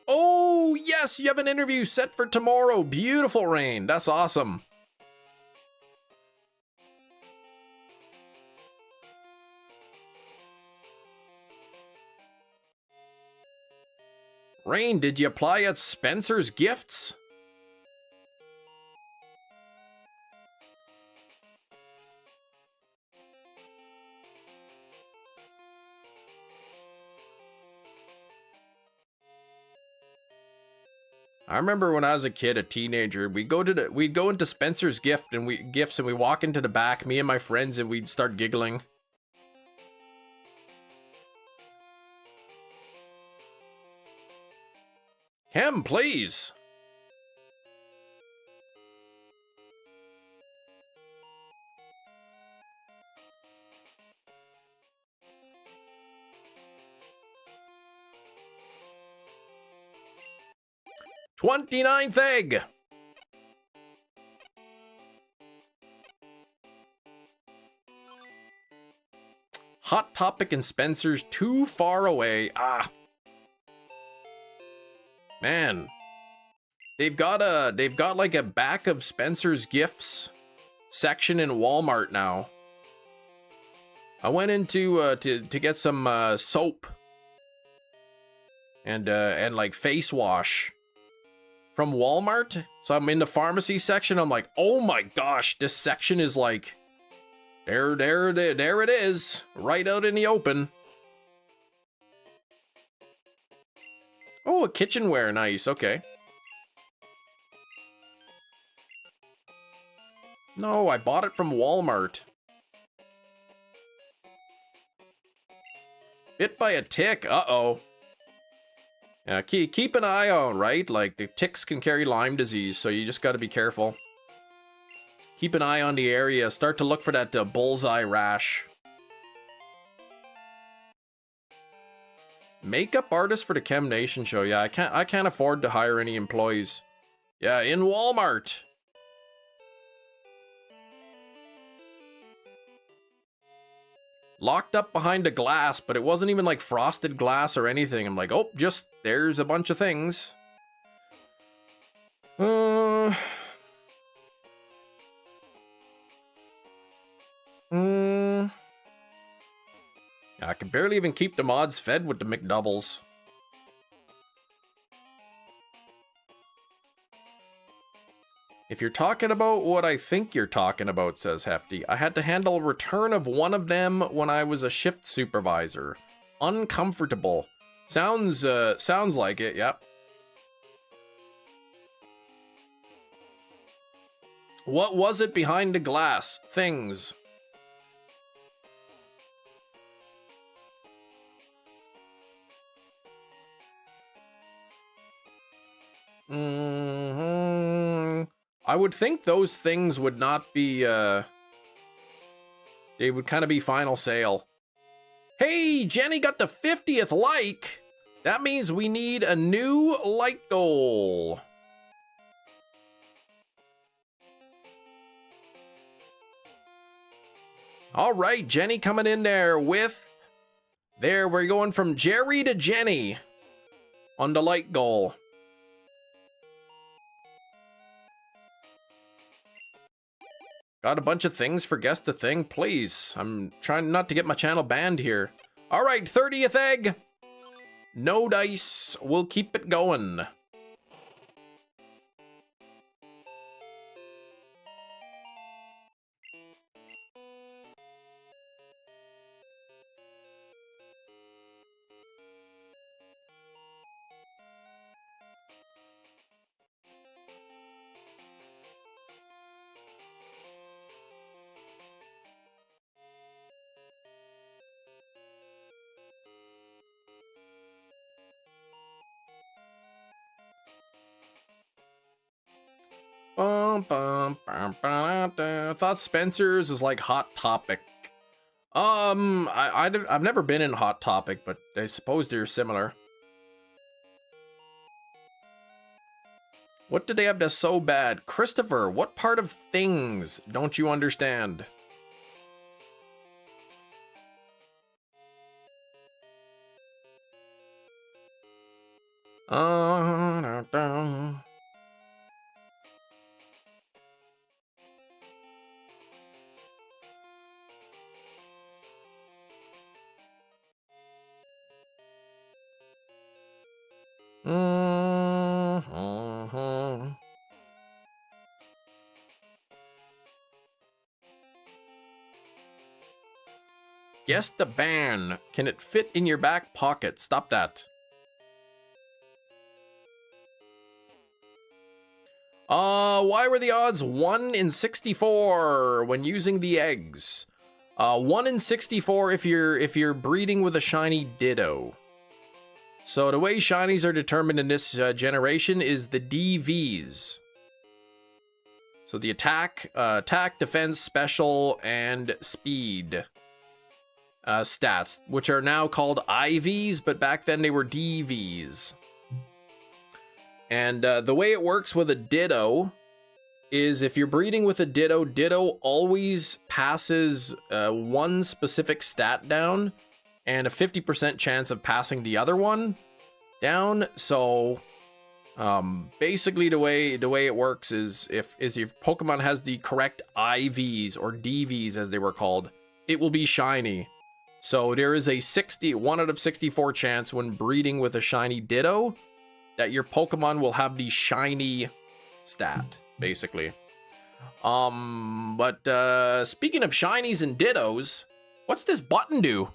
C: Oh, yes, you have an interview set for tomorrow. Beautiful, Rain. That's awesome. Rain, did you apply at Spencer's Gifts? I remember when I was a kid, a teenager, we'd go into Spencer's Gifts and we walk into the back, me and my friends, and we'd start giggling. Kim, please. '29th egg. Hot Topic and Spencer's too far away. Ah. Man. They've got like a back of Spencer's Gifts section in Walmart now. I went into to get some soap and like face wash from Walmart. So I'm in the pharmacy section. I'm like, oh my gosh, this section is like, there it is, right out in the open. Oh, a kitchenware, nice, okay. No, I bought it from Walmart. Bit by a tick, uh-oh. Yeah, keep an eye out, right? Like, the ticks can carry Lyme disease, so you just gotta be careful. Keep an eye on the area. Start to look for that bullseye rash. Makeup artist for the Chem Nation show. Yeah, I can't afford to hire any employees. Yeah, in Walmart. Locked up behind a glass, but it wasn't even like frosted glass or anything. I'm like, oh, just there's a bunch of things. I can barely even keep the mods fed with the McDoubles. If you're talking about what I think you're talking about, says Hefty, I had to handle a return of one of them when I was a shift supervisor. Uncomfortable. Sounds like it, yep. What was it behind the glass? Things. I would think those things would not be, they would kind of be final sale. Hey, Jenny got the 50th like. That means we need a new like goal. All right, Jenny coming in there with, there, we're going from Jerry to Jenny on the like goal. Got a bunch of things for guess the thing, please. I'm trying not to get my channel banned here. All right, 30th egg. No dice. We'll keep it going. I thought Spencer's is like Hot Topic. I've never been in Hot Topic, but I suppose they're similar. What did they have that's so bad? Christopher, what part of things don't you understand? Guess the ban. Can it fit in your back pocket? Stop that. Why were the odds 1 in 64 when using the eggs? 1 in 64 if you're breeding with a shiny Ditto. So the way shinies are determined in this generation is the DVs. So the attack, defense, special, and speed stats, which are now called IVs, but back then they were DVs. And the way it works with a Ditto is if you're breeding with a Ditto, Ditto always passes one specific stat down and a 50% chance of passing the other one down. So basically the way it works is if Pokemon has the correct IVs or DVs as they were called, it will be shiny. So there is a 1 out of 64 chance when breeding with a shiny Ditto that your Pokemon will have the shiny stat, basically. But speaking of shinies and Dittos, what's this button do?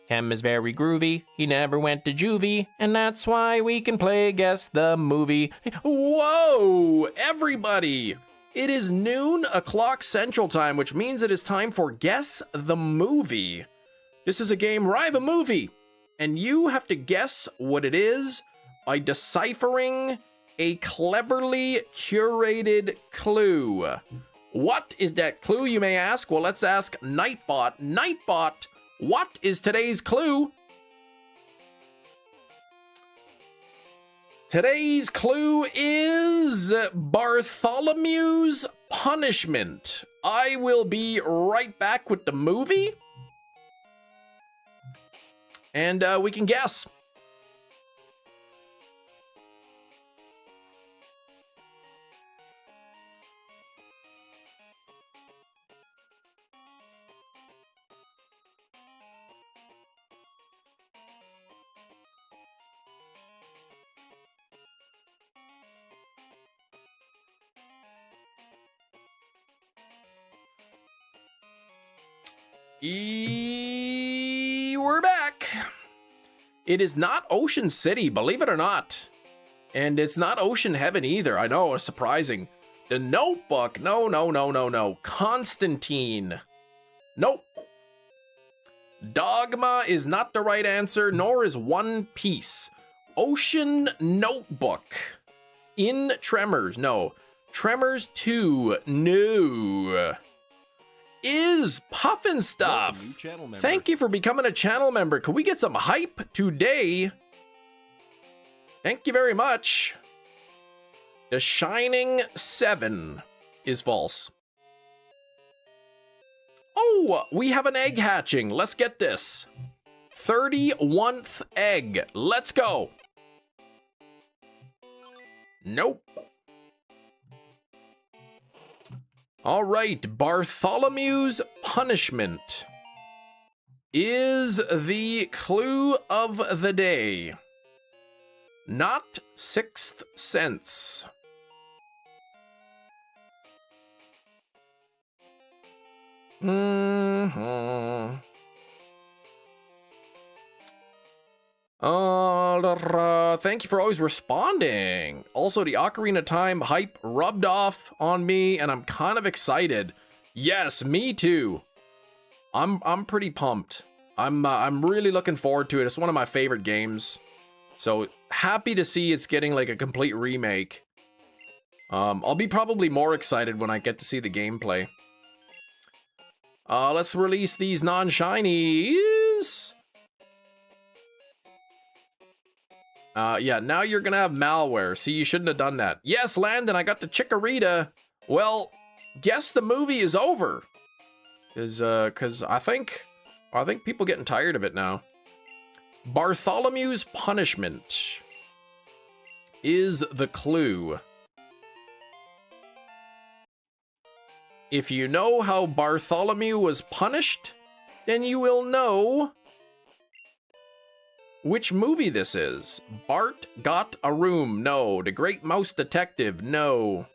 C: Chem is very groovy, he never went to juvie, and that's why we can play Guess the Movie. Whoa, everybody! It is noon o'clock Central Time, which means it is time for Guess the Movie. This is a game where I have a movie, and you have to guess what it is by deciphering a cleverly curated clue. What is that clue, you may ask? Well, let's ask Nightbot. Nightbot, what is today's clue? Today's clue is Bartholomew's Punishment. I will be right back with the movie, and we can guess. We're back. It is not Ocean City, believe it or not. And it's not Ocean Heaven either. I know, it's surprising. The Notebook. No. Constantine. Nope. Dogma is not the right answer, nor is One Piece. Ocean Notebook. In Tremors. No. Tremors 2. No. Is Puffin Stuff. Thank you for becoming a channel member. Could we get some hype today? Thank you very much. The Shining 7 is false. Oh, we have an egg hatching. Let's get this. 31st egg. Let's go. Nope. All right, Bartholomew's Punishment is the clue of the day. Not Sixth Sense. Thank you for always responding. Also, the Ocarina of Time hype rubbed off on me, and I'm kind of excited. Yes, me too. I'm pretty pumped. I'm really looking forward to it. It's one of my favorite games. So happy to see it's getting like a complete remake. I'll be probably more excited when I get to see the gameplay. Let's release these non-shinies. Yeah, now you're gonna have malware. See, you shouldn't have done that. Yes, Landon, I got the Chikorita. Well, guess the movie is over. Cause I think people getting tired of it now. Bartholomew's punishment is the clue. If you know how Bartholomew was punished, then you will know which movie this is. Bart Got a Room, no. The Great Mouse Detective, no.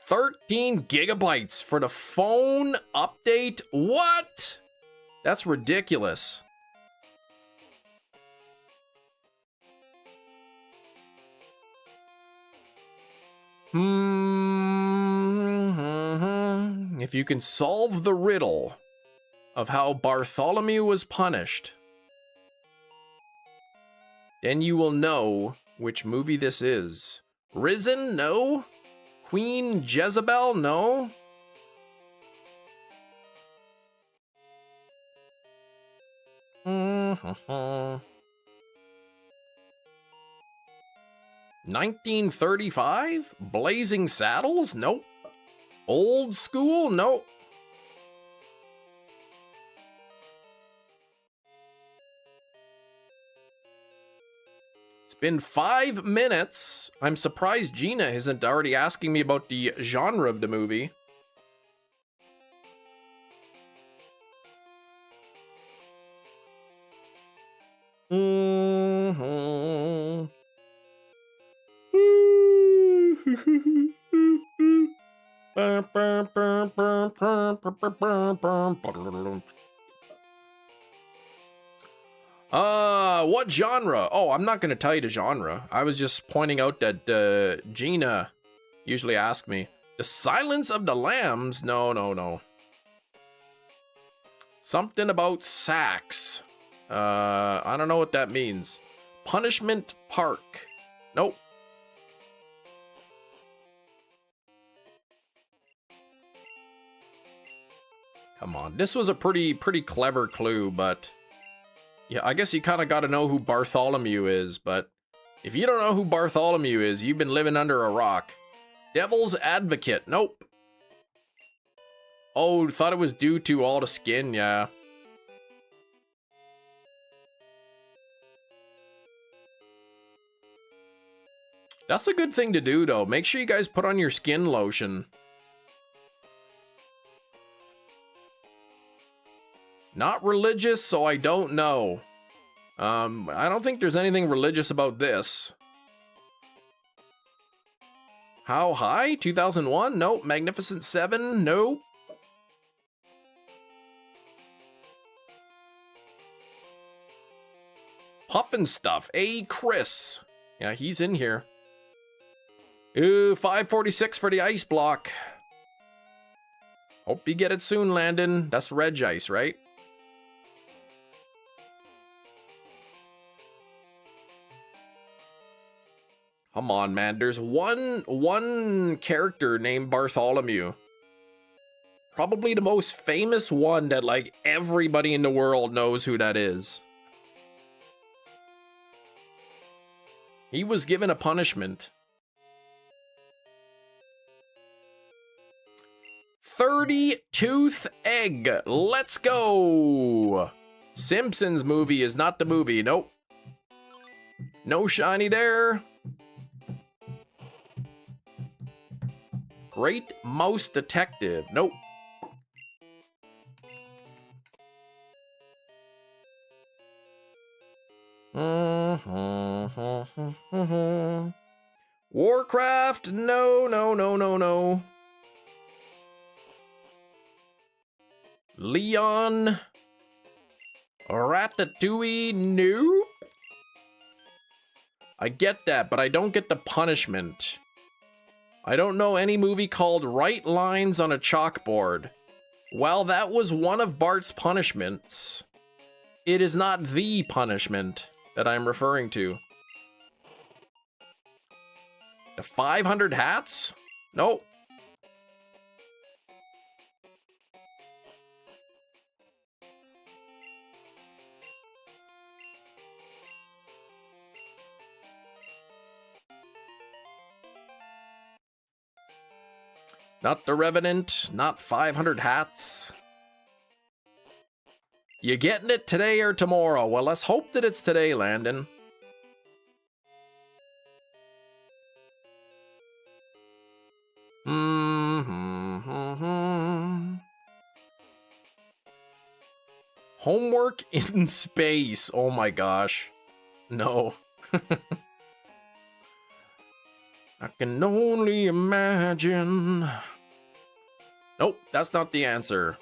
C: 13 gigabytes for the phone update? What? That's ridiculous. If you can solve the riddle of how Bartholomew was punished, then you will know which movie this is. Risen? No. Queen Jezebel? No. Mm-hmm. 1935? Blazing Saddles? Nope. Old School? Nope. It's been 5 minutes. I'm surprised Gina isn't already asking me about the genre of the movie. What genre? Oh, I'm not gonna tell you the genre. I was just pointing out that Gina usually asks me. The Silence of the Lambs? No. Something about sax. I don't know what that means. Punishment Park. Nope. Come on, this was a pretty clever clue, but yeah, I guess you kind of got to know who Bartholomew is, but if you don't know who Bartholomew is, you've been living under a rock. Devil's Advocate. Nope. Oh, thought it was due to all the skin, yeah. That's a good thing to do, though. Make sure you guys put on your skin lotion. Not religious, so I don't know. I don't think there's anything religious about this. How High? 2001? Nope. Magnificent Seven? Nope. Puffin Stuff. Hey, Chris. Yeah, he's in here. Ooh, 546 for the ice block. Hope you get it soon, Landon. That's Reg Ice, right? Come on, man. There's one character named Bartholomew. Probably the most famous one that, like, everybody in the world knows who that is. He was given a punishment. 30-tooth egg. Let's go. Simpsons movie is not the movie. Nope. No shiny there. Great Mouse Detective. Nope. Warcraft. No. Leon. Ratatouille. Nope. I get that, but I don't get the punishment. I don't know any movie called Write Lines on a Chalkboard. While that was one of Bart's punishments, it is not the punishment that I'm referring to. The 500 hats? Nope. Not The Revenant, not 500 hats. You getting it today or tomorrow? Well, let's hope that it's today, Landon. Homework in space. Oh my gosh. No. I can only imagine. Nope, that's not the answer.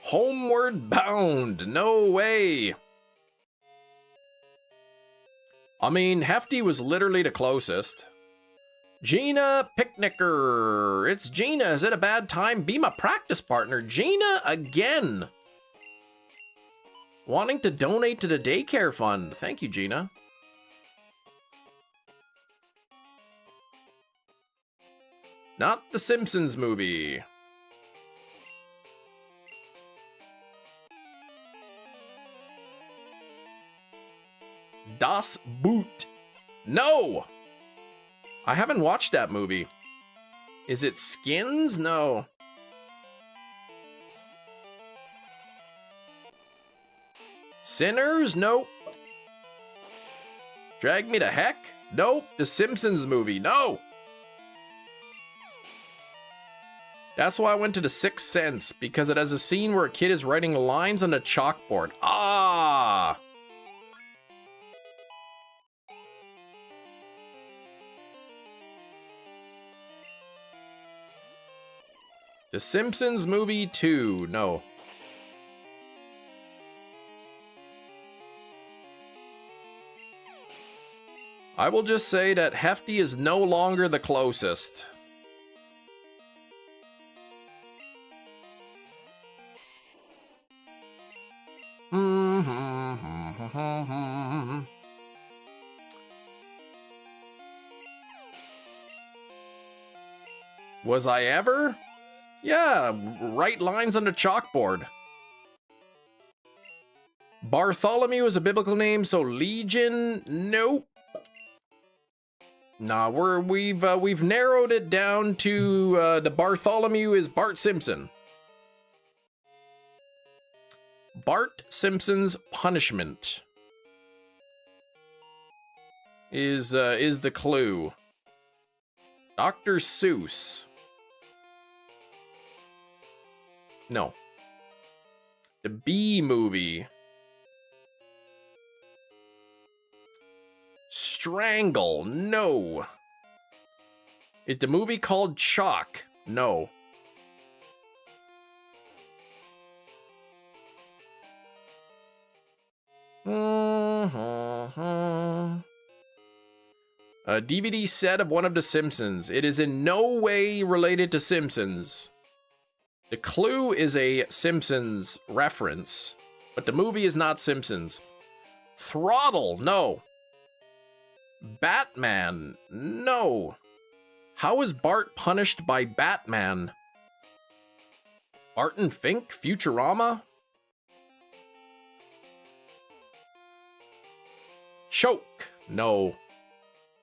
C: Homeward Bound. No way. I mean, Hefty was literally the closest. Gina Picnicker. It's Gina. Is it a bad time? Be my practice partner. Gina again. Wanting to donate to the daycare fund. Thank you, Gina. Not the Simpsons movie. Das Boot. No! I haven't watched that movie. Is it Skins? No. Sinners? Nope. Drag Me to Heck? Nope. The Simpsons movie? No. That's why I went to The Sixth Sense, because it has a scene where a kid is writing lines on a chalkboard. Ah! The Simpsons movie 2. No. I will just say that Hefty is no longer the closest. Was I ever? Yeah, write lines on the chalkboard. Bartholomew is a biblical name, so Legion, nope. Nah, we've narrowed it down to the Bartholomew is Bart Simpson. Bart Simpson's punishment is the clue. Dr. Seuss. No. The Bee Movie. Strangle. No. Is the movie called Chalk? No. A DVD set of one of the Simpsons. It is in no way related to Simpsons. The clue is a Simpsons reference, but the movie is not Simpsons. Throttle, no. Batman, no. How is Bart punished by Batman? Barton Fink, Futurama? Choke, no.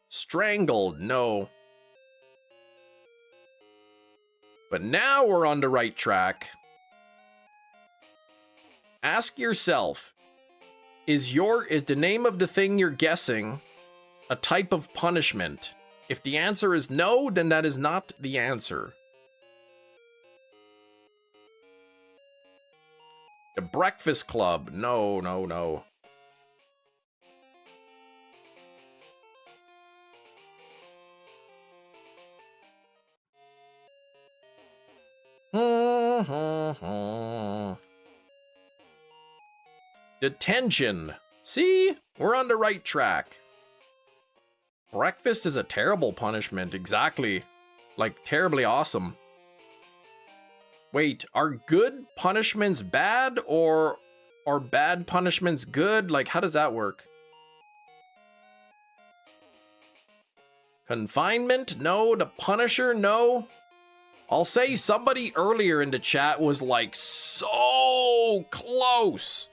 C: Strangled, no. But now we're on the right track. Ask yourself, is the name of the thing you're guessing a type of punishment? If the answer is no, then that is not the answer. The Breakfast Club, no, no, no. Detention. See? We're on the right track. Breakfast is a terrible punishment. Exactly. Like, terribly awesome. Wait, are good punishments bad, or are bad punishments good? Like, how does that work? Confinement? No. The Punisher? No. I'll say somebody earlier in the chat was like so close.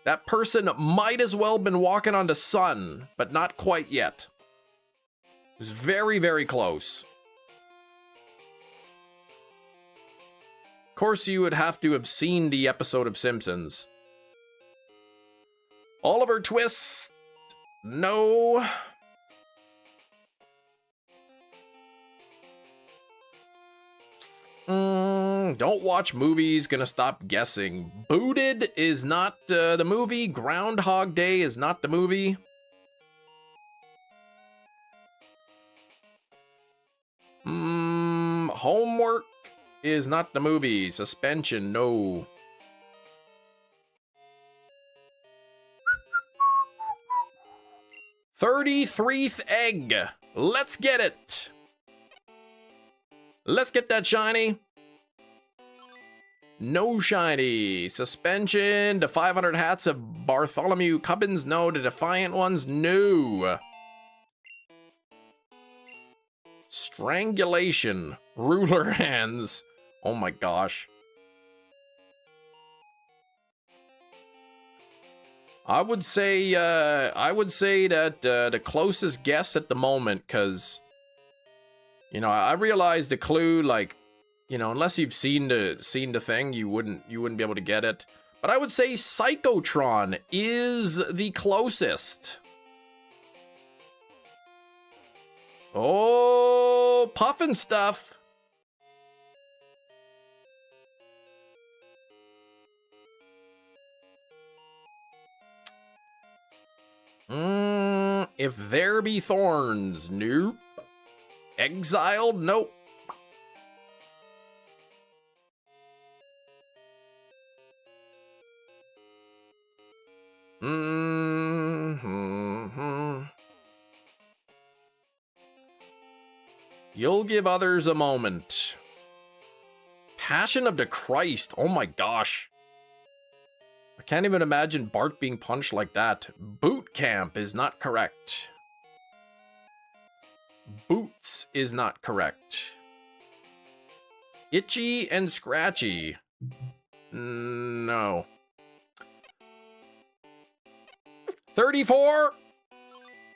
C: That person might as well been walking on the sun, but not quite yet. It was very, very close. Of course, you would have to have seen the episode of Simpsons. Oliver Twist. No. Don't watch movies, gonna stop guessing. Booted is not the movie. Groundhog Day is not the movie. Homework is not the movie. Suspension, no. $33th egg. Let's get it. Let's get that shiny. No shiny. Suspension. The 500 hats of Bartholomew Cubbins. No. The Defiant ones. No. Strangulation. Ruler hands. Oh my gosh. I would say that the closest guess at the moment, because, you know, I realize the clue, like, you know, unless you've seen the thing, you wouldn't be able to get it. But I would say Psychotron is the closest. Oh, puffin stuff. If there be thorns, nope. Exiled, nope. You'll give others a moment. Passion of the Christ, oh my gosh. I can't even imagine Bart being punched like that. Boot camp is not correct. Boots is not correct. Itchy and scratchy. No. 34.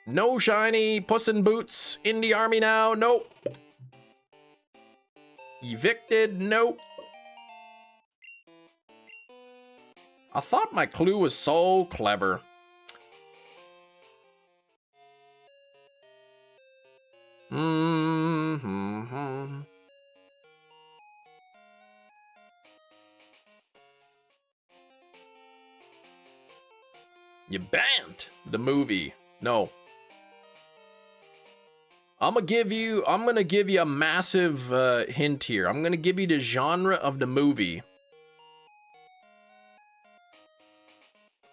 C: No shiny. Puss in Boots. In the army now. Nope. Evicted. Nope. I thought my clue was so clever. You banned the movie. No. I'm gonna give you a massive hint here. I'm gonna give you the genre of the movie.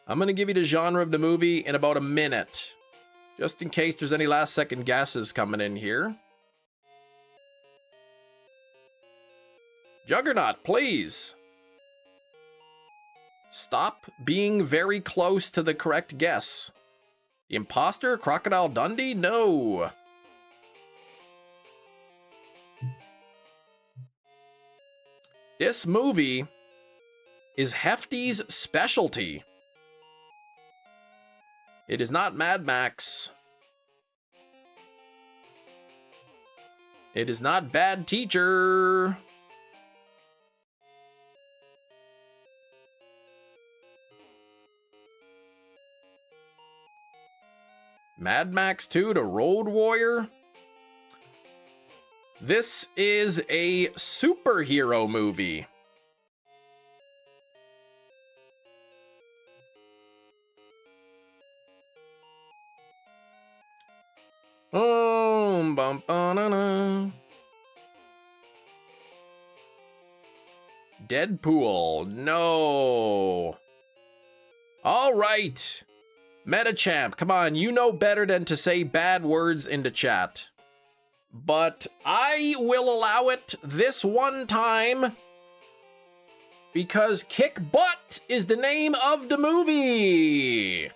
C: I'm gonna give you the genre of the movie in about a minute. Just in case there's any last second guesses coming in here. Juggernaut, please. Stop being very close to the correct guess. The Imposter? Crocodile Dundee? No. This movie is Hefty's specialty. It is not Mad Max. It is not Bad Teacher. Mad Max 2, The Road Warrior. This is a superhero movie. Bum, ba, na, na. Deadpool. No. All right. Metachamp, come on. You know better than to say bad words into chat. But I will allow it this one time because Kick Butt is the name of the movie.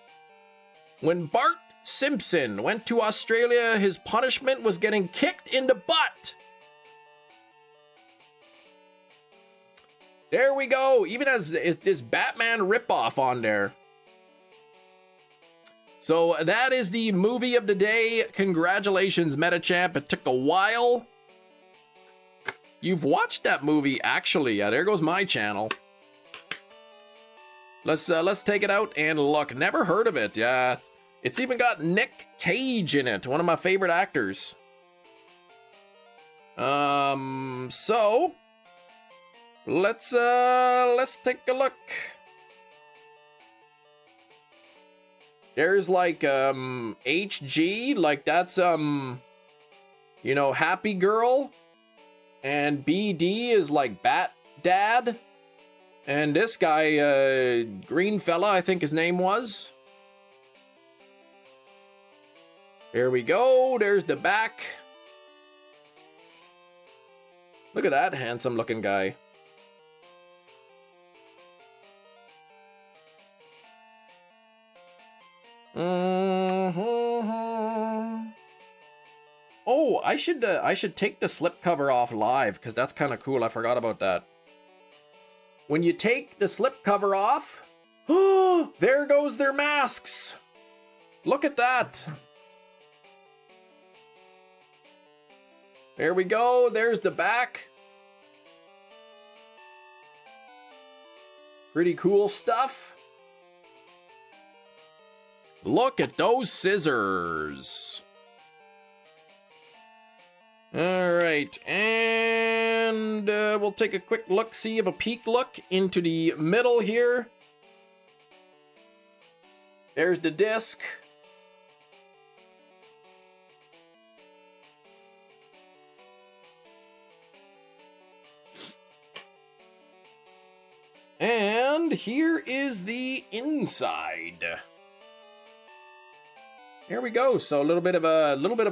C: When Bart Simpson went to Australia, his punishment was getting kicked in the butt. There we go. Even as this Batman ripoff on there. So that is the movie of the day. Congratulations, Metachamp. It took a while. You've watched that movie, actually. Yeah, there goes my channel. Let's take it out and look. Never heard of it. Yeah, it's even got Nick Cage in it, one of my favorite actors. So let's take a look. There's like HG, like that's you know, Happy Girl, and BD is like Bat Dad, and this guy Green Fella, I think his name was. There we go. There's the back. Look at that handsome looking guy. Oh, I should take the slipcover off live because that's kind of cool. I forgot about that. When you take the slipcover off, oh, there goes their masks. Look at that. There we go. There's the back. Pretty cool stuff. Look at those scissors. All right, and we'll take a quick look, see of a peek look into the middle here. There's the disc. And here is the inside. Here we go. So a little bit of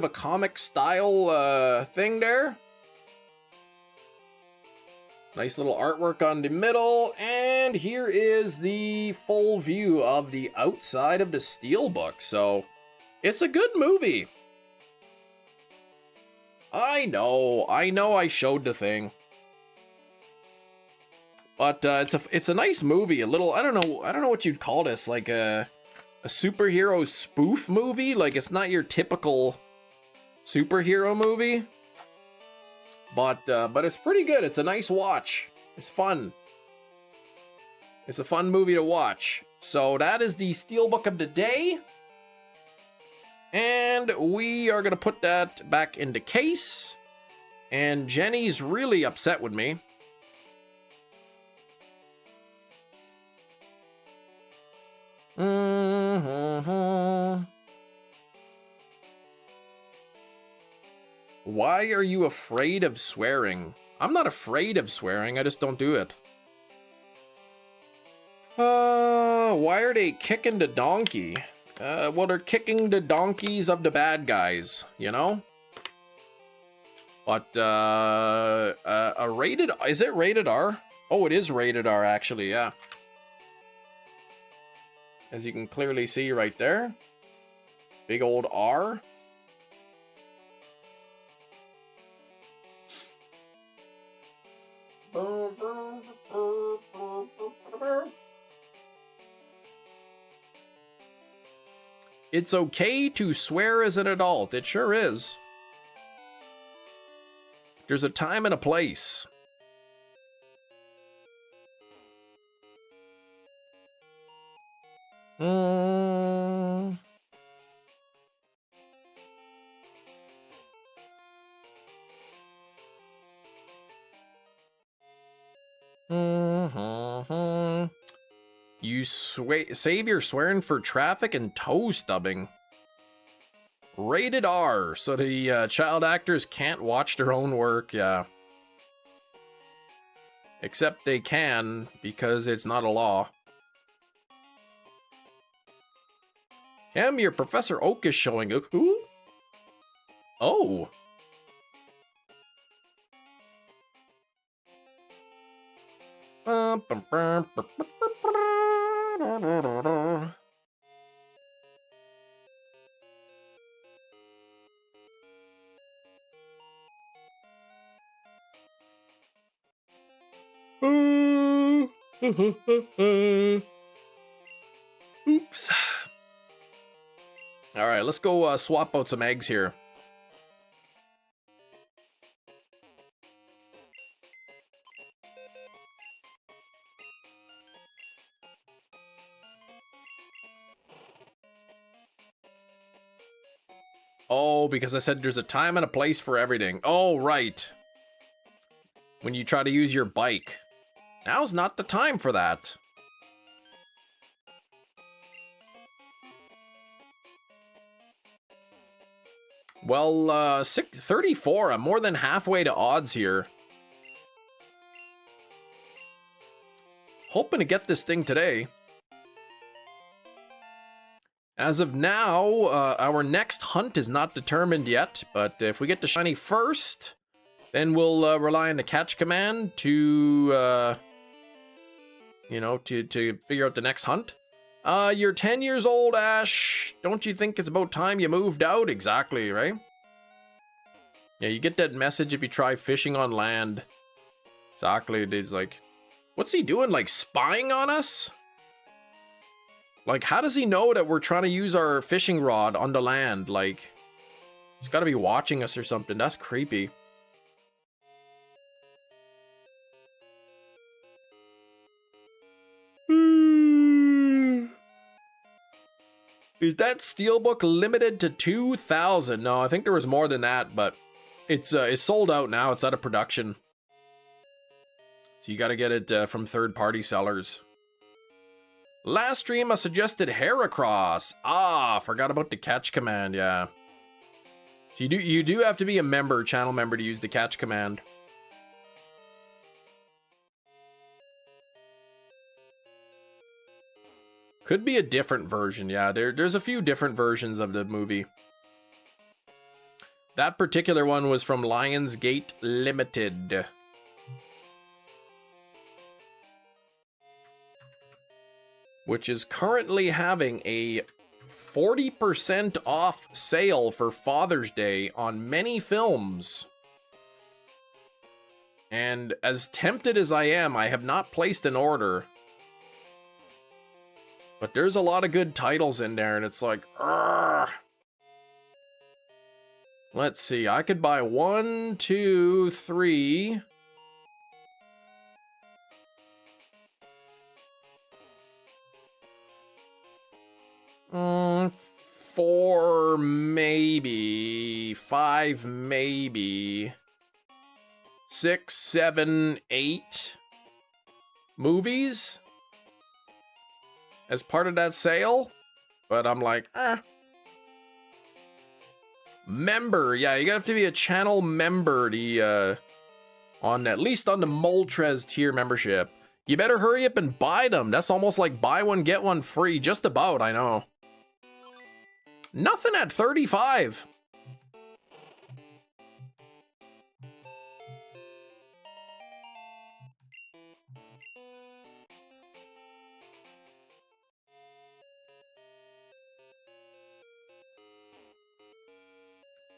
C: a comic style thing there. Nice little artwork on the middle, and here is the full view of the outside of the steelbook. So it's a good movie. I know I showed the thing. But it's a nice movie. A little, I don't know what you'd call this, like a superhero spoof movie. Like, it's not your typical superhero movie, but it's pretty good. It's a nice watch. It's fun. It's a fun movie to watch. So that is the steelbook of the day, and we are gonna put that back in the case. And Jenny's really upset with me. Why are you afraid of swearing? I'm not afraid of swearing, I just don't do it. Why are they kicking the donkey? Well, they're kicking the donkeys of the bad guys, you know? But, is it rated R? Oh, it is rated R, actually, yeah. As you can clearly see right there. Big old R. It's okay to swear as an adult. It sure is. There's a time and a place. You save your swearing for traffic and toe stubbing. Rated R, so the child actors can't watch their own work, yeah. Except they can, because it's not a law. Cam, your Professor Oak is showing up. Who? Oh. Oops. All right, let's go swap out some eggs here. Oh, because I said there's a time and a place for everything. Oh, right. When you try to use your bike. Now's not the time for that. Well, 34. I'm more than halfway to odds here. Hoping to get this thing today. As of now, our next hunt is not determined yet, but if we get the shiny first, then we'll rely on the catch command to, you know, to figure out the next hunt. You're 10 years old, Ash. Don't you think it's about time you moved out? Exactly, right? Yeah, you get that message if you try fishing on land. Exactly, it's like, what's he doing, like spying on us? Like, how does he know that we're trying to use our fishing rod on the land? Like, he's got to be watching us or something. That's creepy. Is that steelbook limited to 2,000? No, I think there was more than that, but it's sold out now. It's out of production. So you got to get it from third-party sellers. Last stream I suggested Heracross. Ah, forgot about the catch command, yeah. So you do have to be a member, channel member, to use the catch command. Could be a different version, yeah. There's a few different versions of the movie. That particular one was from Lionsgate Limited. Which is currently having a 40% off sale for Father's Day on many films. And as tempted as I am, I have not placed an order. But there's a lot of good titles in there, and it's like, urgh. Let's see, I could buy 1, 2, 3... 4 maybe, 5 maybe, 6, 7, 8 movies as part of that sale, but I'm like, Member, yeah, you have to be a channel member to, on at least on the Moltres tier membership. You better hurry up and buy them. That's almost like buy one, get one free. Just about, I know. Nothing at 35.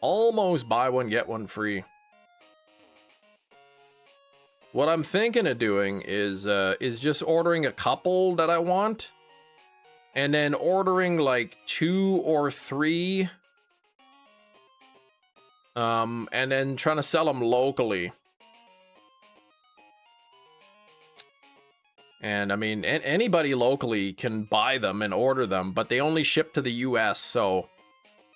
C: Almost buy one, get one free. What I'm thinking of doing is just ordering a couple that I want, and then ordering like 2 or 3, and then trying to sell them locally. And I mean, anybody locally can buy them and order them, but they only ship to the US, so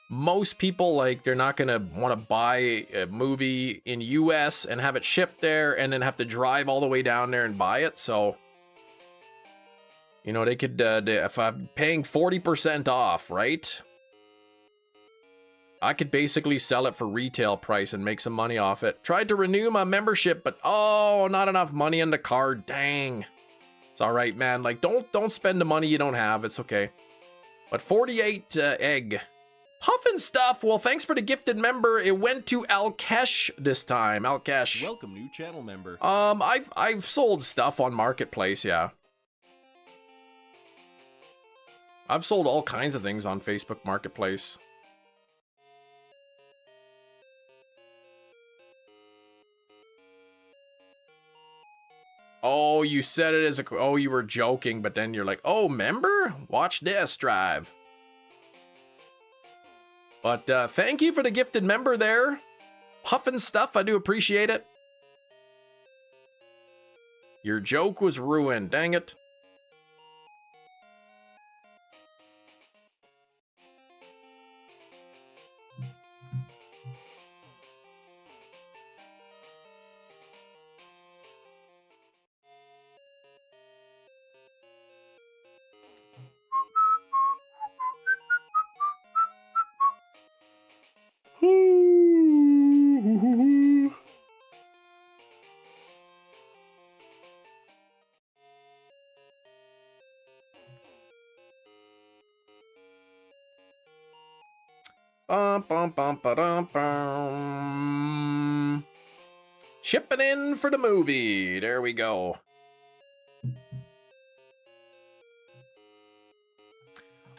C: most people, like, they're not gonna want to buy a movie in US and have it shipped there and then have to drive all the way down there and buy it. So, you know, they could, if I'm paying 40% off, right? I could basically sell it for retail price and make some money off it. Tried to renew my membership, but oh, not enough money in the card. Dang. It's all right, man. Like, don't spend the money you don't have. It's okay. But 48 egg. Puffin stuff. Well, thanks for the gifted member. It went to Alkesh this time. Alkesh.
B: Welcome, new channel member.
C: I've sold stuff on Marketplace, yeah. I've sold all kinds of things on Facebook Marketplace. Oh, you said it as a... Oh, you were joking, but then you're like, oh, member? Watch this drive. But thank you for the gifted member there. Puffin stuff, I do appreciate it. Your joke was ruined, dang it. Bum, bum, bum, ba-dum, bum. Chipping in for the movie. There we go.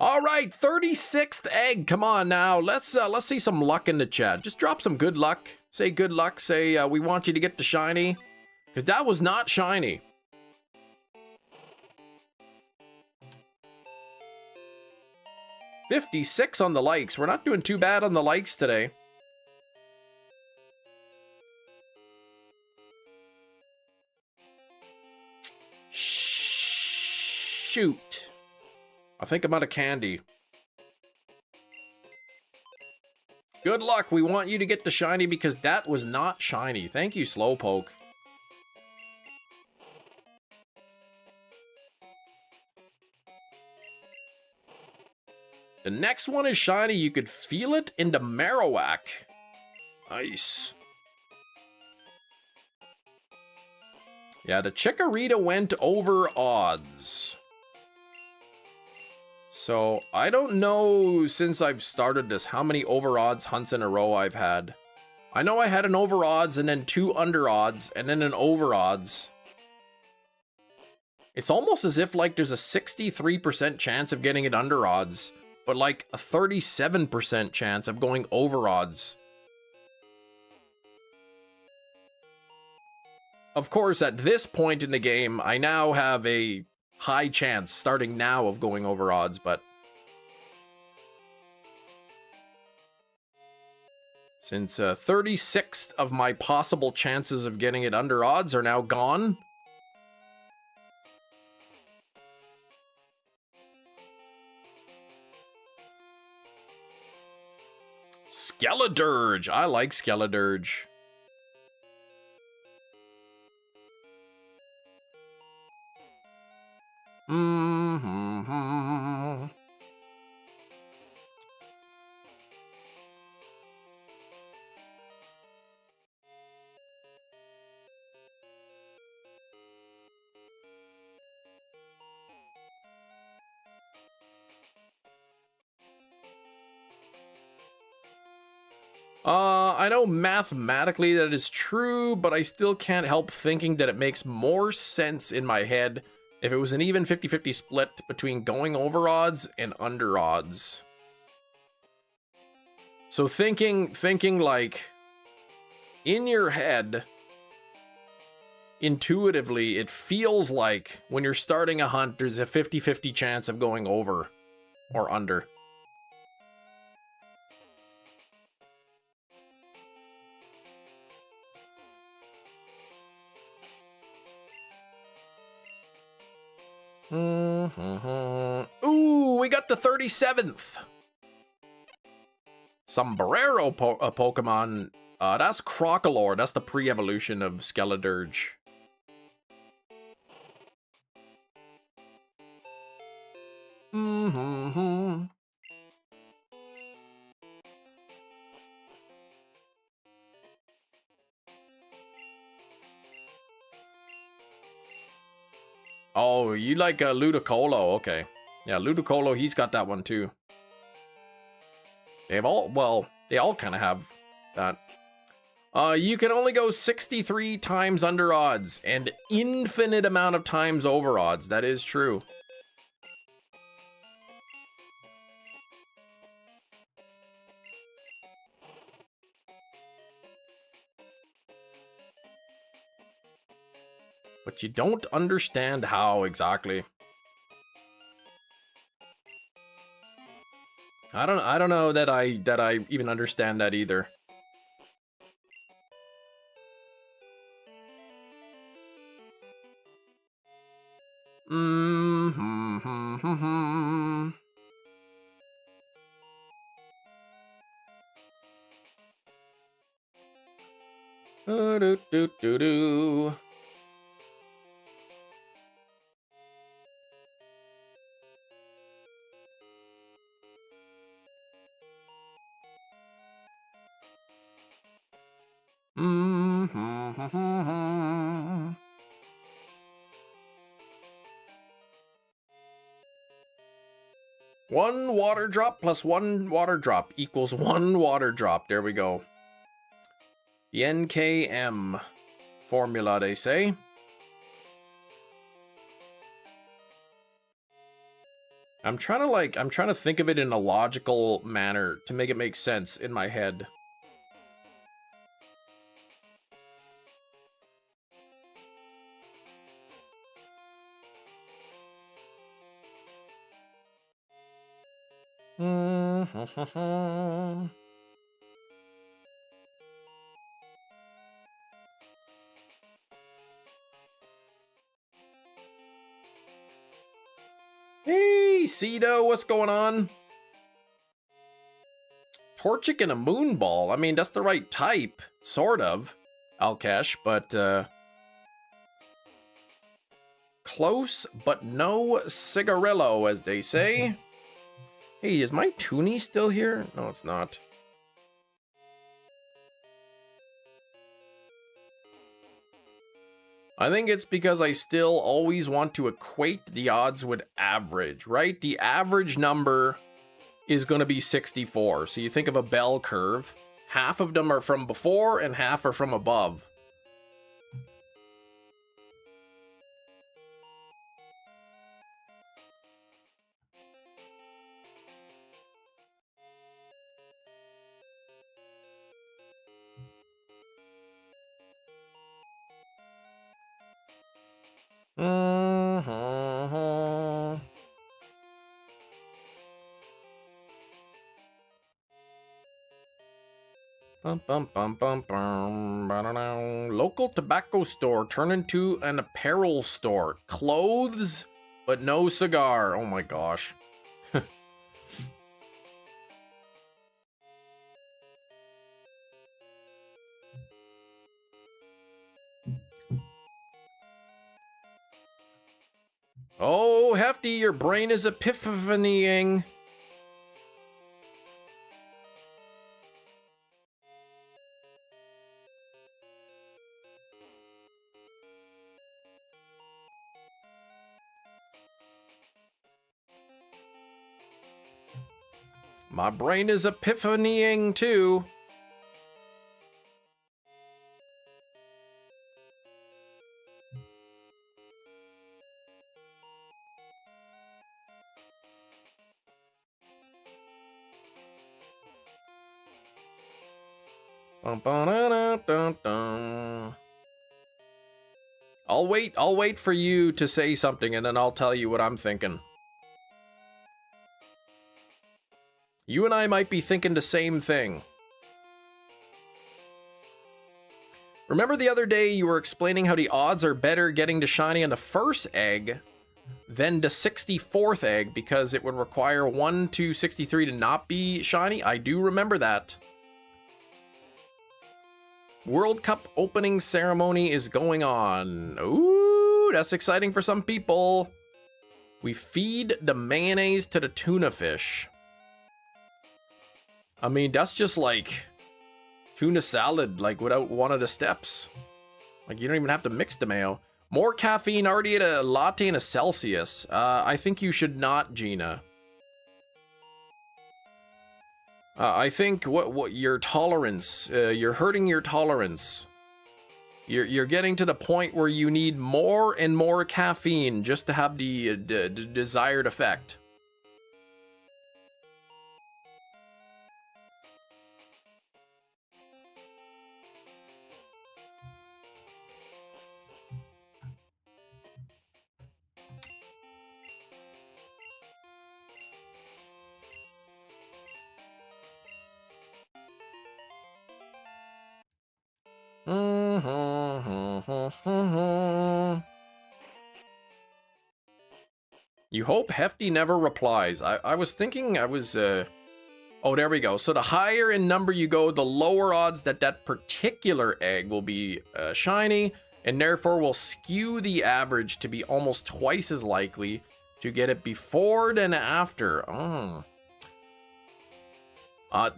C: All right, 36th egg. Come on now. Let's see some luck in the chat. Just drop some good luck. Say good luck. Say we want you to get the shiny. Because that was not shiny. $56 on the likes. We're not doing too bad on the likes today. Shoot. I think I'm out of candy. Good luck. We want you to get the shiny because that was not shiny. Thank you, Slowpoke. The next one is shiny. You could feel it in the Marowak. Nice. Yeah, the Chikorita went over odds. So, I don't know since I've started this how many over odds hunts in a row I've had. I know I had an over odds and then 2 under odds and then an over odds. It's almost as if like there's a 63% chance of getting it under odds, but like a 37% chance of going over odds. Of course, at this point in the game, I now have a high chance starting now of going over odds, but since 36 of my possible chances of getting it under odds are now gone. Skeledirge. I like Skeledirge. Mm-hmm. I know mathematically that is true, but I still can't help thinking that it makes more sense in my head if it was an even 50-50 split between going over odds and under odds. So thinking like in your head, intuitively, it feels like when you're starting a hunt, there's a 50-50 chance of going over or under. Ooh, we got the 37th. Sombrero Pokemon. That's Crocolore. That's the pre-evolution of Skeledirge. Oh, you like Ludicolo. Okay. Yeah, Ludicolo, he's got that one too. They all kind of have that. You can only go 63 times under odds and infinite amount of times over odds. That is true. But you don't understand how exactly. I don't know that I even understand that either. Do do do do. One water drop plus one water drop equals one water drop. There we go. The NKM formula, they say. I'm trying to think of it in a logical manner to make it make sense in my head. Hey, Cedo, what's going on? Torchic and a Moonball. I mean, that's the right type, sort of, Alkesh, but close, but no cigarillo, as they say. Hey, is my Toonie still here? No, it's not. I think it's because I still always want to equate the odds with average, right? The average number is going to be 64. So you think of a bell curve. Half of them are from before and half are from above. Local tobacco store turn into an apparel store. Clothes, but no cigar. Oh my gosh. Oh, Hefty, your brain is epiphanying. My brain is epiphanying too. I'll wait for you to say something and then I'll tell you what I'm thinking. You and I might be thinking the same thing. Remember the other day you were explaining how the odds are better getting to shiny on the first egg than the 64th egg because it would require 1 to 63 to not be shiny? I do remember that. World Cup opening ceremony is going on. Ooh, that's exciting for some people. We feed the mayonnaise to the tuna fish. I mean, that's just like tuna salad, like without one of the steps. Like you don't even have to mix the mayo. More caffeine, already at a latte and a Celsius. I think you should not, Gina. I think what your tolerance, you're hurting your tolerance. You're getting to the point where you need more and more caffeine just to have the desired effect. You hope Hefty never replies. I was thinking oh, there we go. So the higher in number you go, the lower odds that that particular egg will be shiny, and therefore will skew the average to be almost twice as likely to get it before than after.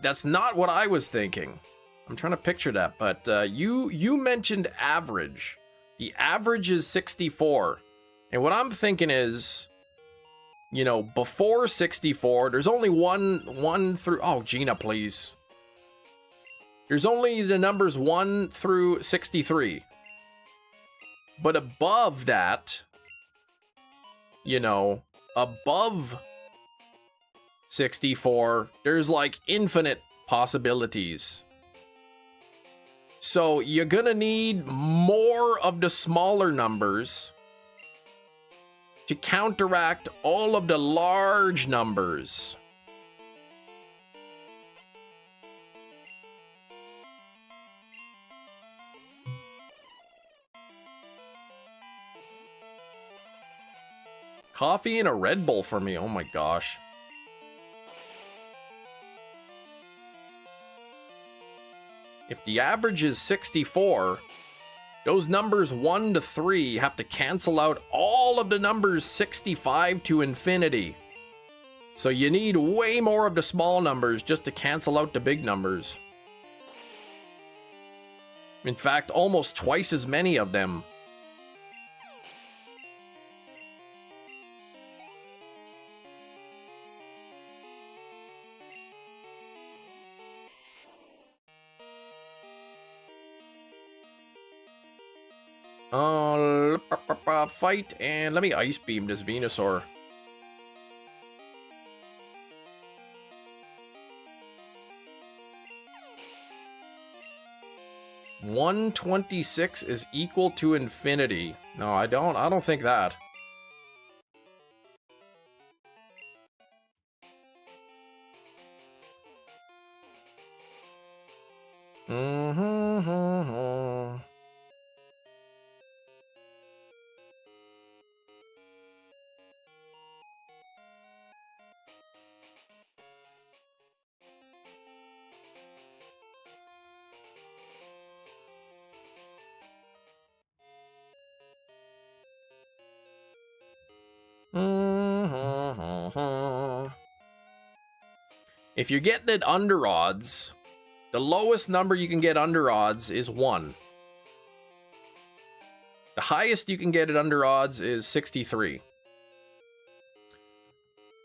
C: That's not what I was thinking. I'm trying to picture that, but you mentioned average. The average is 64. And what I'm thinking is, you know, before 64, there's only one through... Oh, Gina, please. There's only the numbers 1 through 63. But above that, you know, above 64, there's like infinite possibilities. So you're gonna need more of the smaller numbers to counteract all of the large numbers. Coffee and a Red Bull for me, oh my gosh. If the average is 64, those numbers 1 to 3 have to cancel out all of the numbers 65 to infinity. So you need way more of the small numbers just to cancel out the big numbers. In fact, almost twice as many of them. Fight, and let me Ice Beam this Venusaur. $126 is equal to infinity. No, I don't think that. If you're getting it under odds, the lowest number you can get under odds is 1. The highest you can get it under odds is 63.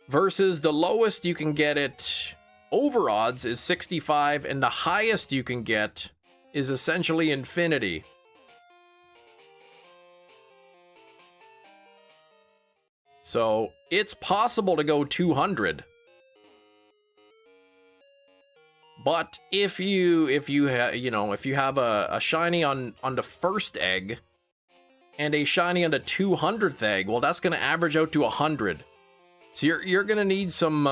C: Versus the lowest you can get it over odds is 65, and the highest you can get is essentially infinity. So it's possible to go 200. But if you have a shiny on the first egg and a shiny on the 200th egg, well, that's going to average out to 100. So you're going to need some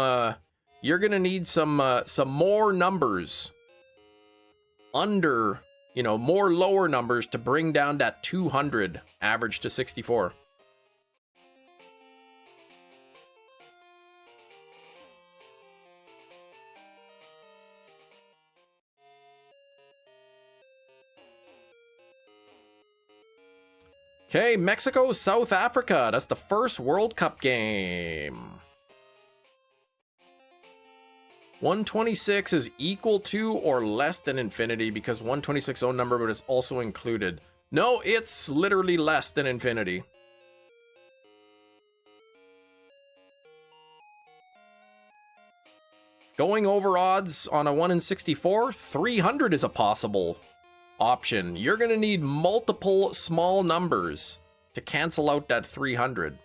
C: more numbers under, more lower numbers to bring down that 200 average to 64. Okay, Mexico, South Africa. That's the first World Cup game. 126 is equal to or less than infinity because 126 own number, but it's also included. No, it's literally less than infinity. Going over odds on a 1 in 64, 300 is a possible option. You're going to need multiple small numbers to cancel out that 300.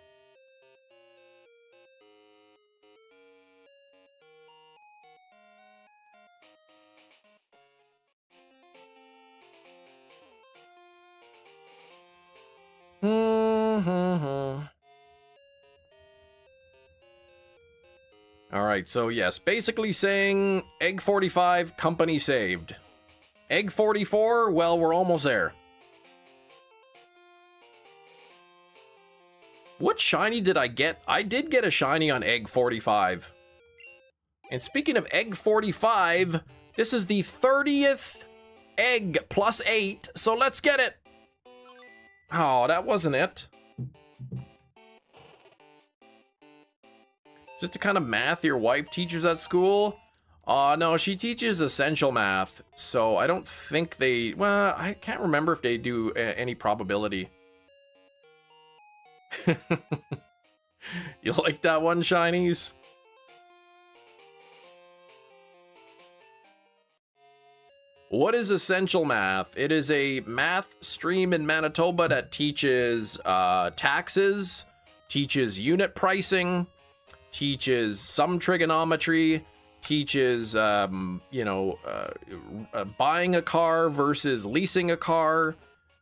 C: Alright, so yes, basically saying egg 45, company saved. Egg 44, well, we're almost there. What shiny did I get? I did get a shiny on egg 45. And speaking of egg 45, this is the 30th egg plus 8, so let's get it. Oh, that wasn't it. Just the kind of math your wife teaches at school? No, she teaches essential math, so I don't think they... Well, I can't remember if they do any probability. You like that one, Shinies? What is essential math? It is a math stream in Manitoba that teaches taxes, teaches unit pricing, teaches some trigonometry, teaches, buying a car versus leasing a car.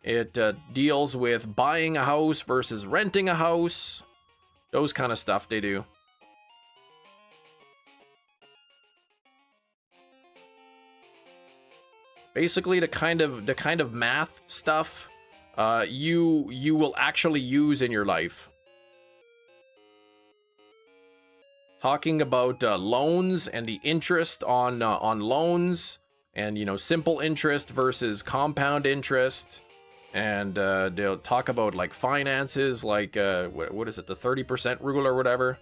C: It deals with buying a house versus renting a house. Those kind of stuff they do. Basically, the kind of math stuff you will actually use in your life. Talking about loans and the interest on loans, and simple interest versus compound interest, and they'll talk about like finances, like what is it, the 30% rule or whatever.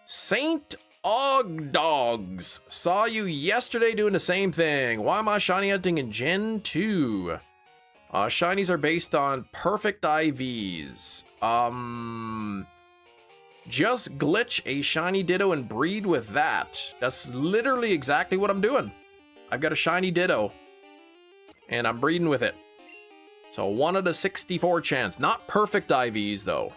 C: Saint Ogdogs, saw you yesterday doing the same thing. Why am I shiny hunting in Gen 2? Shinies are based on perfect IVs. Just glitch a shiny Ditto and breed with that. That's literally exactly what I'm doing. I've got a shiny Ditto, and I'm breeding with it. So 1 out of 64 chance. Not perfect IVs, though.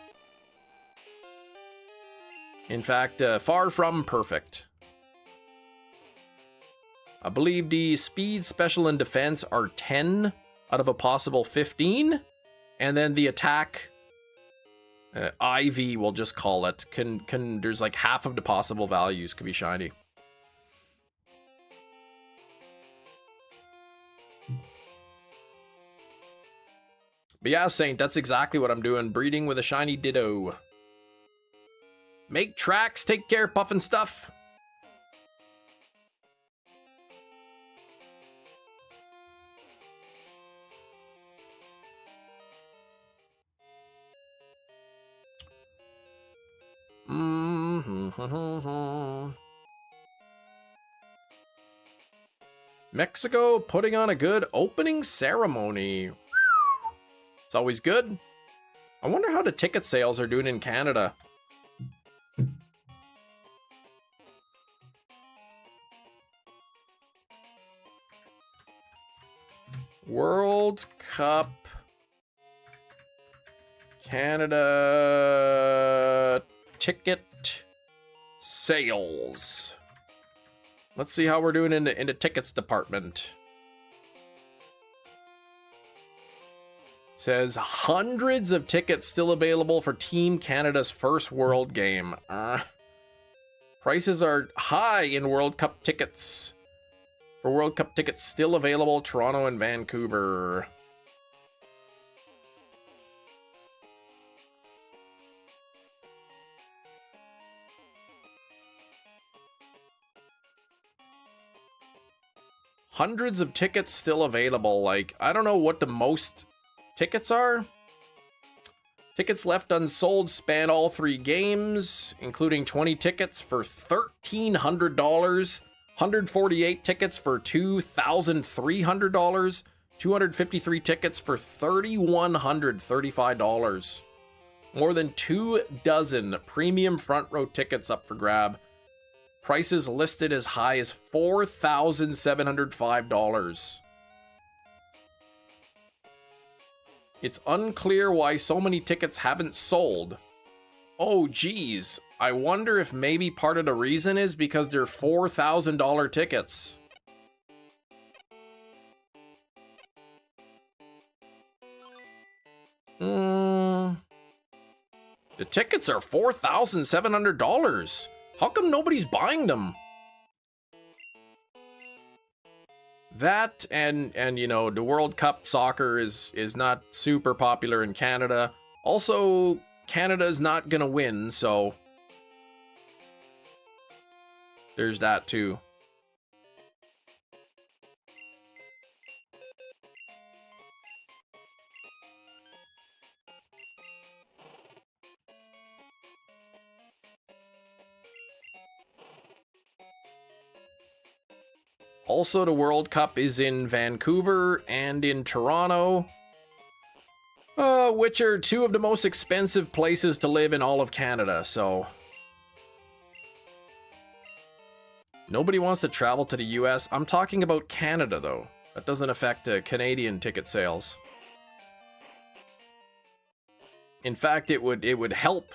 C: In fact, far from perfect. I believe the speed, special, and defense are 10 out of a possible 15. And then the attack, IV, we'll just call it, there's like half of the possible values could be shiny. But yeah, Saint, that's exactly what I'm doing. Breeding with a shiny Ditto. Make tracks, take care, Puffin stuff. Mexico putting on a good opening ceremony. It's always good. I wonder how the ticket sales are doing in Canada. World Cup Canada ticket sales. Let's see how we're doing in the tickets department. Says hundreds of tickets still available for Team Canada's first World game. Prices are high in World Cup tickets. For World Cup tickets still available, Toronto and Vancouver. Hundreds of tickets still available. Like, I don't know what the most tickets are. Tickets left unsold span all 3 games, including 20 tickets for $1,300. 148 tickets for $2,300. 253 tickets for $3,135. More than 2 dozen premium front row tickets up for grab. Prices listed as high as $4,705. It's unclear why so many tickets haven't sold. Oh geez, I wonder if maybe part of the reason is because they're $4,000 tickets. The tickets are $4,700. How come nobody's buying them? That and you know, the World Cup soccer is not super popular in Canada. Also, Canada's not gonna win, so there's that too. Also, the World Cup is in Vancouver and in Toronto, which are two of the most expensive places to live in all of Canada, so nobody wants to travel to the US. I'm talking about Canada, though. That doesn't affect Canadian ticket sales. In fact, it would help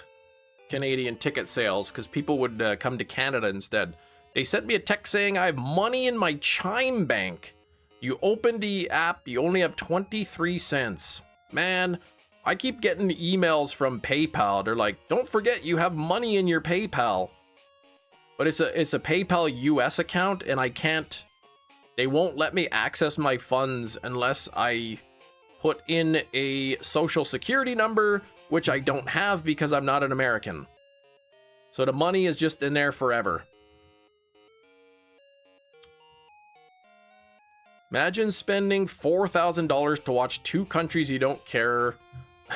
C: Canadian ticket sales because people would come to Canada instead. They sent me a text saying I have money in my Chime Bank. You open the app, you only have 23 cents. Man, I keep getting emails from PayPal. They're like, don't forget you have money in your PayPal. But it's a PayPal US account and I can't, they won't let me access my funds unless I put in a social security number, which I don't have because I'm not an American. So the money is just in there forever. Imagine spending $4,000 to watch two countries you don't care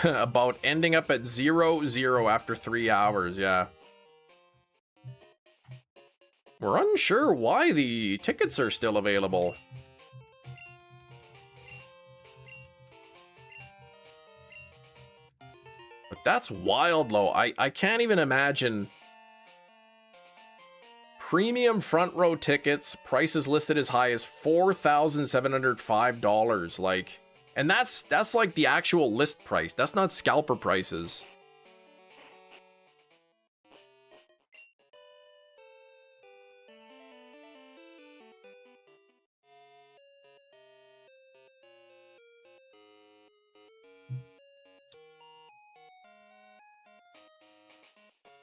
C: about ending up at 0-0 after 3 hours, yeah. We're unsure why the tickets are still available. But that's wild, though. I can't even imagine. Premium front row tickets, prices listed as high as $4,705. Like, and that's like the actual list price. That's not scalper prices.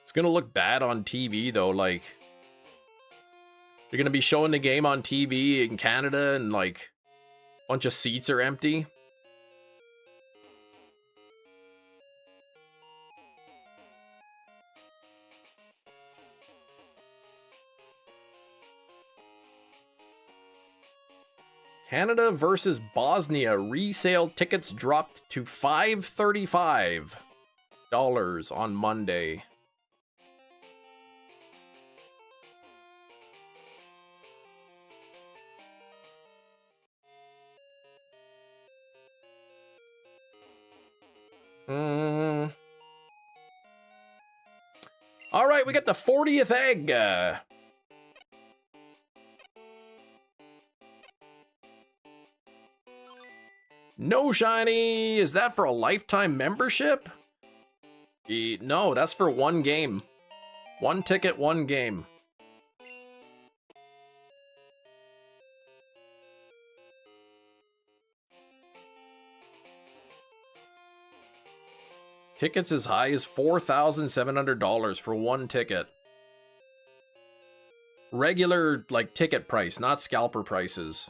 C: It's gonna look bad on TV though, like you're gonna be showing the game on TV in Canada and like a bunch of seats are empty. Canada versus Bosnia, resale tickets dropped to $535 on Monday. All right, we got the 40th egg. No shiny. Is that for a lifetime membership? No, that's for one game. One ticket, one game. Tickets as high as $4,700 for one ticket. Regular, like, ticket price, not scalper prices.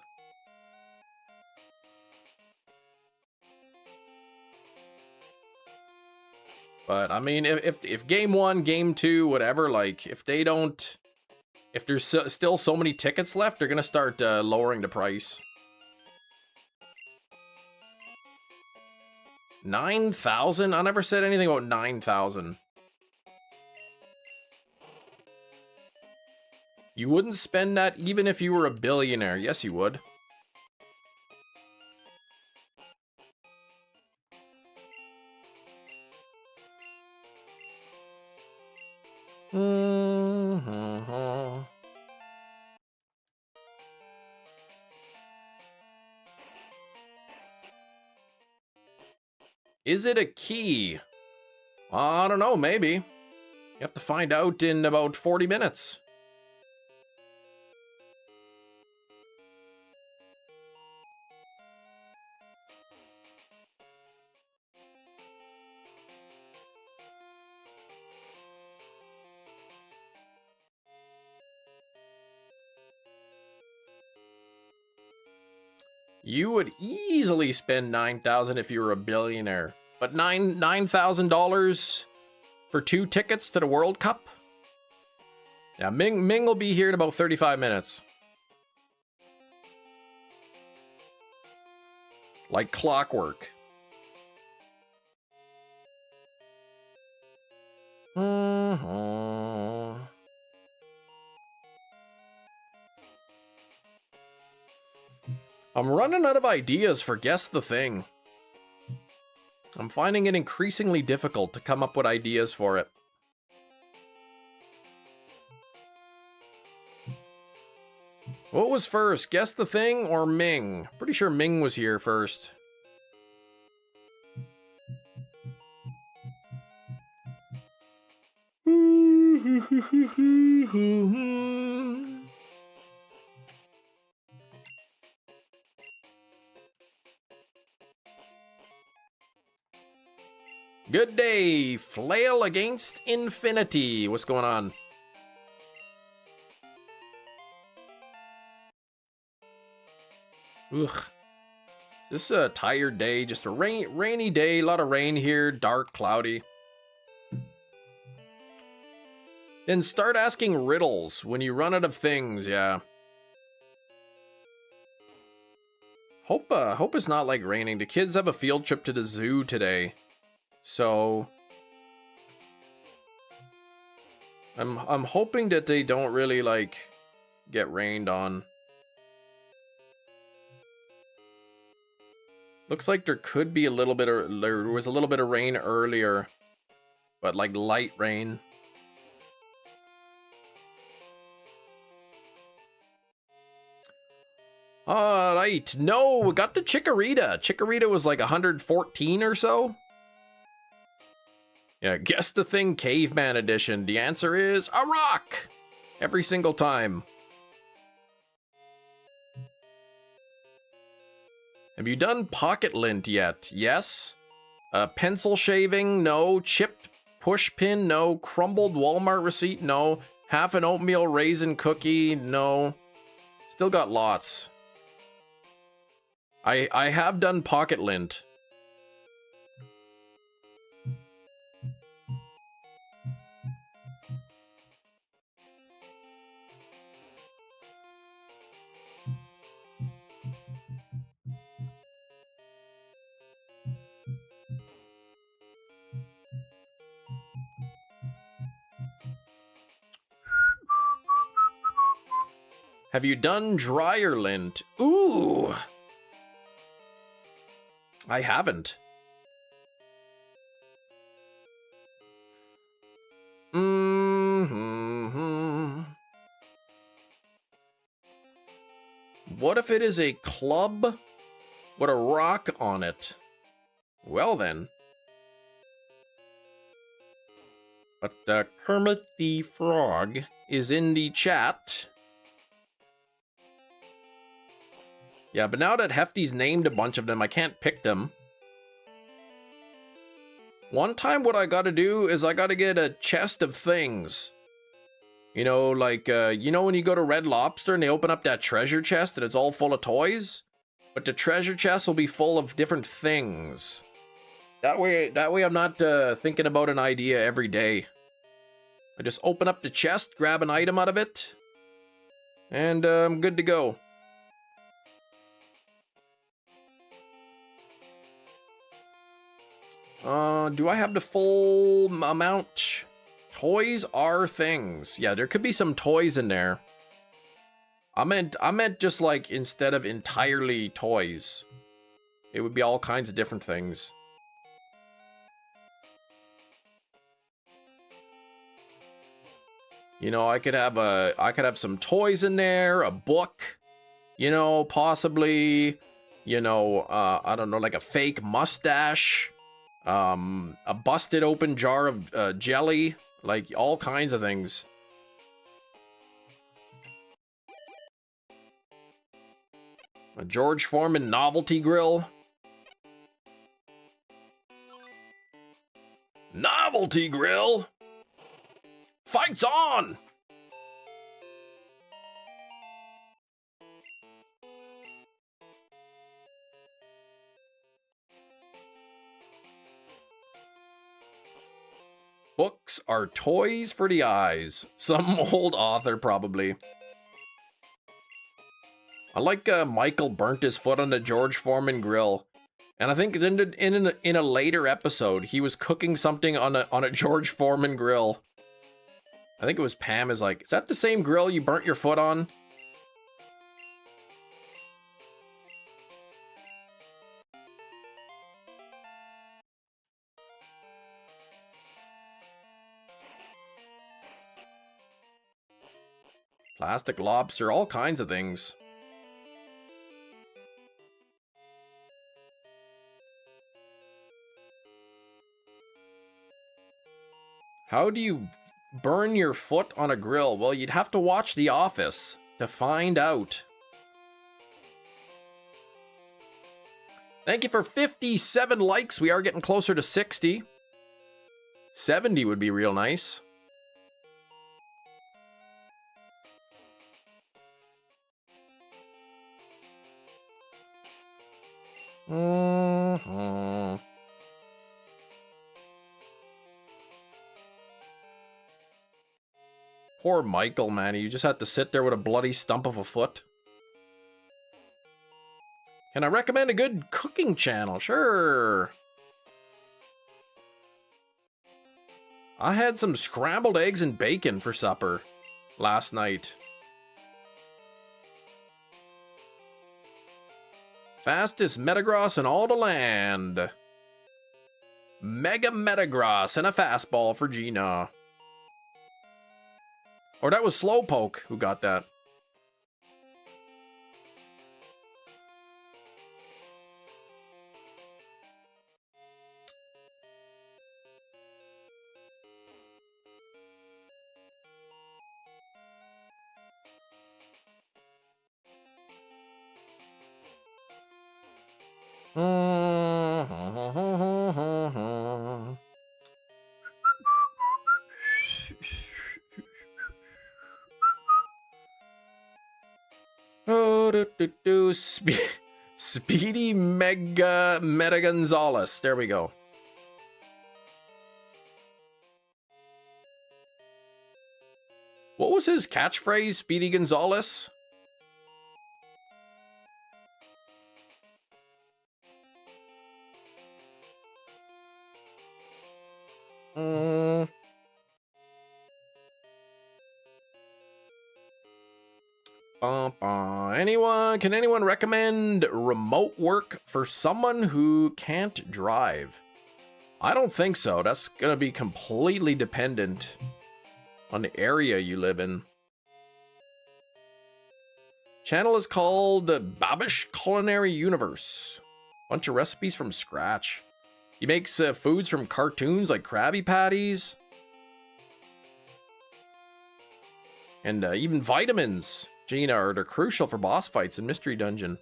C: But, I mean, if game one, game two, whatever, like, if they don't... If there's still so many tickets left, they're gonna start lowering the price. 9,000? I never said anything about 9,000. You wouldn't spend that even if you were a billionaire. Yes, you would. Is it a key? I don't know, maybe. You have to find out in about 40 minutes. You would easily spend $9,000 if you were a billionaire. But $9,000 for 2 tickets to the World Cup? Yeah, Ming will be here in about 35 minutes. Like clockwork. I'm running out of ideas for Guess the Thing. I'm finding it increasingly difficult to come up with ideas for it. What was first, Guess the Thing or Ming? Pretty sure Ming was here first. Good day, flail against infinity. What's going on? Ugh. This is a tired day, just a rainy day, a lot of rain here, dark, cloudy. Then start asking riddles when you run out of things, yeah. Hope it's not like raining. The kids have a field trip to the zoo today. So I'm hoping that they don't really like get rained on. Looks like there could be a little bit of, there was a little bit of rain earlier, but like light rain. All right, no, we got the Chikorita. Chikorita was like 114 or so. Yeah, Guess the Thing Caveman Edition. The answer is a rock! Every single time. Have you done pocket lint yet? Yes. Pencil shaving? No. Chipped push pin? No. Crumbled Walmart receipt? No. Half an oatmeal raisin cookie? No. Still got lots. I have done pocket lint. Have you done dryer lint? Ooh! I haven't. What if it is a club with a rock on it? Well then. But Kermit the Frog is in the chat. Yeah, but now that Hefty's named a bunch of them, I can't pick them. One time what I gotta do is I gotta get a chest of things. You know, like, you know when you go to Red Lobster and they open up that treasure chest and it's all full of toys? But the treasure chest will be full of different things. That way I'm not thinking about an idea every day. I just open up the chest, grab an item out of it, and I'm good to go. Do I have the full amount? Toys are things. Yeah, there could be some toys in there. I meant just like instead of entirely toys, it would be all kinds of different things. You know, I could have some toys in there, a book, you know, possibly, you know, I don't know, like a fake mustache, a busted open jar of jelly, like all kinds of things. A George Foreman novelty grill. Novelty grill? Fights on! Books are toys for the eyes. Some old author, probably. I like Michael burnt his foot on the George Foreman grill. And I think in a later episode, he was cooking something on a George Foreman grill. I think it was Pam is like, is that the same grill you burnt your foot on? Plastic lobster, all kinds of things. How do you burn your foot on a grill? Well, you'd have to watch The Office to find out. Thank you for 57 likes. We are getting closer to 60. 70 would be real nice. Poor Michael, man. You just had to sit there with a bloody stump of a foot. Can I recommend a good cooking channel? Sure. I had some scrambled eggs and bacon for supper last night. Fastest Metagross in all the land. Mega Metagross and a fastball for Gina. Or that was Slowpoke who got that. Speedy Meta Gonzalez. There we go. What was his catchphrase, Speedy Gonzalez? Can anyone recommend remote work for someone who can't drive? I don't think so. That's gonna be completely dependent on the area you live in. Channel is called Babish Culinary Universe. Bunch of recipes from scratch. He makes foods from cartoons like Krabby Patties. And even vitamins, Gina, are crucial for boss fights in Mystery Dungeon.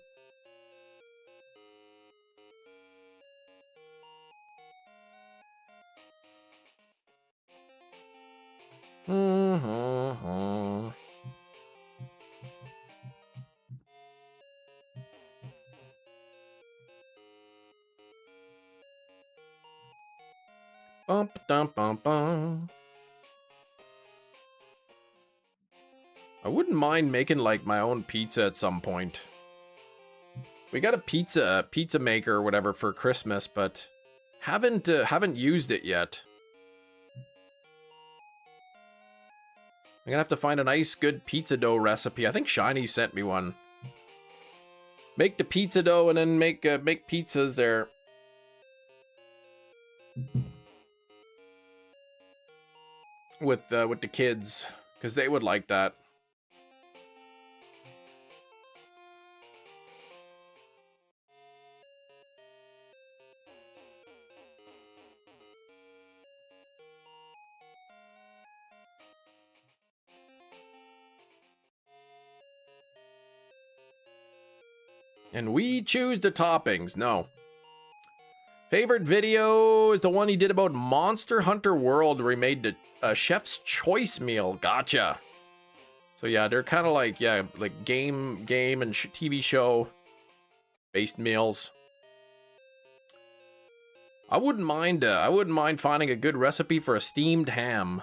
C: Bump, dum, bum, bum. I wouldn't mind making like my own pizza at some point. We got a pizza maker or whatever for Christmas, but haven't used it yet. I'm gonna have to find a nice, good pizza dough recipe. I think Shiny sent me one. Make the pizza dough and then make pizzas there. With the kids, because they would like that. And we choose the toppings. No. Favorite video is the one he did about Monster Hunter World, where he made the Chef's Choice meal. Gotcha. So yeah, they're kind of like, yeah, like game and TV show based meals. I wouldn't mind finding a good recipe for a steamed ham.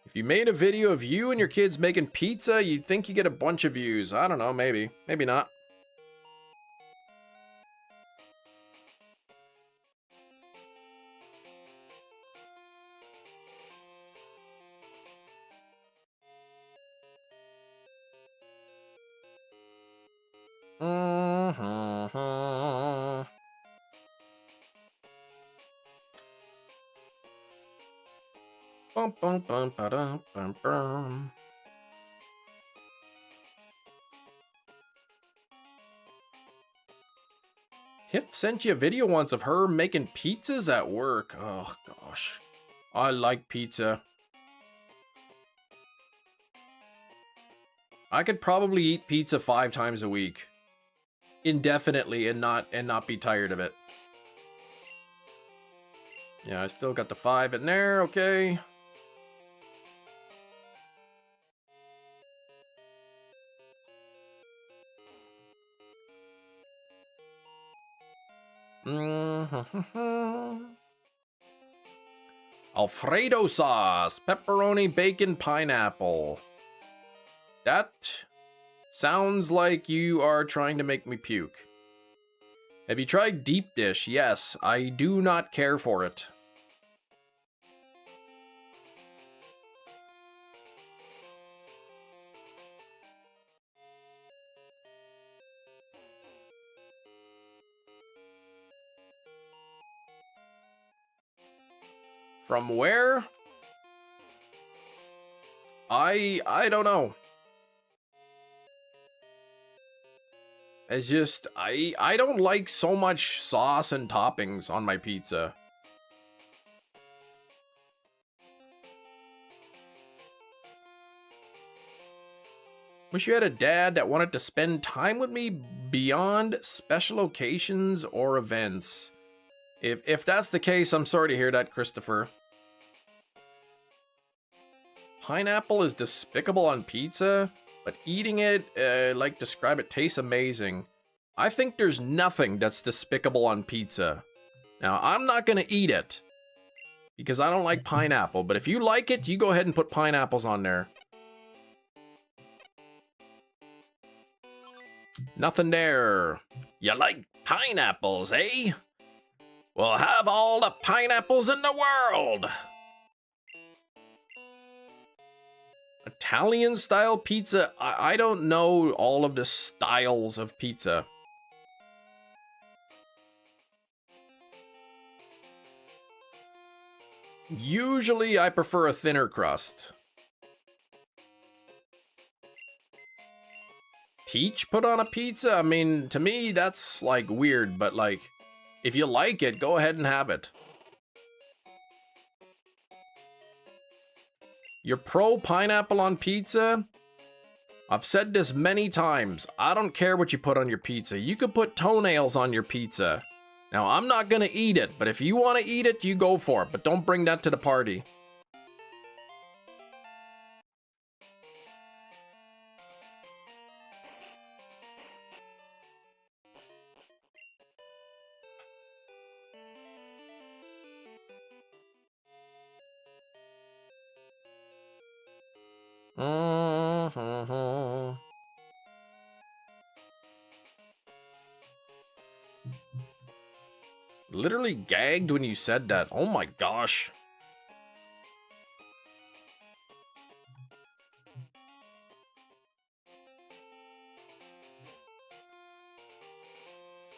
C: If you made a video of you and your kids making pizza, you'd think you get a bunch of views. I don't know, maybe. Maybe not. Bum, bum, bum, ba-dum, bum, bum. Tiff sent you a video once of her making pizzas at work. Oh, gosh. I like pizza. I could probably eat pizza 5 times a week. Indefinitely and not be tired of it. Yeah, I still got the 5 in there, okay. Alfredo sauce, pepperoni, bacon, pineapple. That sounds like you are trying to make me puke. Have you tried deep dish? Yes, I do not care for it. From where? I don't know. It's just, I don't like so much sauce and toppings on my pizza. Wish you had a dad that wanted to spend time with me beyond special occasions or events. If that's the case, I'm sorry to hear that, Christopher. Pineapple is despicable on pizza, but eating it, like describe it, tastes amazing. I think there's nothing that's despicable on pizza. Now, I'm not gonna eat it because I don't like pineapple, but if you like it, you go ahead and put pineapples on there. Nothing there. You like pineapples, eh? Well, have all the pineapples in the world. Italian style pizza. I don't know all of the styles of pizza. Usually I prefer a thinner crust. Peach put on a pizza? I mean, to me, that's like weird, but like, if you like it, go ahead and have it. You're pro pineapple on pizza? I've said this many times. I don't care what you put on your pizza. You could put toenails on your pizza. Now, I'm not gonna eat it, but if you want to eat it, you go for it. But don't bring that to the party. Literally gagged when you said that. Oh my gosh.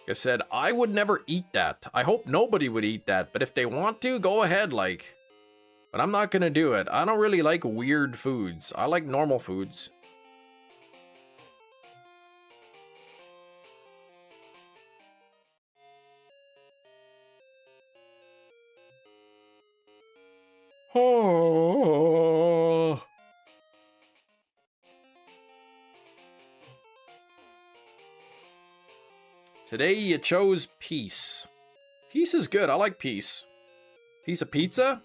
C: Like I said, I would never eat that. I hope nobody would eat that, but if they want to, go ahead, like. But I'm not gonna do it. I don't really like weird foods. I like normal foods. Oh. Today you chose peace. Peace is good. I like peace. Piece of pizza?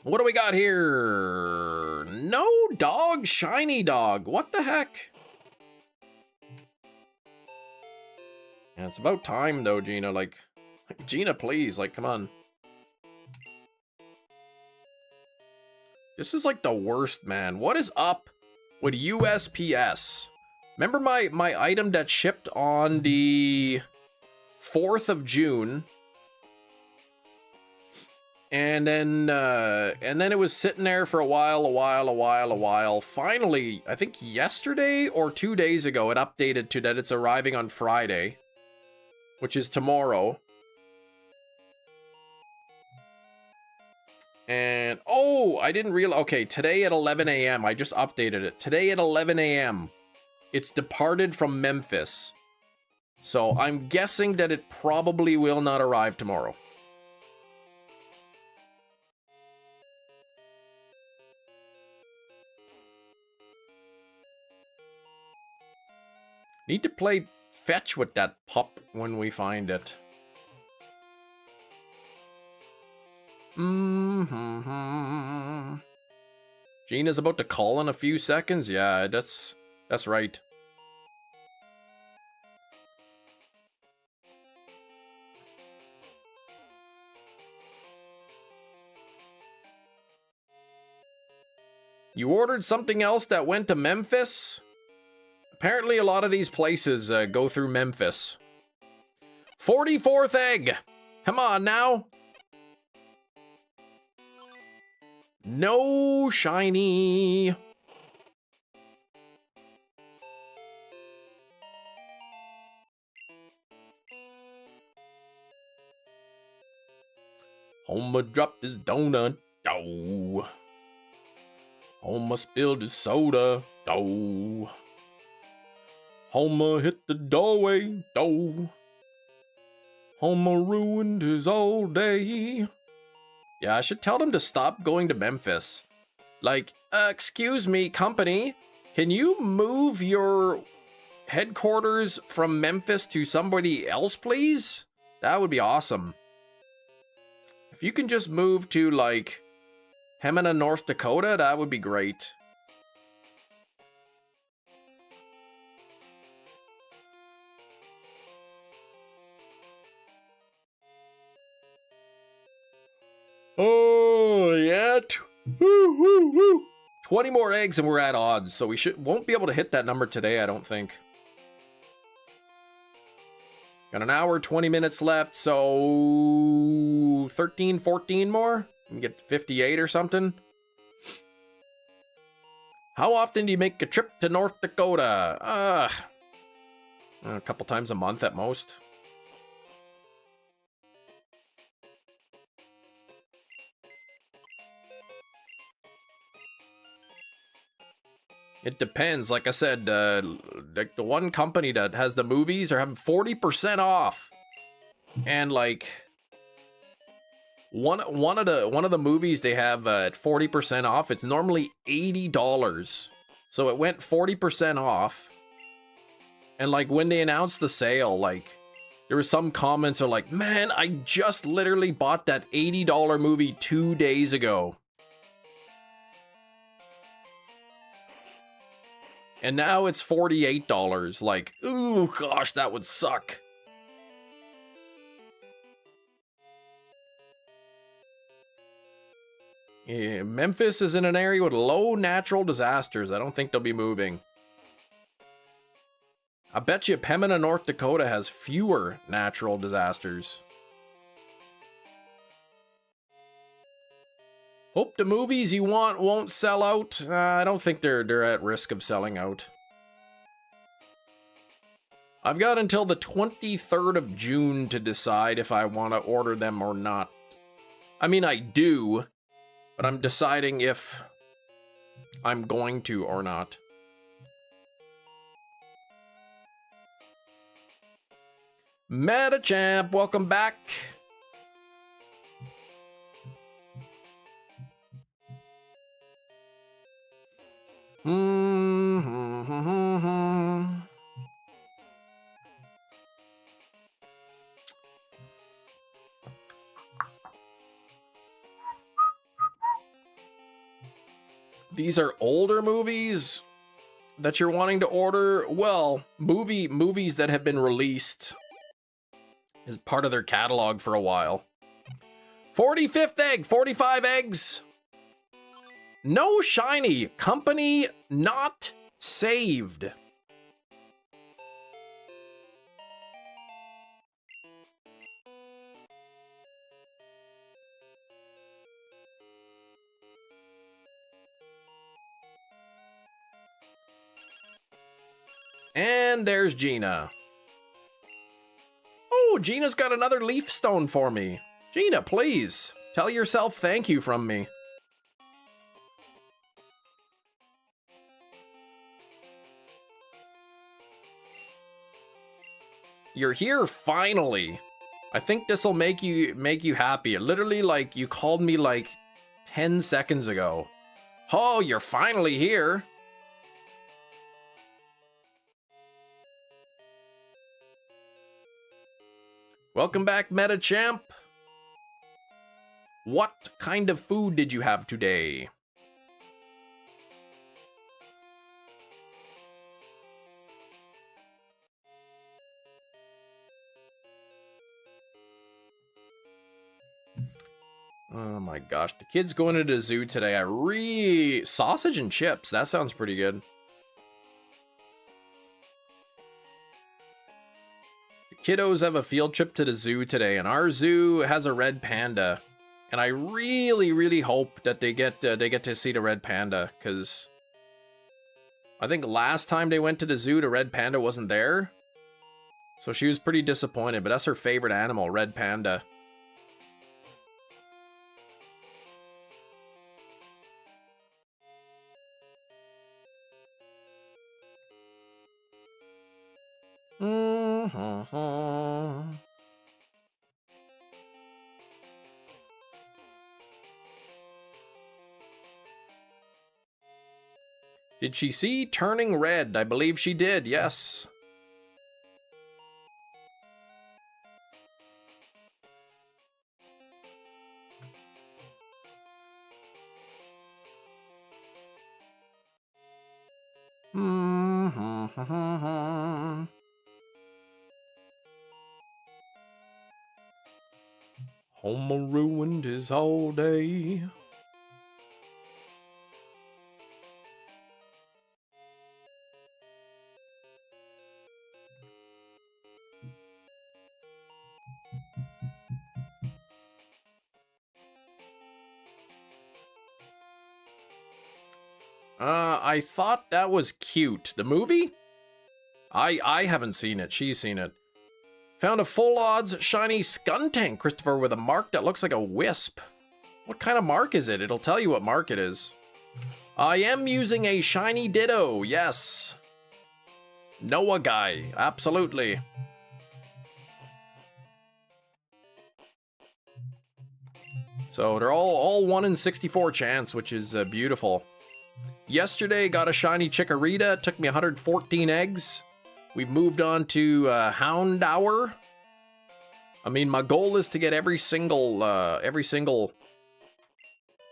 C: What do we got here? No dog, shiny dog. What the heck? Yeah, it's about time though, Gina. Like, Gina, please. Like, come on. This is like the worst, man. What is up with USPS? Remember my item that shipped on the 4th of June? And then it was sitting there for a while. Finally, I think yesterday or 2 days ago, it updated to that it's arriving on Friday, which is tomorrow. And, oh, I didn't realize, okay, today at 11 a.m., I just updated it. Today at 11 a.m., it's departed from Memphis. So I'm guessing that it probably will not arrive tomorrow. Need to play fetch with that pup when we find it. Gina's about to call in a few seconds. Yeah, that's right. You ordered something else that went to Memphis? Apparently a lot of these places go through Memphis. 44th egg! Come on now! No shiny! Homer dropped his donut. Oh. Homer spilled his soda. Oh. Homer hit the doorway. Oh. Homer ruined his all day. Yeah, I should tell them to stop going to Memphis. Like, excuse me, company. Can you move your headquarters from Memphis to somebody else, please? That would be awesome. If you can just move to, like, Hemina, North Dakota, that would be great. Oh, yeah. 20 more eggs and we're at odds, so we won't be able to hit that number today, I don't think. Got an hour, 20 minutes left, so 13, 14 more? We get 58 or something. How often do you make a trip to North Dakota? A couple times a month at most. It depends. Like I said, like the one company that has the movies are having 40% off, and like one of the movies they have at 40% off. It's normally $80, so it went 40% off. And like when they announced the sale, like there were some comments are like, "Man, I just literally bought that $80 movie 2 days ago." And now it's $48. Like, ooh, gosh, that would suck. Yeah, Memphis is in an area with low natural disasters. I don't think they'll be moving. I bet you Pembina, North Dakota has fewer natural disasters. Hope the movies you want won't sell out. I don't think they're at risk of selling out. I've got until the 23rd of June to decide if I want to order them or not. I mean, I do, but I'm deciding if I'm going to or not. Metachamp, welcome back. These are older movies that you're wanting to order. Well, movies that have been released as part of their catalog for a while. 45th egg, 45 eggs. No shiny. Company not saved. And there's Gina. Oh, Gina's got another leaf stone for me. Gina, please, tell yourself thank you from me. You're here finally. I think this'll make you happy. Literally, like, you called me like 10 seconds ago. Oh, you're finally here. Welcome back, Metachamp. What kind of food did you have today? Oh my gosh, the kid's going to the zoo today. Sausage and chips, that sounds pretty good. Kiddos have a field trip to the zoo today, and our zoo has a red panda. And I really hope that they get to see the red panda, because I think last time they went to the zoo, the red panda wasn't there. So she was pretty disappointed, but that's her favorite animal, red panda. Did she see turning red? I believe she did, yes. Homer ruined his whole day. I thought that was cute. The movie? I haven't seen it. She's seen it. Found a full odds shiny Skuntank, Christopher, with a mark that looks like a wisp. What kind of mark is it? It'll tell you what mark it is. I am using a shiny Ditto, yes. Noah guy, absolutely. So they're all 1 in 64 chance, which is beautiful. Yesterday, got a shiny Chikorita. It took me 114 eggs. We've moved on to Houndour. I mean, my goal is to get every single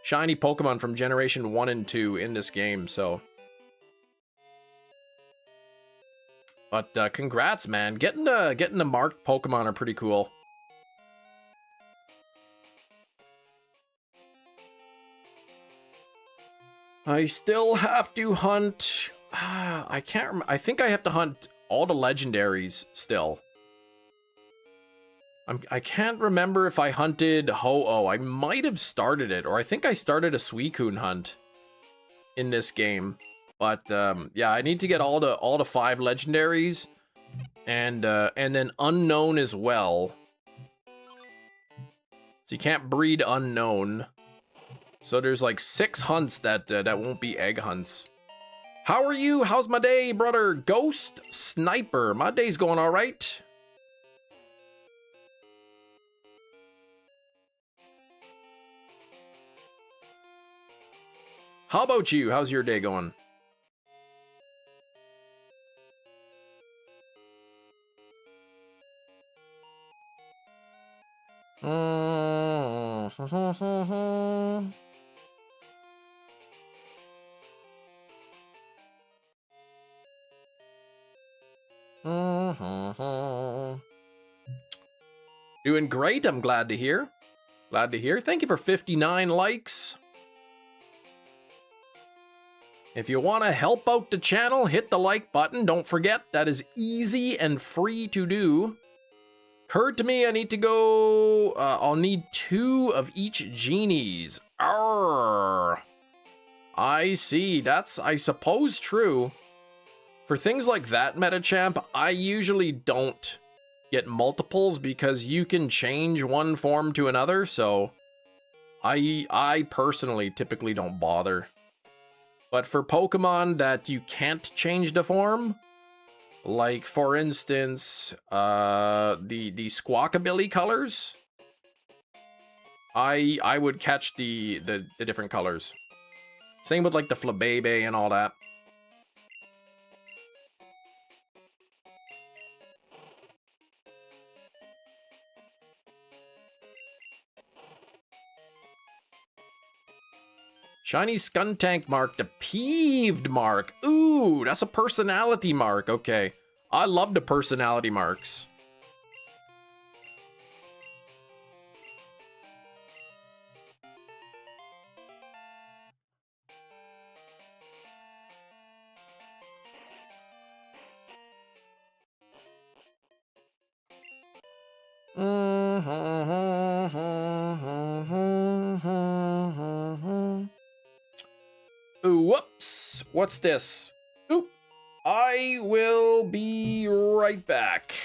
C: shiny Pokemon from Generation 1 and 2 in this game, so. But congrats, man. Getting the marked Pokemon are pretty cool. I still have to hunt. I can't remember. I think I have to hunt All the legendaries still. I can't remember if I hunted Ho-Oh. I might have started it, or I think I started a Suicune hunt in this game. But yeah, I need to get all the 5 legendaries, and then unknown as well. So you can't breed unknown. So there's like 6 hunts that won't be egg hunts. How are you? How's my day, brother? Ghost Sniper. My day's going all right. How about you? How's your day going? Doing great, I'm glad to hear. Glad to hear. Thank you for 59 likes. If you want to help out the channel, hit the like button. Don't forget, that is easy and free to do. Occurred to me I need to go... I'll need 2 of each genies. Arrgh. I see. That's, I suppose, true. For things like that, Metachamp, I usually don't get multiples because you can change one form to another, so I personally typically don't bother. But for Pokemon that you can't change the form, like for instance, the Squawkabilly colors, I would catch the different colors. Same with like the Flabébé and all that. Shiny Skuntank mark, the peeved mark. Ooh, that's a personality mark. Okay. I love the personality marks. Ooh, whoops. What's this? Oop. I will be right back.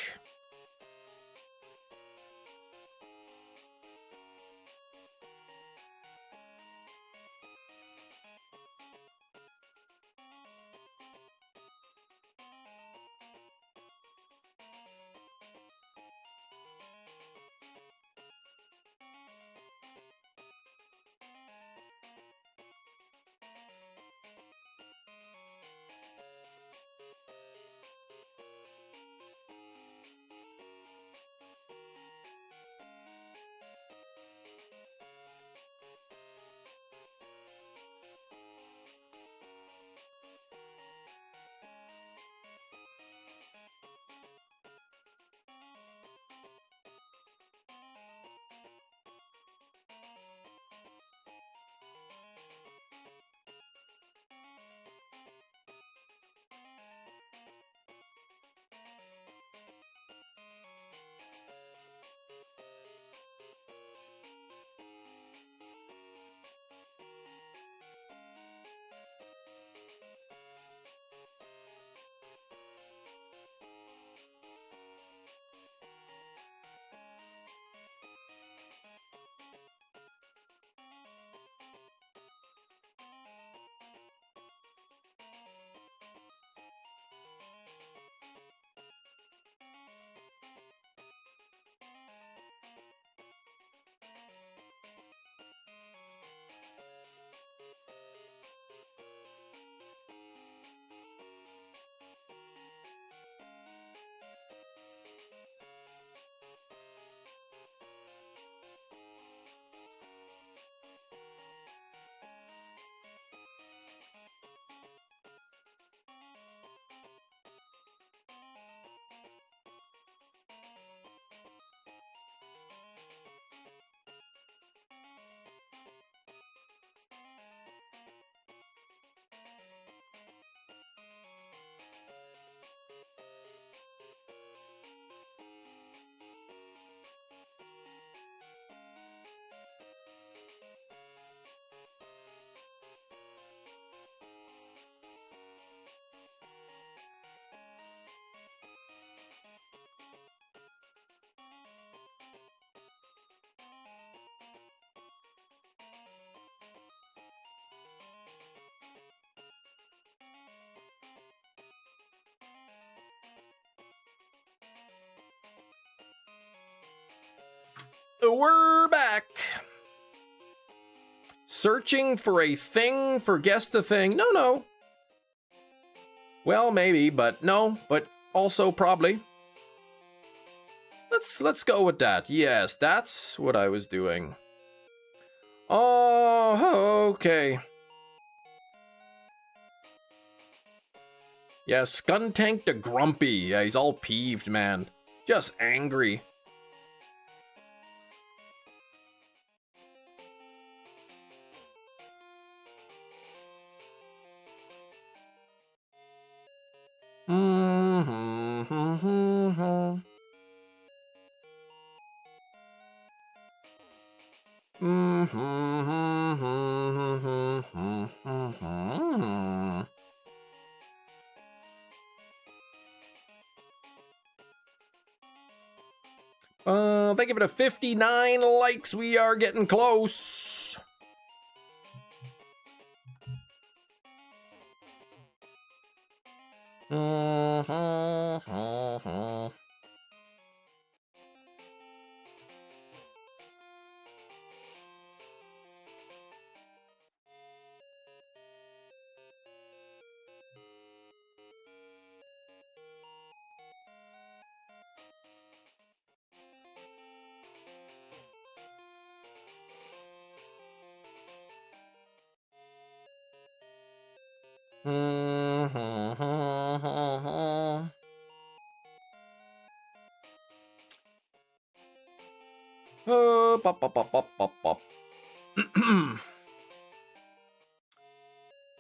C: We're back. Searching for a thing for guess the thing. No. Well, maybe, but no, but also probably. Let's go with that. Yes, that's what I was doing. Oh, okay. Yeah, Skuntank the Grumpy. Yeah, he's all peeved, man. Just angry. Thank you for the 59 likes. We are getting close.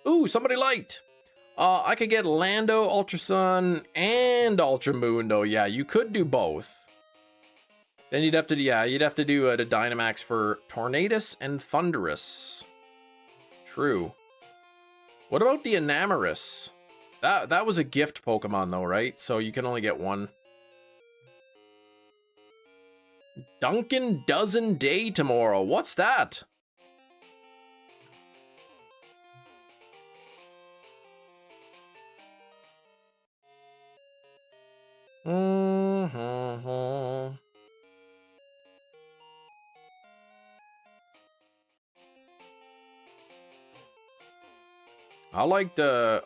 C: Ooh, somebody liked. I could get Lando, Ultra Sun, and Ultra Moon, though. Yeah, you could do both. Then you'd have to, you'd have to do the Dynamax for Tornadus and Thunderous. True. What about the Enamorus? That was a gift Pokemon, though, right? So you can only get one. Dunkin' Dozen Day tomorrow. What's that? I like the,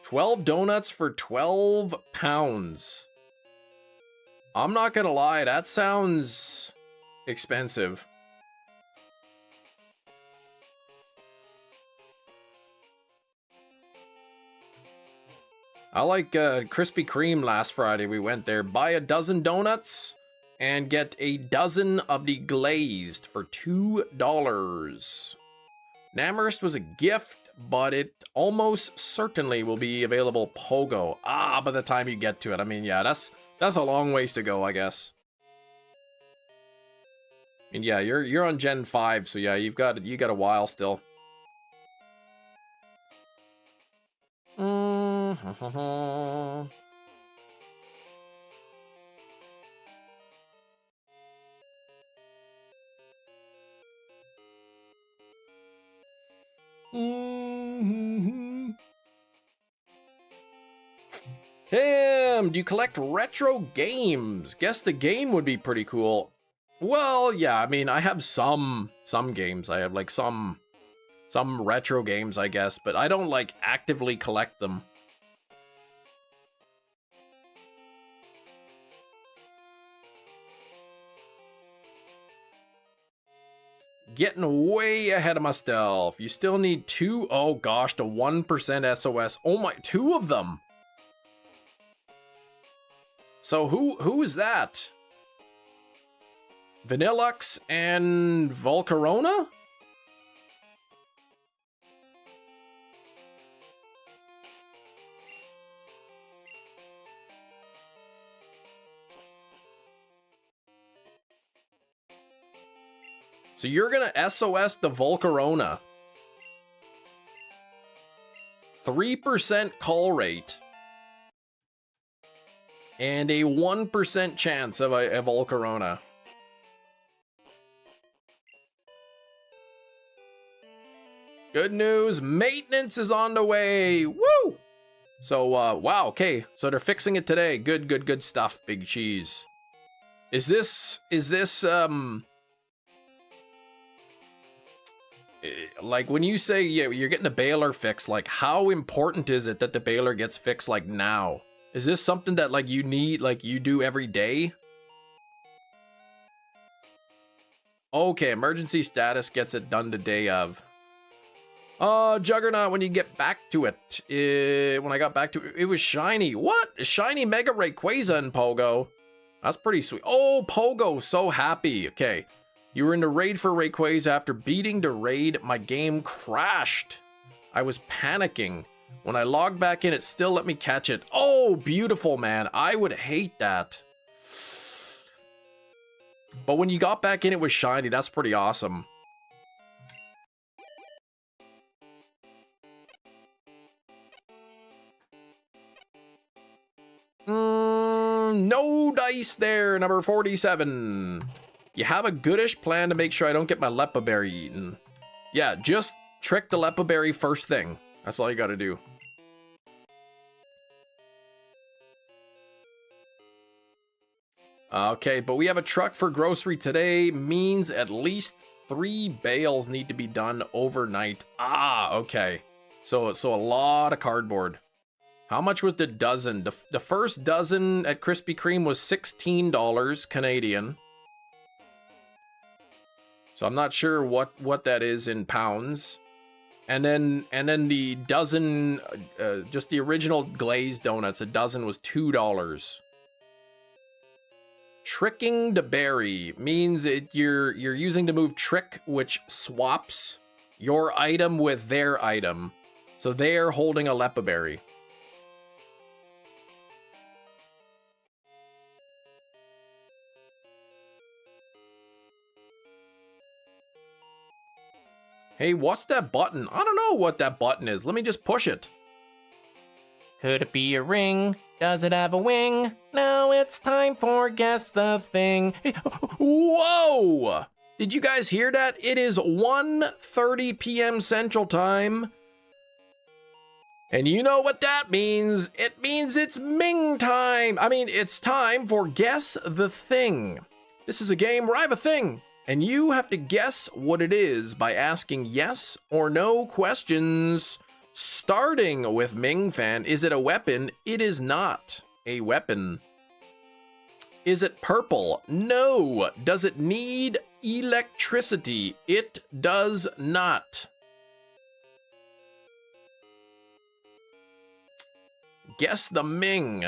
C: 12 donuts for 12 pounds. I'm not gonna lie, that sounds expensive. I like Krispy Kreme last Friday. We went there, buy a dozen donuts and get a dozen of the glazed for $2. Namorist was a gift, but it almost certainly will be available Pogo. By the time you get to it. I mean, yeah, that's a long ways to go, I guess. And yeah, you're on Gen 5, so yeah, you got a while still. Tim, do you collect retro games? Guess the game would be pretty cool. Well, yeah, I mean, I have some games. I have like some retro games, I guess, but I don't like actively collect them. Getting way ahead of myself. You still need two, oh gosh, the 1% SOS. Oh my, two of them. So who is that? Vanillux and Volcarona? So you're gonna SOS the Volcarona. 3% call rate. And a 1% chance of a Volcarona. Good news, maintenance is on the way. Woo! So, wow, okay. So they're fixing it today. Good stuff, Big Cheese. Is this Like, when you say you're getting the baler fixed, like, how important is it that the baler gets fixed, like, now? Is this something that, like, you need, like, you do every day? Okay, emergency status gets it done the day of. Juggernaut, when you get back to it. When I got back to it, it was shiny. What? Shiny Mega Rayquaza in Pogo. That's pretty sweet. Oh, Pogo, so happy. Okay. You were in the raid for Rayquaza. After beating the raid, my game crashed. I was panicking. When I logged back in, it still let me catch it. Oh, beautiful, man. I would hate that. But when you got back in, it was shiny. That's pretty awesome. No dice there, number 47. You have a goodish plan to make sure I don't get my Lepa Berry eaten. Yeah, just trick the Lepa Berry first thing. That's all you gotta do. Okay, but we have a truck for grocery today. Means at least 3 bales need to be done overnight. Ah, okay. So a lot of cardboard. How much was the dozen? The first dozen at Krispy Kreme was $16 Canadian. So I'm not sure what that is in pounds. And then the dozen, just the original glazed donuts, a dozen was $2. Tricking the berry means you're using the move trick, which swaps your item with their item. So they're holding a Lepa Berry. Hey, what's that button? I don't know what that button is. Let me just push it. Could it be a ring? Does it have a wing? Now it's time for Guess the Thing. Whoa! Did you guys hear that? It is 1:30 p.m. Central Time. And you know what that means. It means it's Ming time. I mean, it's time for Guess the Thing. This is a game where I have a thing, and you have to guess what it is by asking yes or no questions. Starting with Ming Fan, is it a weapon? It is not a weapon. Is it purple? No. Does it need electricity? It does not. Guess the Ming.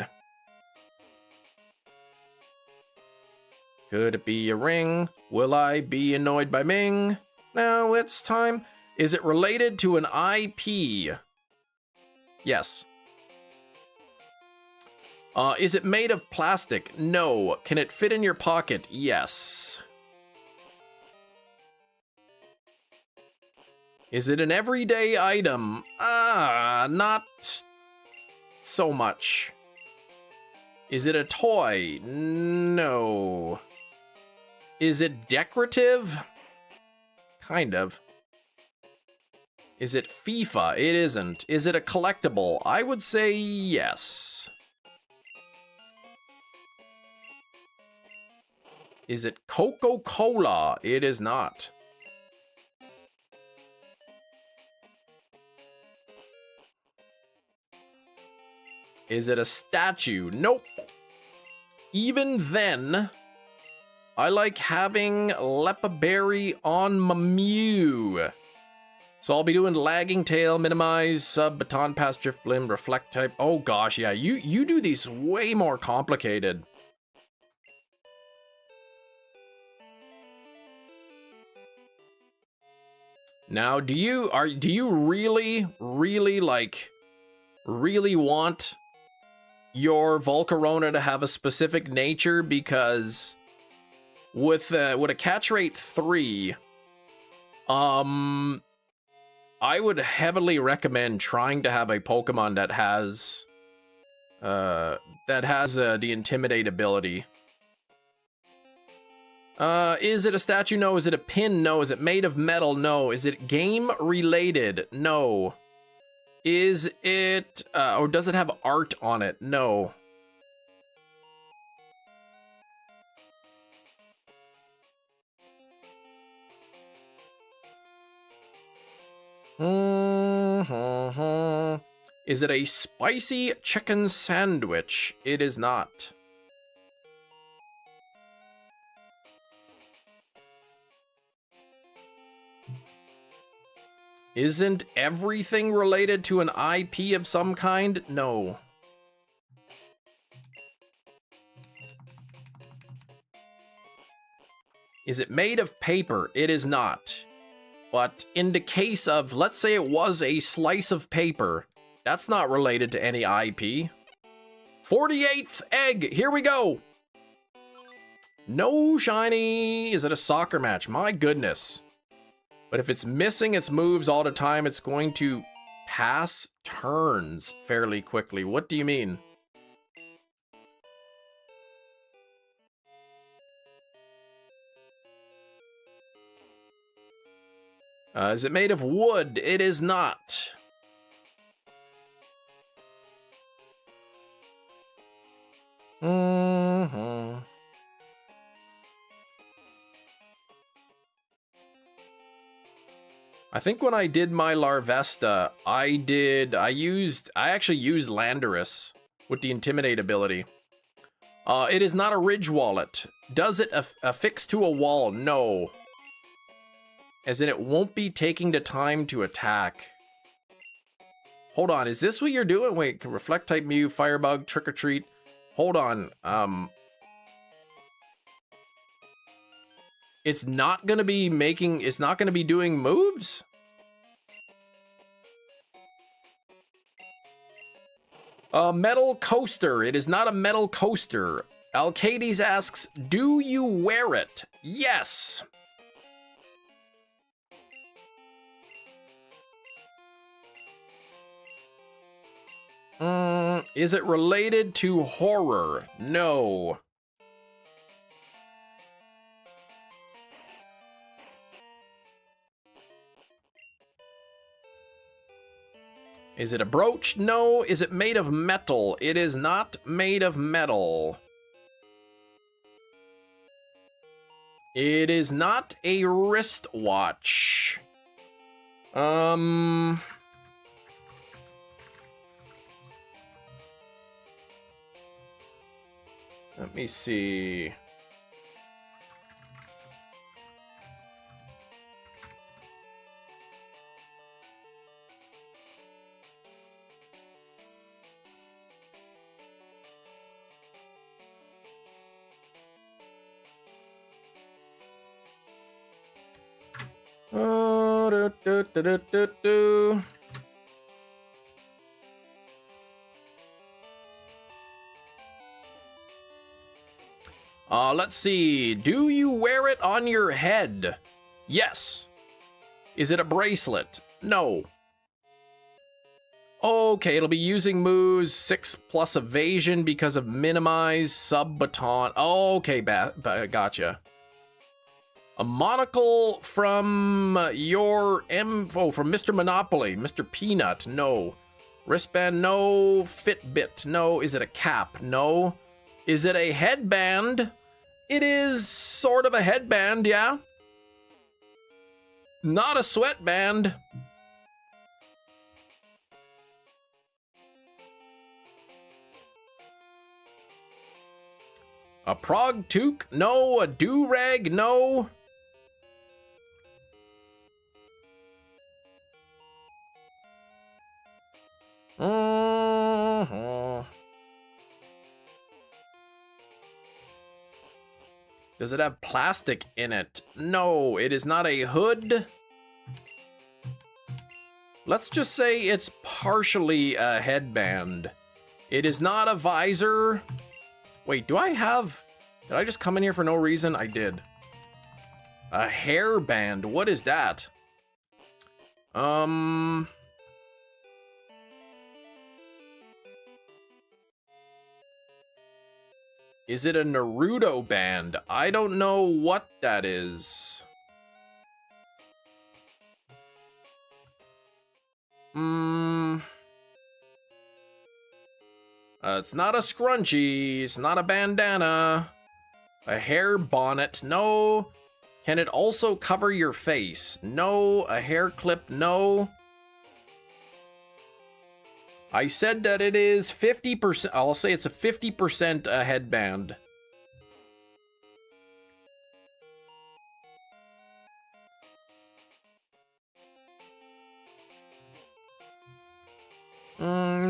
C: Could it be a ring? Will I be annoyed by Ming? Now it's time. Is it related to an IP? Yes. Is it made of plastic? No. Can it fit in your pocket? Yes. Is it an everyday item? Not so much. Is it a toy? No. Is it decorative? Kind of. Is it FIFA? It isn't. Is it a collectible? I would say yes. Is it Coca-Cola? It is not. Is it a statue? Nope. Even then, I like having Lepa Berry on my Mew. So I'll be doing lagging tail, minimize, sub, baton pass, drift limb, reflect type. Oh gosh, yeah, you do these way more complicated. Now, do you really want your Volcarona to have a specific nature? Because with a catch rate 3, I would heavily recommend trying to have a Pokemon that has the Intimidate ability. Is it a statue? No. Is it a pin? No. Is it made of metal? No. Is it game related? No. Is it, or does it have art on it? No. Is it a spicy chicken sandwich? It is not. Isn't everything related to an IP of some kind? No. Is it made of paper? It is not. But in the case of, let's say it was a slice of paper, that's not related to any IP. 48th egg, here we go. No shiny. Is it a soccer match? My goodness. But if it's missing its moves all the time, it's going to pass turns fairly quickly. What do you mean? Is it made of wood? It is not. I think when I did my Larvesta, I actually used Landorus with the Intimidate ability. It is not a Ridge Wallet. Does it affix to a wall? No. As in, it won't be taking the time to attack. Hold on, is this what you're doing? Wait, Reflect type Mew, Firebug, Trick or Treat. Hold on, it's not gonna be doing moves? A metal coaster. It is not a metal coaster. Alcades asks, do you wear it? Yes. Is it related to horror? No. Is it a brooch? No. Is it made of metal? It is not made of metal. It is not a wristwatch. Let me see. Let's see. Do you wear it on your head? Yes. Is it a bracelet? No. Okay, it'll be using moves 6+ evasion because of minimize, sub-baton. Okay, gotcha. A monocle from from Mr. Monopoly, Mr. Peanut, no. Wristband, no. Fitbit, no. Is it a cap? No. Is it a headband? It is sort of a headband, yeah. Not a sweatband. A prog toque? No. A do-rag? No. Does it have plastic in it? No, it is not a hood. Let's just say it's partially a headband. It is not a visor. Wait, did I just come in here for no reason? I did. A hairband, what is that? Is it a Naruto band? I don't know what that is. It's not a scrunchie. It's not a bandana. A hair bonnet. No. Can it also cover your face? No. A hair clip? No. I said that it is 50%. I'll say it's a 50% headband. Mm-hmm.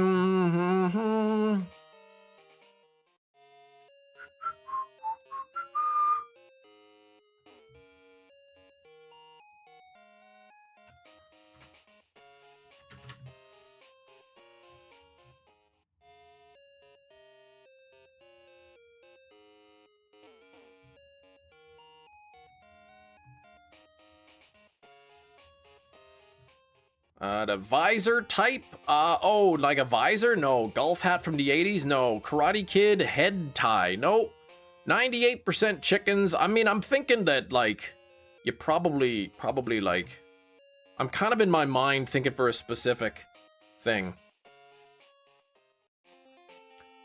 C: The visor type? Oh, like a visor? No. Golf hat from the 80s? No. Karate Kid head tie? Nope. 98% chickens. I mean, I'm thinking that, like, you probably, like, I'm kind of in my mind thinking for a specific thing.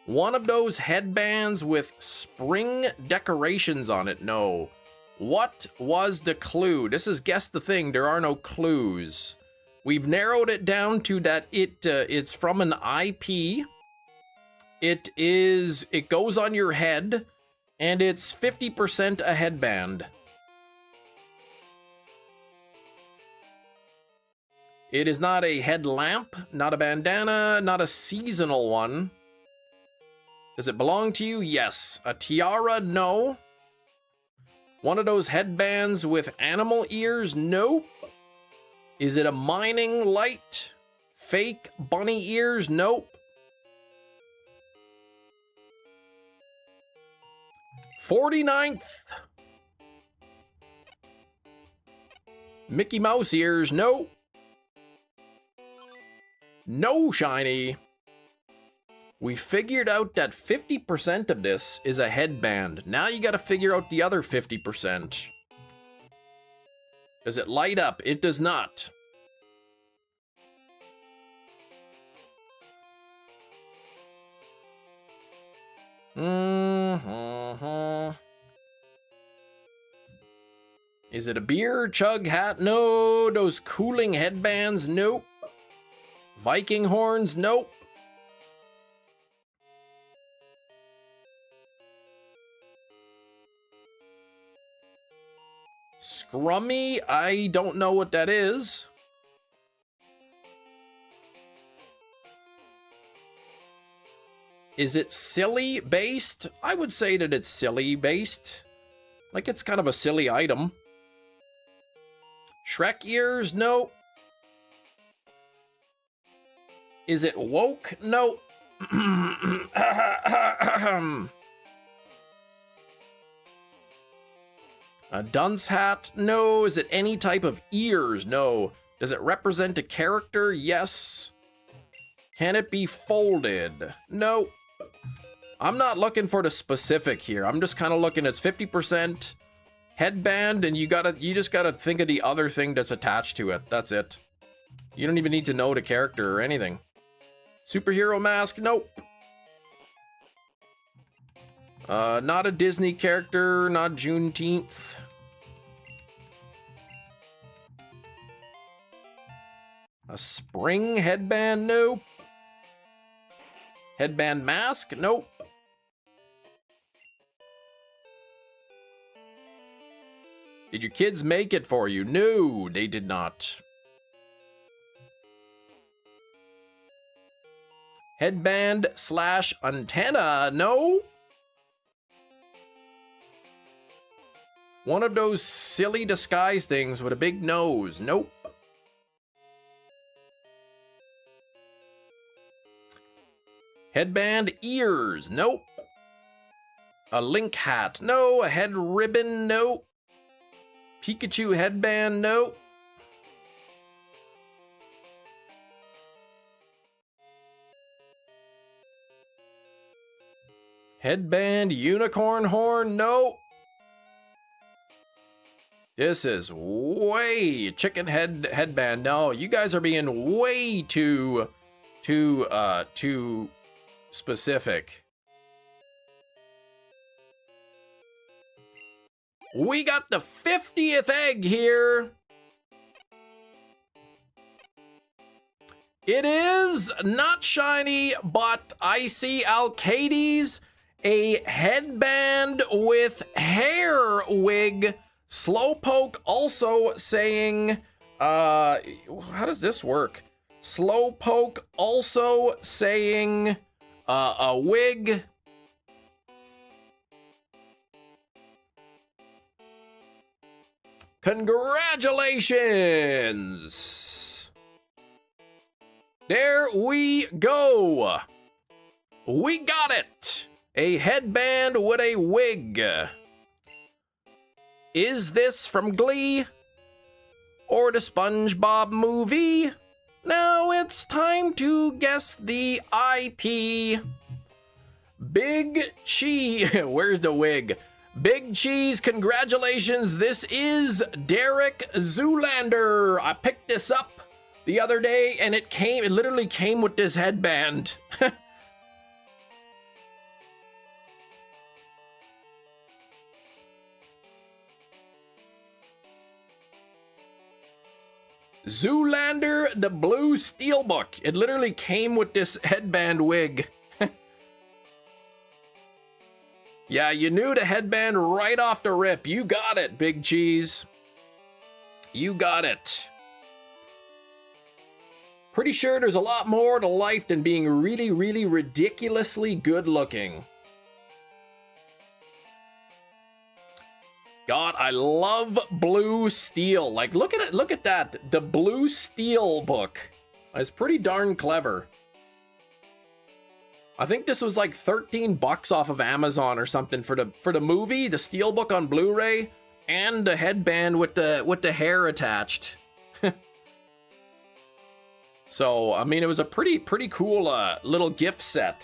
C: One of those headbands with spring decorations on it? No. What was the clue? This is guess the thing. There are no clues. We've narrowed it down to that it's from an IP. It goes on your head, and it's 50% a headband. It is not a headlamp, not a bandana, not a seasonal one. Does it belong to you? Yes. A tiara? No. One of those headbands with animal ears? Nope. Is it a mining light? Fake bunny ears? Nope. 49th. Mickey Mouse ears? Nope. No, shiny. We figured out that 50% of this is a headband. Now you gotta figure out the other 50%. Does it light up? It does not. Is it a beer chug hat? No. Those cooling headbands? Nope. Viking horns? Nope. Scrummy? I don't know what that is. Is it silly based? I would say that it's silly based. Like it's kind of a silly item. Shrek ears? No. Is it woke? No. A dunce hat? No. Is it any type of ears? No. Does it represent a character? Yes. Can it be folded? No. I'm not looking for the specific here. I'm just kind of looking at 50% headband, and you just gotta think of the other thing that's attached to it. That's it. You don't even need to know the character or anything. Superhero mask? Nope. Not a Disney character, not Juneteenth. A spring headband? Nope. Headband mask? Nope. Did your kids make it for you? No, they did not. Headband / antenna? No. One of those silly disguise things with a big nose? Nope. Headband ears? Nope. A Link hat? No. A head ribbon? Nope. Pikachu headband? Nope. Headband unicorn horn? Nope. This is way chicken headband. No, you guys are being way too specific. We got the 50th egg here. It is not shiny, but I see Alcades, a headband with hair wig. Slowpoke also saying, how does this work? Slowpoke also saying, a wig. Congratulations! There we go. We got it. A headband with a wig. Is this from Glee? Or the SpongeBob movie? Now it's time to guess the IP. Big Cheese. Where's the wig? Big Cheese, congratulations. This is Derek Zoolander. I picked this up the other day and it literally came with this headband. Zoolander, the blue steelbook. It literally came with this headband wig. Yeah, you knew the headband right off the rip. You got it, Big Cheese. You got it. Pretty sure there's a lot more to life than being really, really ridiculously good looking. God, I love blue steel. Like, look at it. Look at that. The blue steel book. It's pretty darn clever. I think this was like 13 bucks off of Amazon or something for the movie, the steelbook on Blu-ray, and the headband with the hair attached. So, I mean, it was a pretty cool little gift set.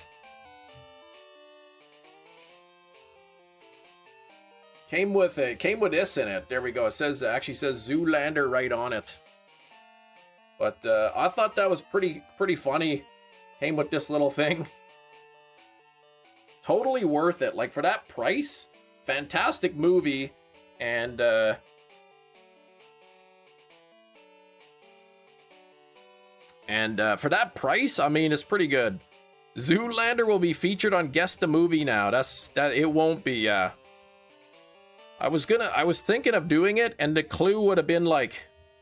C: Came with this in it. There we go. It says actually says Zoolander right on it. But I thought that was pretty funny. Came with this little thing. Totally worth it. Like, for that price, fantastic movie, and for that price, I mean, it's pretty good. Zoolander will be featured on Guess the Movie now. That it won't be. I was thinking of doing it, and the clue would have been like,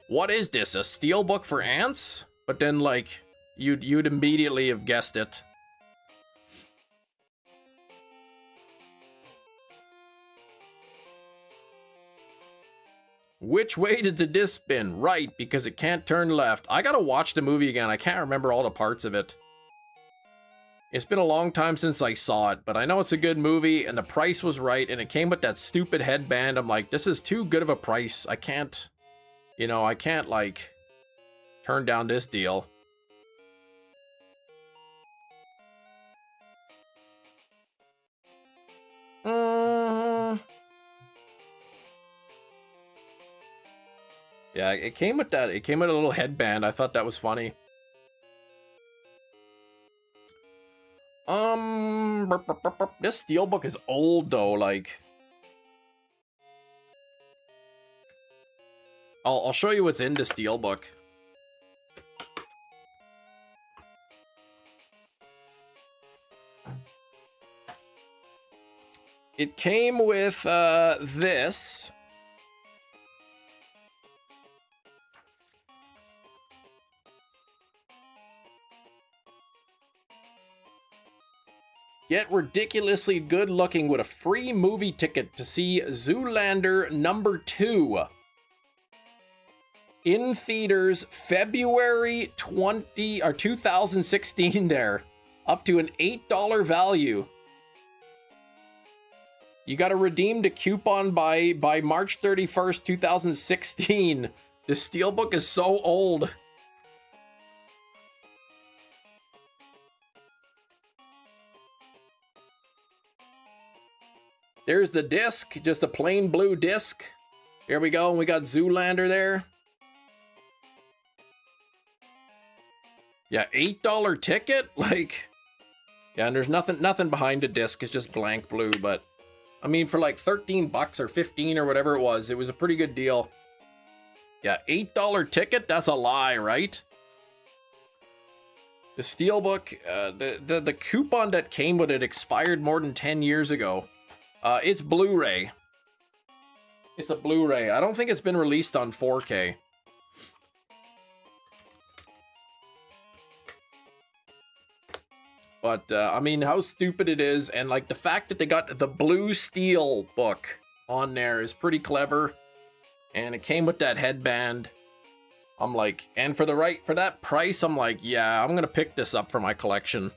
C: what is this? A steelbook for ants? But then like you'd immediately have guessed it. Which way did the disc spin? Right, because it can't turn left. I gotta watch the movie again. I can't remember all the parts of it. It's been a long time since I saw it, but I know it's a good movie, and the price was right, and it came with that stupid headband. I'm like, this is too good of a price. I can't, like, turn down this deal. Yeah, it came with that. It came with a little headband. I thought that was funny. This steelbook is old though. Like, I'll show you what's in the steelbook. It came with this. Get ridiculously good looking with a free movie ticket to see Zoolander #2 in theaters February 2016 there, up to an $8 value. You got to redeem the coupon by March 31st, 2016. The steelbook is so old. There's the disc, just a plain blue disc. Here we go, and we got Zoolander there. Yeah, $8 ticket? Like, yeah, and there's nothing behind the disc. It's just blank blue, but I mean, for like 13 bucks or 15 or whatever it was a pretty good deal. Yeah, $8 ticket? That's a lie, right? The Steelbook, the coupon that came with it expired more than 10 years ago. It's Blu-ray. It's a Blu-ray. I don't think it's been released on 4K. But, I mean, how stupid it is, and, like, the fact that they got the Blue Steel book on there is pretty clever. And it came with that headband. I'm like, and for that price, I'm like, yeah, I'm gonna pick this up for my collection.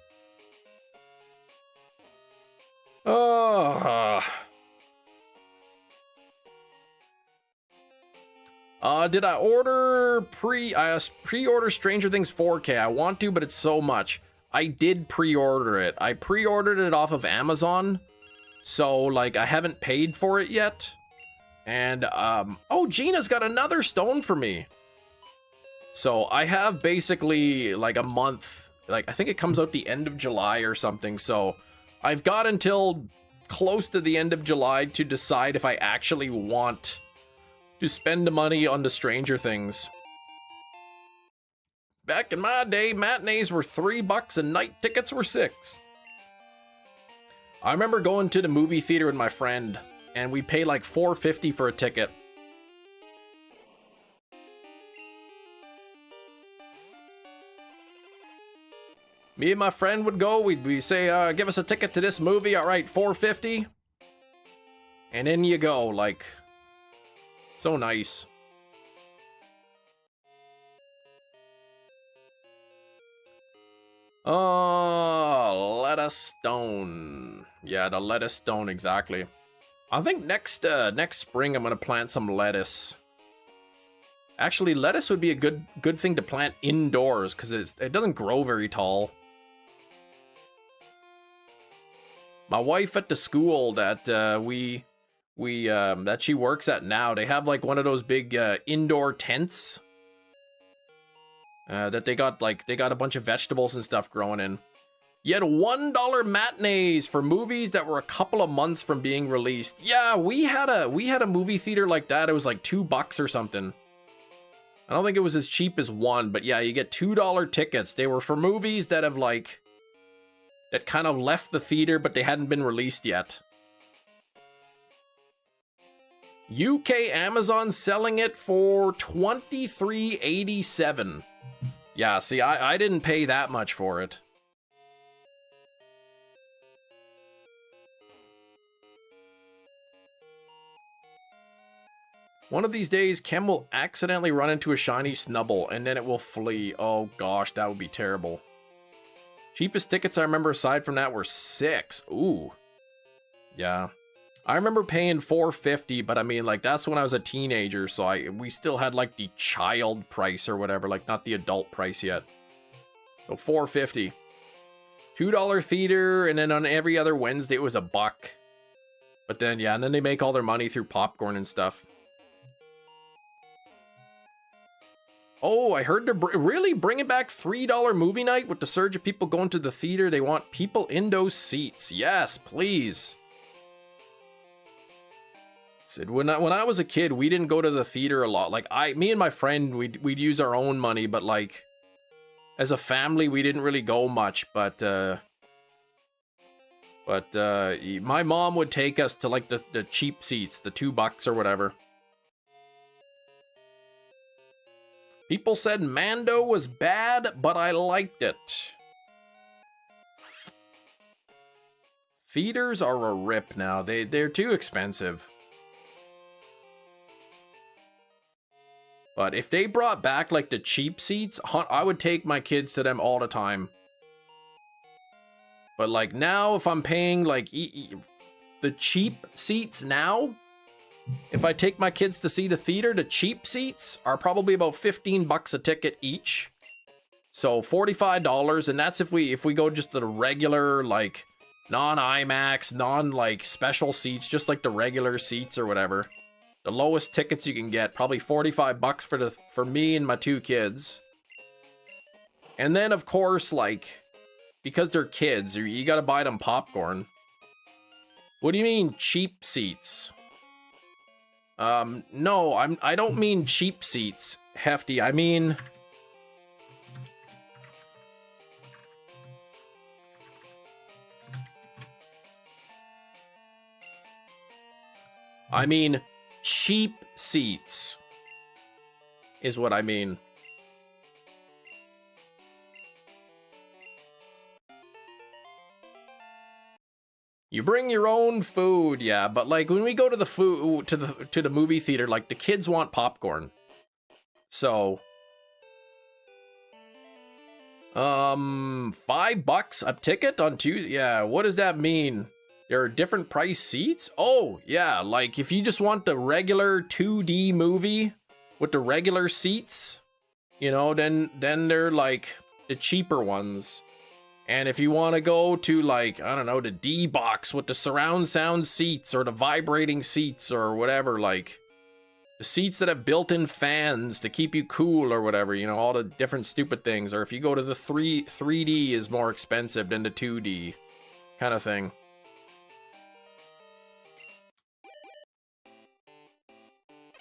C: Did I order pre-order Stranger Things 4K? I want to, but it's so much. I did pre-order it. I pre-ordered it off of Amazon. So, like, I haven't paid for it yet. And, oh, Gina's got another stone for me. So, I have basically, like, a month. Like, I think it comes out the end of July or something. So, I've got until close to the end of July to decide if I actually want to spend the money on the Stranger Things. Back in my day, matinees were $3 and night tickets were $6. I remember going to the movie theater with my friend, and we paid like $4.50 for a ticket. Me and my friend would go, we'd say, give us a ticket to this movie, all right, $4.50. And in you go, like, so nice. Oh, lettuce stone. Yeah, the lettuce stone, exactly. I think next spring I'm gonna plant some lettuce. Actually, lettuce would be a good thing to plant indoors because it doesn't grow very tall. My wife at the school that that she works at now, they have like one of those big indoor tents that they got a bunch of vegetables and stuff growing in. You had $1 matinees for movies that were a couple of months from being released. Yeah, we had a movie theater like that. It was like $2 or something. I don't think it was as cheap as $1, but yeah, you get $2 tickets. They were for movies that have that kind of left the theater, but they hadn't been released yet. UK Amazon selling it for $23.87. Yeah, see, I didn't pay that much for it. One of these days, Kem will accidentally run into a shiny Snubble, and then it will flee. Oh gosh, that would be terrible. Cheapest tickets I remember aside from that were $6. Ooh. Yeah. I remember paying $4.50, but I mean, like, that's when I was a teenager, so we still had, like, the child price or whatever, like, not the adult price yet. So $4.50. $2 theater, and then on every other Wednesday it was $1. But then, yeah, and then they make all their money through popcorn and stuff. Oh, I heard they're really bringing back $3 movie night with the surge of people going to the theater. They want people in those seats. Yes, please. Said when I was a kid, we didn't go to the theater a lot. Like me and my friend, we'd use our own money, but like as a family, we didn't really go much. But my mom would take us to like the cheap seats, the $2 or whatever. People said Mando was bad, but I liked it. Theaters are a rip now. They're too expensive. But if they brought back like the cheap seats, I would take my kids to them all the time. But like now, if I'm paying like the cheap seats now, if I take my kids to see the theater, the cheap seats are probably about $15 a ticket each. So $45, and that's if we go just to the regular, like, non-IMAX, non-like special seats, just like the regular seats or whatever. The lowest tickets you can get, probably $45 for me and my 2 kids. And then of course, like, because they're kids, you gotta buy them popcorn. What do you mean cheap seats? No, I don't mean cheap seats, Hefty. I mean I mean, cheap seats is what I mean. You bring your own food, yeah, but like when we go to the food to the movie theater, like the kids want popcorn. So $5 a ticket on Tuesday. Yeah, what does that mean? There are different price seats? Oh, yeah, like if you just want the regular 2D movie with the regular seats, you know, then they're like the cheaper ones. And if you want to go to like, I don't know, the D box with the surround sound seats or the vibrating seats or whatever, like the seats that have built-in fans to keep you cool or whatever, you know, all the different stupid things. Or if you go to the 3D is more expensive than the 2D kind of thing.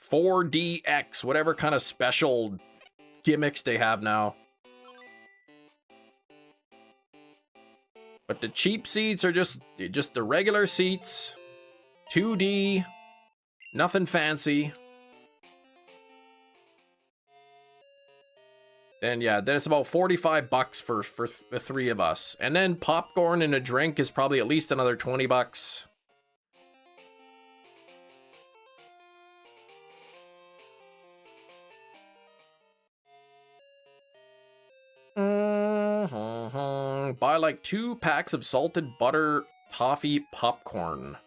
C: $4DX, whatever kind of special gimmicks they have now. But the cheap seats are just the regular seats, 2D, nothing fancy. And yeah, then it's about $45 for the three of us. And then popcorn and a drink is probably at least another $20. Buy like 2 packs of salted butter toffee popcorn.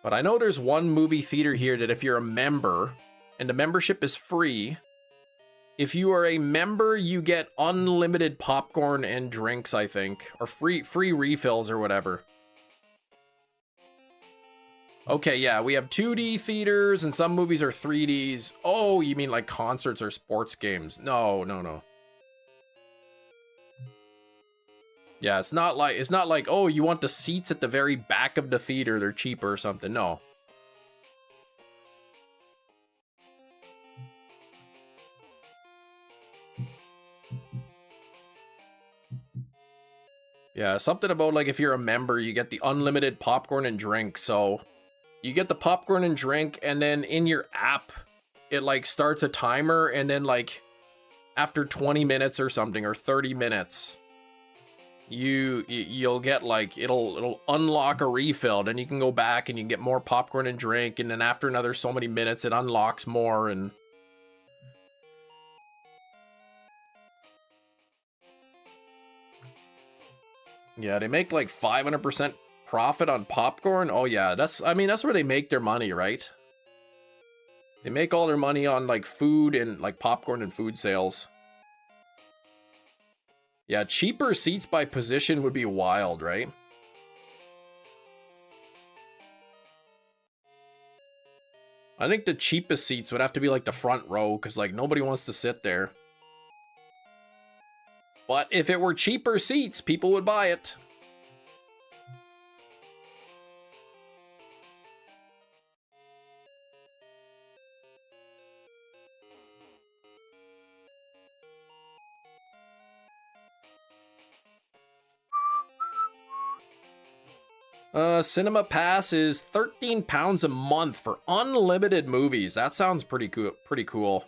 C: But I know there's one movie theater here that if you're a member, and the membership is free, if you are a member, you get unlimited popcorn and drinks, I think, or free refills or whatever. Okay, yeah, we have 2D theaters and some movies are 3Ds. Oh, you mean like concerts or sports games? No. Yeah, it's not like, oh, you want the seats at the very back of the theater, they're cheaper or something. No. Yeah, something about like if you're a member, you get the unlimited popcorn and drink. So you get the popcorn and drink, and then in your app, it like starts a timer, and then like after 20 minutes or something, or 30 minutes, you'll get like it'll unlock a refill. Then you can go back and you can get more popcorn and drink, and then after another so many minutes, it unlocks more. And yeah, they make like 500% profit on popcorn. Oh yeah, that's where they make their money, right? They make all their money on like food and like popcorn and food sales. Yeah, cheaper seats by position would be wild, right? I think the cheapest seats would have to be like the front row, because like nobody wants to sit there. But if it were cheaper seats, people would buy it. Cinema Pass is £13 a month for unlimited movies. That sounds pretty cool.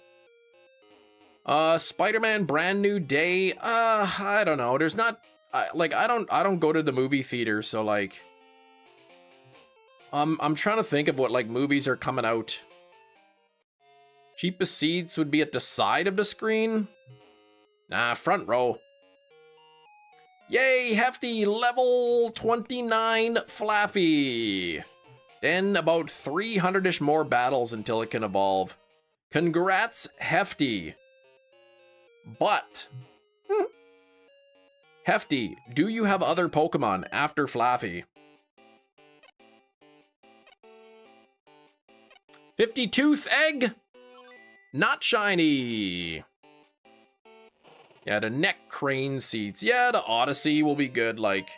C: Spider-Man Brand New Day. I don't know. There's not I don't go to the movie theater, so like I'm trying to think of what like movies are coming out. Cheapest seats would be at the side of the screen. Nah, front row. Yay, hefty level 29 Flaffy. Then about 300-ish more battles until it can evolve. Congrats, Hefty. But, Hefty, do you have other Pokemon after Flaffy? 50-tooth egg? Not shiny. Yeah, the neck crane seats. Yeah, the Odyssey will be good, like.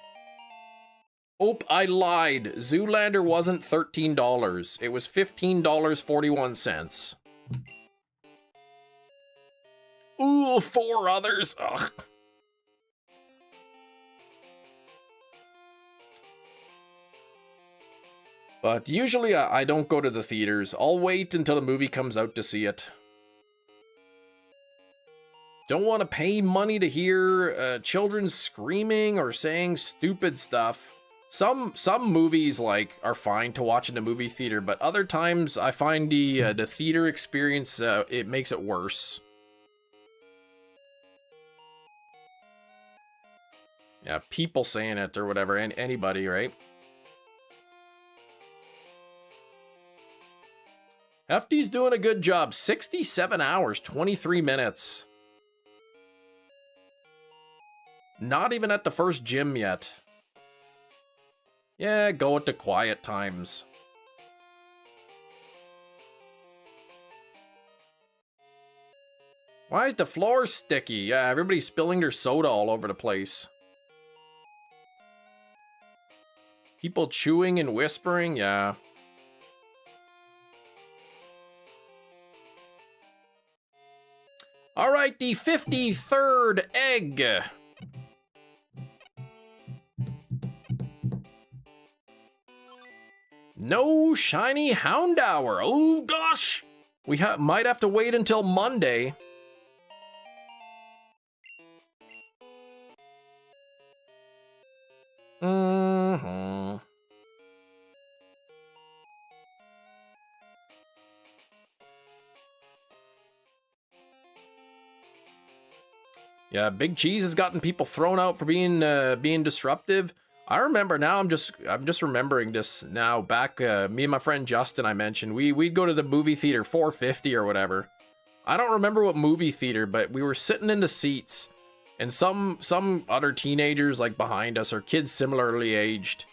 C: Oh, I lied. Zoolander wasn't $13. It was $15.41. Ooh, 4 others. Ugh. But usually I don't go to the theaters. I'll wait until the movie comes out to see it. Don't want to pay money to hear children screaming or saying stupid stuff. Some movies like are fine to watch in the movie theater, but other times I find the theater experience it makes it worse. Yeah, people saying it or whatever, and anybody, right? Hefty's doing a good job. 67 hours, 23 minutes. Not even at the first gym yet. Yeah, go at the quiet times. Why is the floor sticky? Yeah, everybody's spilling their soda all over the place. People chewing and whispering, yeah. All right, the 53rd egg. No shiny Houndour. Oh gosh, we might have to wait until Monday. Yeah, Big Cheese has gotten people thrown out for being disruptive. I remember now. I'm just remembering this now. Back, me and my friend Justin, I mentioned we'd go to the movie theater 450 or whatever. I don't remember what movie theater, but we were sitting in the seats, and some other teenagers like behind us or kids similarly aged.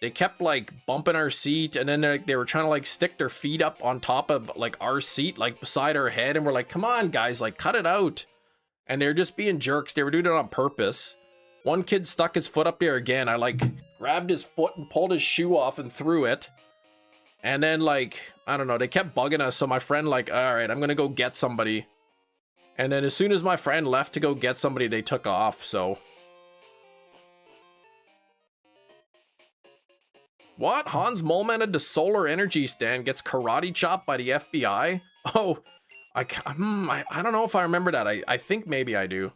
C: They kept like bumping our seat, and then they were trying to like stick their feet up on top of like our seat, like beside our head, and we're like, "Come on, guys, like cut it out." And they're just being jerks. They were doing it on purpose. One kid stuck his foot up there again. I like grabbed his foot and pulled his shoe off and threw it. And then like, I don't know, they kept bugging us. So my friend like, all right, I'm going to go get somebody. And then as soon as my friend left to go get somebody, they took off. So. What? Hans Moleman at the solar energy stand gets karate chopped by the FBI? Oh, I don't know if I remember that. I think maybe I do.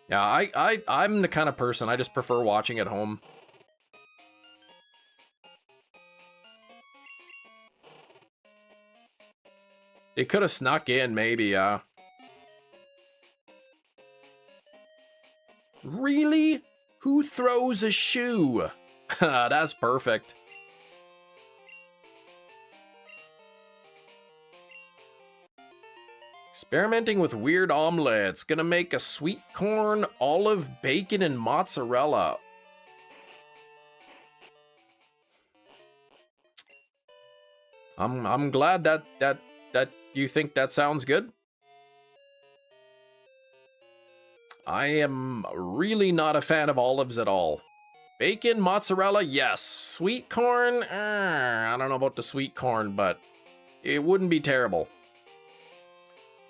C: Yeah, I'm the kind of person, I just prefer watching at home. They could have snuck in, maybe, yeah. Really? Who throws a shoe? That's perfect. Experimenting with weird omelets. Gonna make a sweet corn, olive, bacon, and mozzarella. I'm glad that you think that sounds good. I am really not a fan of olives at all. Bacon, mozzarella, yes. Sweet corn, I don't know about the sweet corn, but it wouldn't be terrible.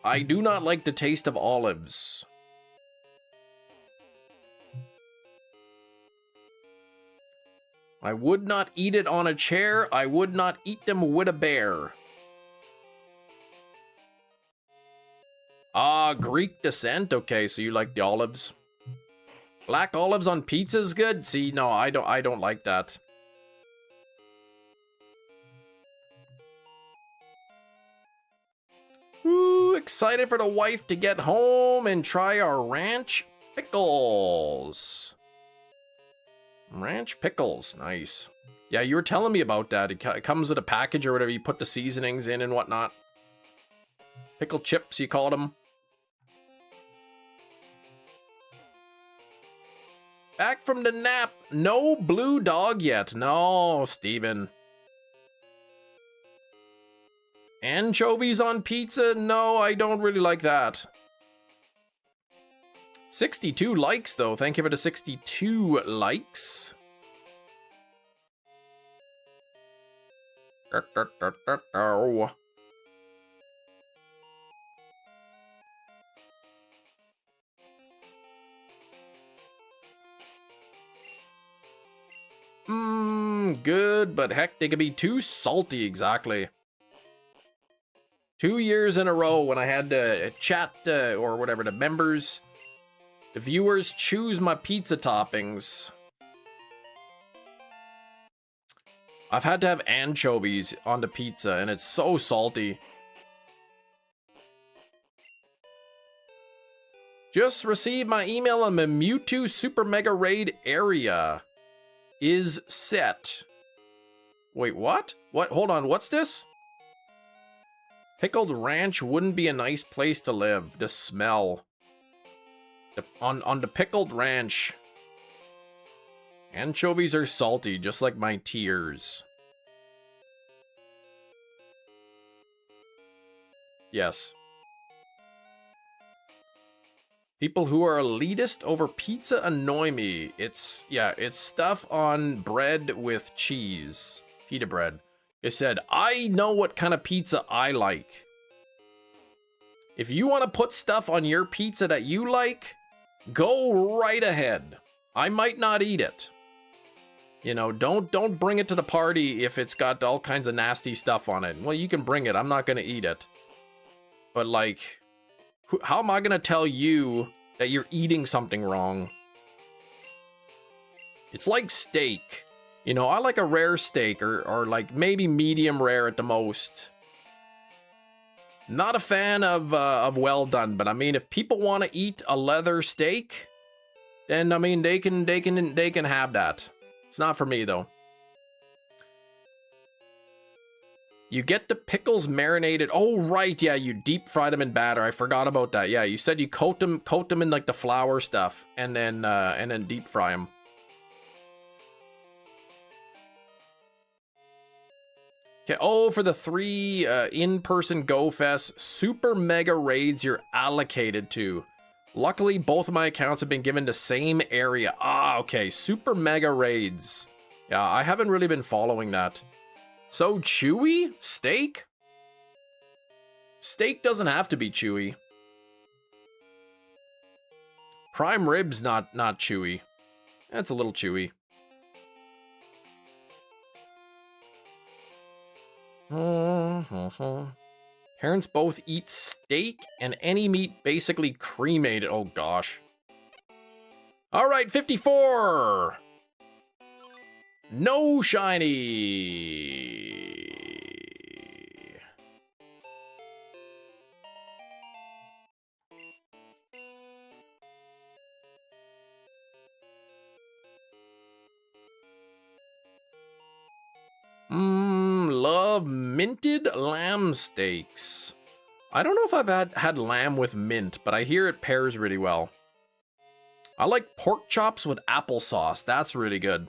C: I do not like the taste of olives. I would not eat it on a chair. I would not eat them with a bear. Ah, Greek descent. Okay, so you like the olives. Black olives on pizza is good? See, no, I don't like that. Ooh, excited for the wife to get home and try our ranch pickles. Ranch pickles, nice. Yeah, you were telling me about that. It comes with a package or whatever. You put the seasonings in and whatnot. Pickle chips, you called them. Back from the nap. No blue dog yet. No, Steven. Anchovies on pizza? No, I don't really like that. 62 likes, though. Thank you for the 62 likes. Good, but heck, they could be too salty, exactly. 2 years in a row when I had to chat, or whatever, the members, the viewers choose my pizza toppings. I've had to have anchovies on the pizza, and it's so salty. Just received my email on the Mewtwo Super Mega Raid area is set. Wait, what? What? Hold on, what's this? Pickled ranch wouldn't be a nice place to live. The smell. On the pickled ranch. Anchovies are salty, just like my tears. Yes. People who are elitist over pizza annoy me. It's stuff on bread with cheese. Pita bread. It said, I know what kind of pizza I like. If you want to put stuff on your pizza that you like, go right ahead. I might not eat it. You know, don't bring it to the party if it's got all kinds of nasty stuff on it. Well, you can bring it. I'm not going to eat it. But like, how am I going to tell you that you're eating something wrong? It's like steak. You know, I like a rare steak or like maybe medium rare at the most. Not a fan of well done, but I mean, if people want to eat a leather steak, then I mean, they can have that. It's not for me though. You get the pickles marinated. Oh, right. Yeah, you deep fry them in batter. I forgot about that. Yeah, you said you coat them in like the flour stuff and then deep fry them. Okay, oh, for the 3 in-person Go Fest Super Mega Raids you're allocated to. Luckily, both of my accounts have been given the same area. Ah, okay, Super Mega Raids. Yeah, I haven't really been following that. So chewy? Steak? Steak doesn't have to be chewy. Prime rib's not chewy. That's a little chewy. Parents both eat steak and any meat basically cremated. Oh gosh. All right, 54. No shiny. Love minted lamb steaks. I don't know if I've had lamb with mint, but I hear it pairs really well. I like pork chops with applesauce. That's really good.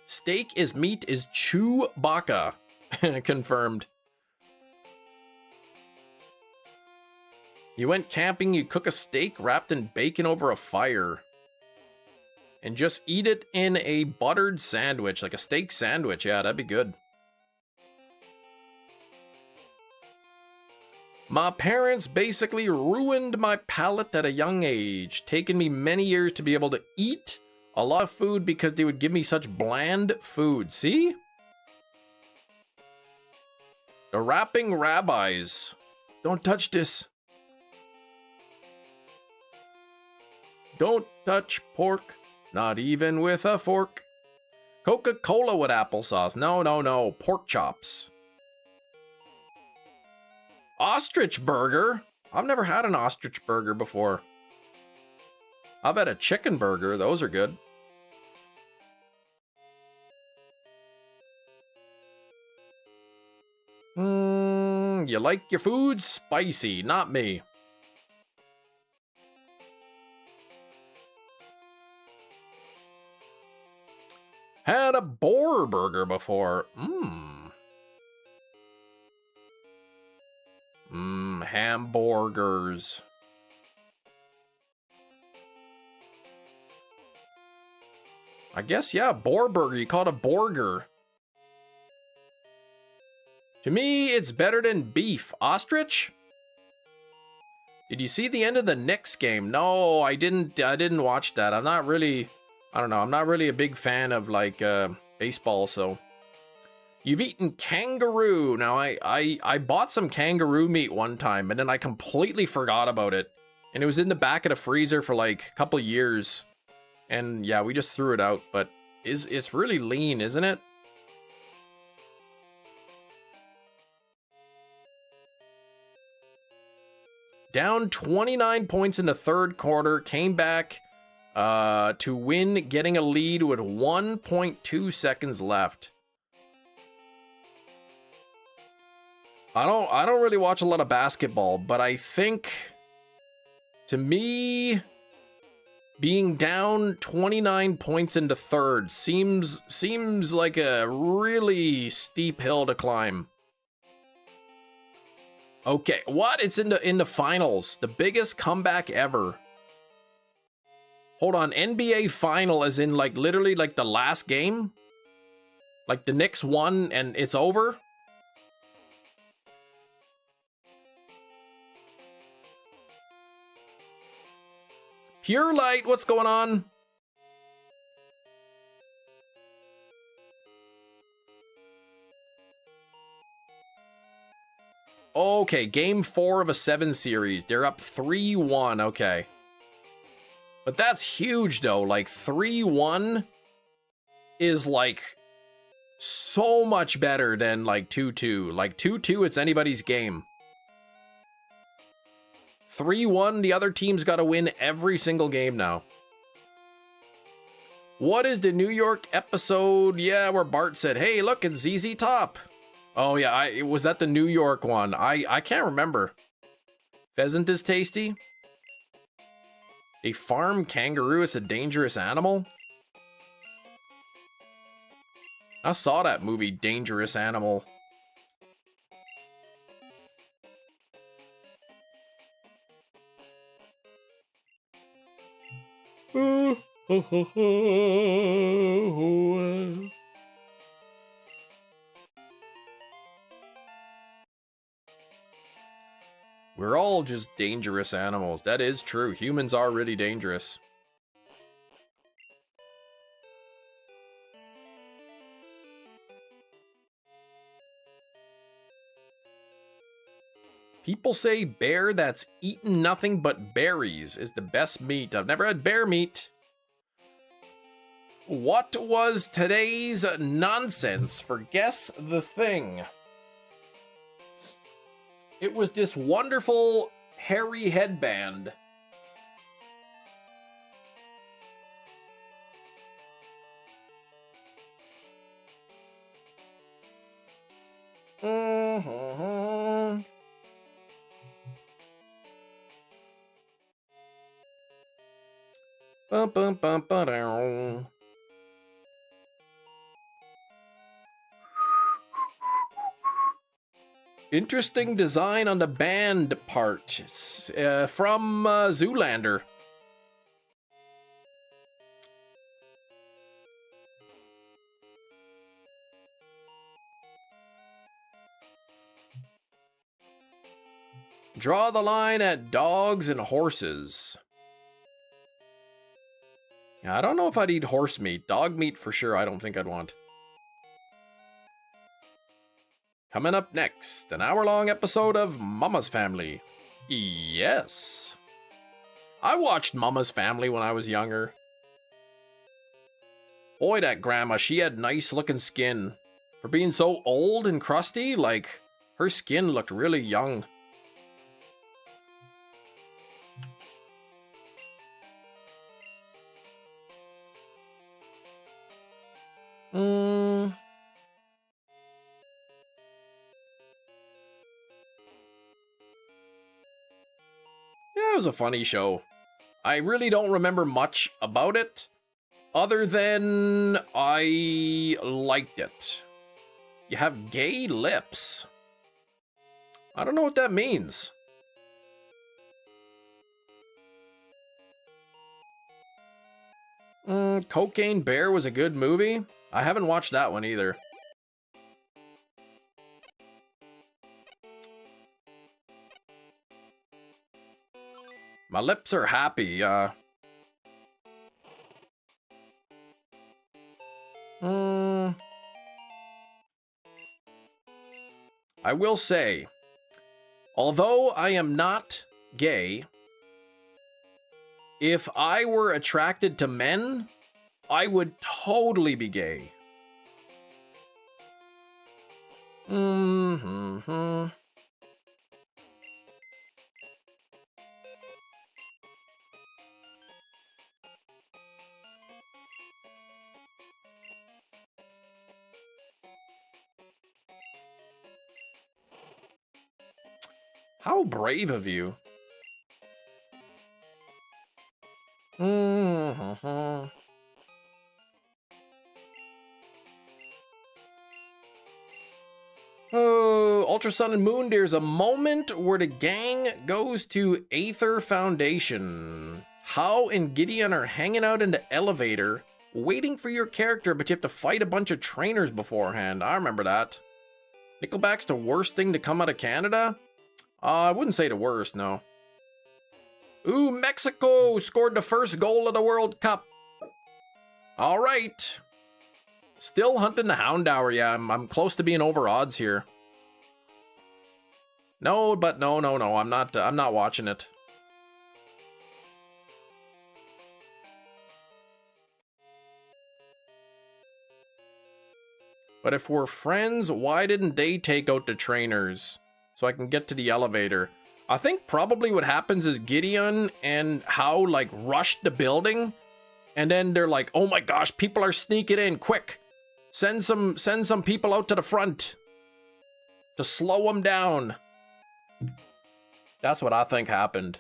C: Steak is meat is Chewbacca. Confirmed. You went camping, you cook a steak wrapped in bacon over a fire. And just eat it in a buttered sandwich, like a steak sandwich. Yeah, that'd be good. My parents basically ruined my palate at a young age, taking me many years to be able to eat a lot of food because they would give me such bland food. See? The rapping rabbis. Don't touch this. Don't touch pork. Not even with a fork. Coca-Cola with applesauce. No, no, no. Pork chops. Ostrich burger? I've never had an ostrich burger before. I've had a chicken burger. Those are good. You like your food spicy. Not me. Had a boar burger before. Hamburgers. I guess, yeah, boar burger. You call it a burger. To me, it's better than beef. Ostrich? Did you see the end of the Knicks game? No, I didn't watch that. I'm not really I don't know. I'm not really a big fan of like baseball, so. You've eaten kangaroo. Now, I bought some kangaroo meat one time, and then I completely forgot about it. And it was in the back of the freezer for like a couple years. And yeah, we just threw it out, but it's really lean, isn't it? Down 29 points in the third quarter, came back to win, getting a lead with 1.2 seconds left. I don't really watch a lot of basketball, but I think, to me, being down 29 points into third seems like a really steep hill to climb. Okay, what? It's in the finals, the biggest comeback ever. Hold on, NBA final as in like literally like the last game? Like the Knicks won and it's over? Pure Light, what's going on? Okay, game 4 of a 7 series. They're up 3-1, okay. But that's huge though, like 3-1 is like so much better than like 2-2. Like 2-2, it's anybody's game. 3-1, the other team's got to win every single game now. What is the New York episode? Yeah, where Bart said, hey, look, it's ZZ Top. Oh, yeah, was that the New York one? I can't remember. Pheasant is tasty. A farm kangaroo, it's a dangerous animal. I saw that movie, Dangerous Animal. We're all just dangerous animals. That is true. Humans are really dangerous. People say bear that's eaten nothing but berries is the best meat. I've never had bear meat. What was today's nonsense for Guess the Thing? It was this wonderful hairy headband. Bum, bum, bum, ba-dow. Interesting design on the band part. It's, from Zoolander. Draw the line at dogs and horses. I don't know if I'd eat horse meat. Dog meat for sure, I don't think I'd want. Coming up next, an hour-long episode of Mama's Family. Yes. I watched Mama's Family when I was younger. Boy, that grandma, she had nice-looking skin. For being so old and crusty, like, her skin looked really young. Yeah, it was a funny show. I really don't remember much about it, other than I liked it. You have gay lips. I don't know what that means. Cocaine Bear was a good movie. I haven't watched that one either. My lips are happy. I will say, although I am not gay, if I were attracted to men, I would totally be gay. Mm-hmm. How brave of you. Mm-hmm. Oh, Ultra Sun and Moon, there's a moment where the gang goes to Aether Foundation. Hao and Gideon are hanging out in the elevator, waiting for your character, but you have to fight a bunch of trainers beforehand. I remember that. Nickelback's the worst thing to come out of Canada? I wouldn't say the worst, no. Ooh, Mexico scored the first goal of the World Cup. All right. Still hunting the Houndour, yeah. I'm close to being over odds here. No, but no. I'm not watching it. But if we're friends, why didn't they take out the trainers so I can get to the elevator? I think probably what happens is Gideon and Hao like rushed the building, and then they're like, "Oh my gosh, people are sneaking in! Quick, send some people out to the front to slow them down." That's what I think happened.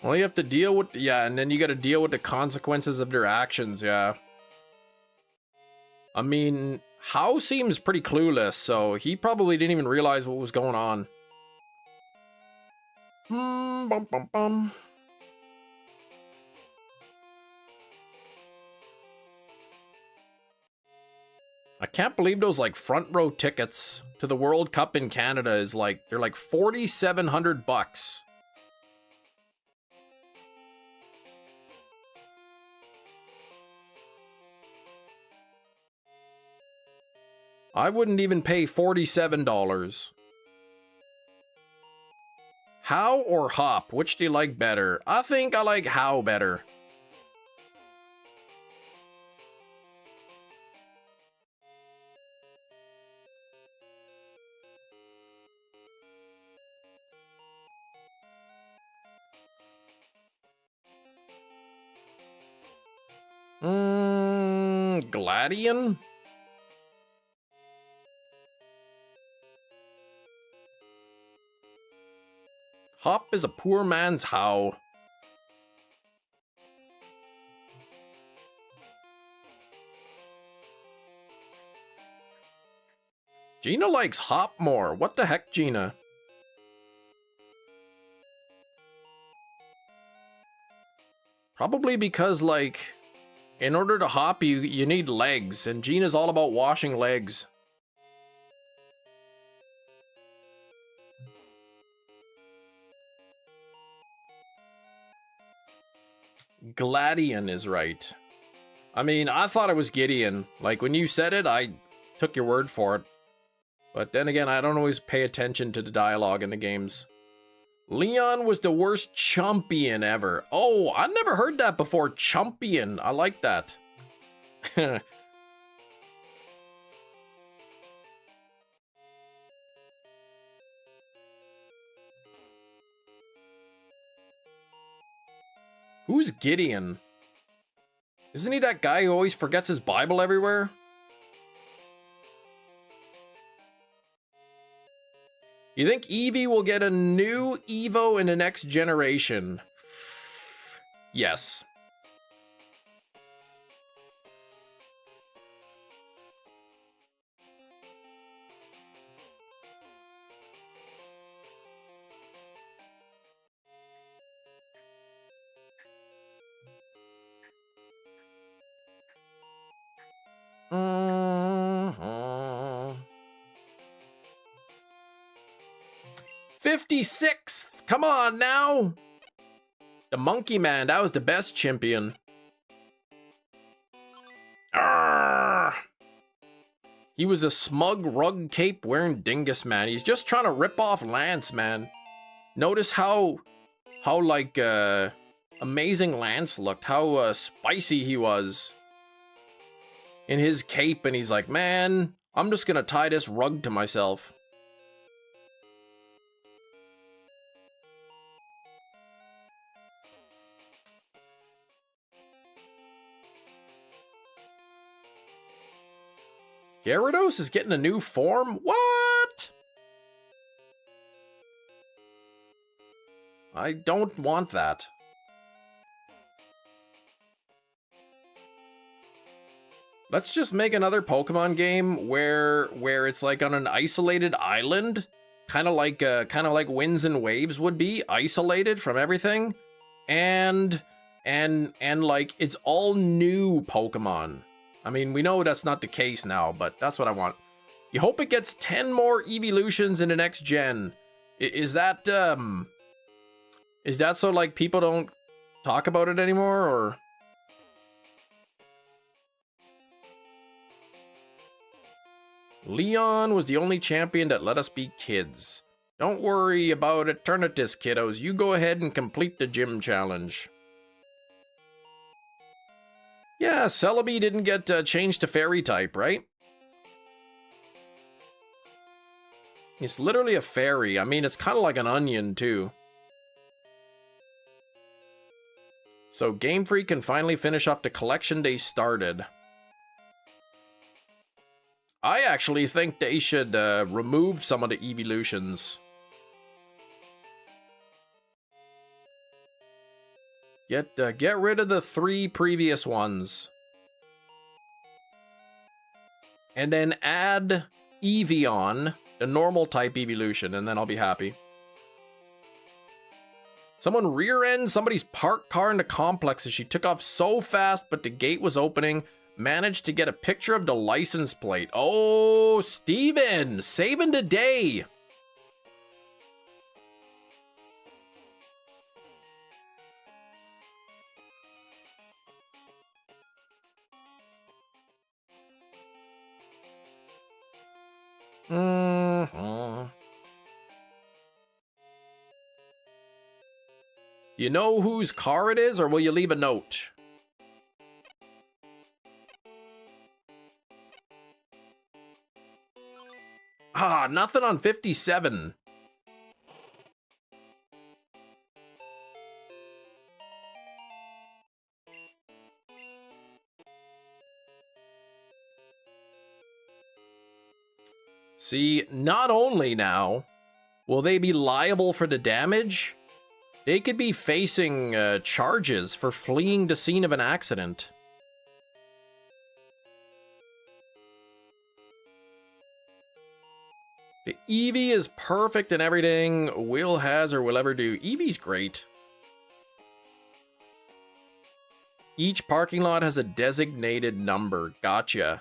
C: Well, you have to deal with, yeah, and then you got to deal with the consequences of their actions, yeah. I mean, Hao seems pretty clueless, so he probably didn't even realize what was going on. Bum, bum, bum. I can't believe those like front row tickets to the World Cup in Canada is like, they're like $4,700. I wouldn't even pay $47. Hao or Hop? Which do you like better? I think I like Hao better. Gladian? Hop is a poor man's Hao. Gina likes Hop more. What the heck, Gina? Probably because, like, in order to hop, you need legs, and Gina's all about washing legs. Gladian is right. I mean, I thought it was Gideon. Like, when you said it, I took your word for it. But then again, I don't always pay attention to the dialogue in the games. Leon was the worst champion ever. Oh, I never heard that before. Champion. I like that. Who's Gideon? Isn't he that guy who always forgets his Bible everywhere? You think Eevee will get a new Evo in the next generation? Yes. 56th! Come on now! The Monkey Man, that was the best champion. Arrgh. He was a smug rug cape wearing dingus, man. He's just trying to rip off Lance, man. Notice how like, amazing Lance looked, how spicy he was in his cape, and he's like, man, I'm just gonna tie this rug to myself. Gyarados is getting a new form? What? I don't want that. Let's just make another Pokemon game where it's like on an isolated island, kind of like Winds and Waves would be, isolated from everything, and like it's all new Pokemon. I mean, we know that's not the case now, but that's what I want. You hope it gets 10 more evolutions in the next gen. Is that so like people don't talk about it anymore, or? Leon was the only champion that let us be kids. Don't worry about Eternatus, kiddos. You go ahead and complete the gym challenge. Yeah, Celebi didn't get changed to fairy type, right? It's literally a fairy. I mean, it's kind of like an onion, too. So Game Freak can finally finish off the collection they started. I actually think they should remove some of the evolutions. Get rid of the 3 previous ones. And then add Eevee, the normal type evolution, and then I'll be happy. Someone rear-ended somebody's parked car in the complex as she took off so fast, but the gate was opening. Managed to get a picture of the license plate. Oh, Steven, saving the day. You know whose car it is, or will you leave a note? Ah, nothing on 57. See, not only now will they be liable for the damage, they could be facing charges for fleeing the scene of an accident. The Eevee is perfect in everything Will has or will ever do. Eevee's great. Each parking lot has a designated number. Gotcha.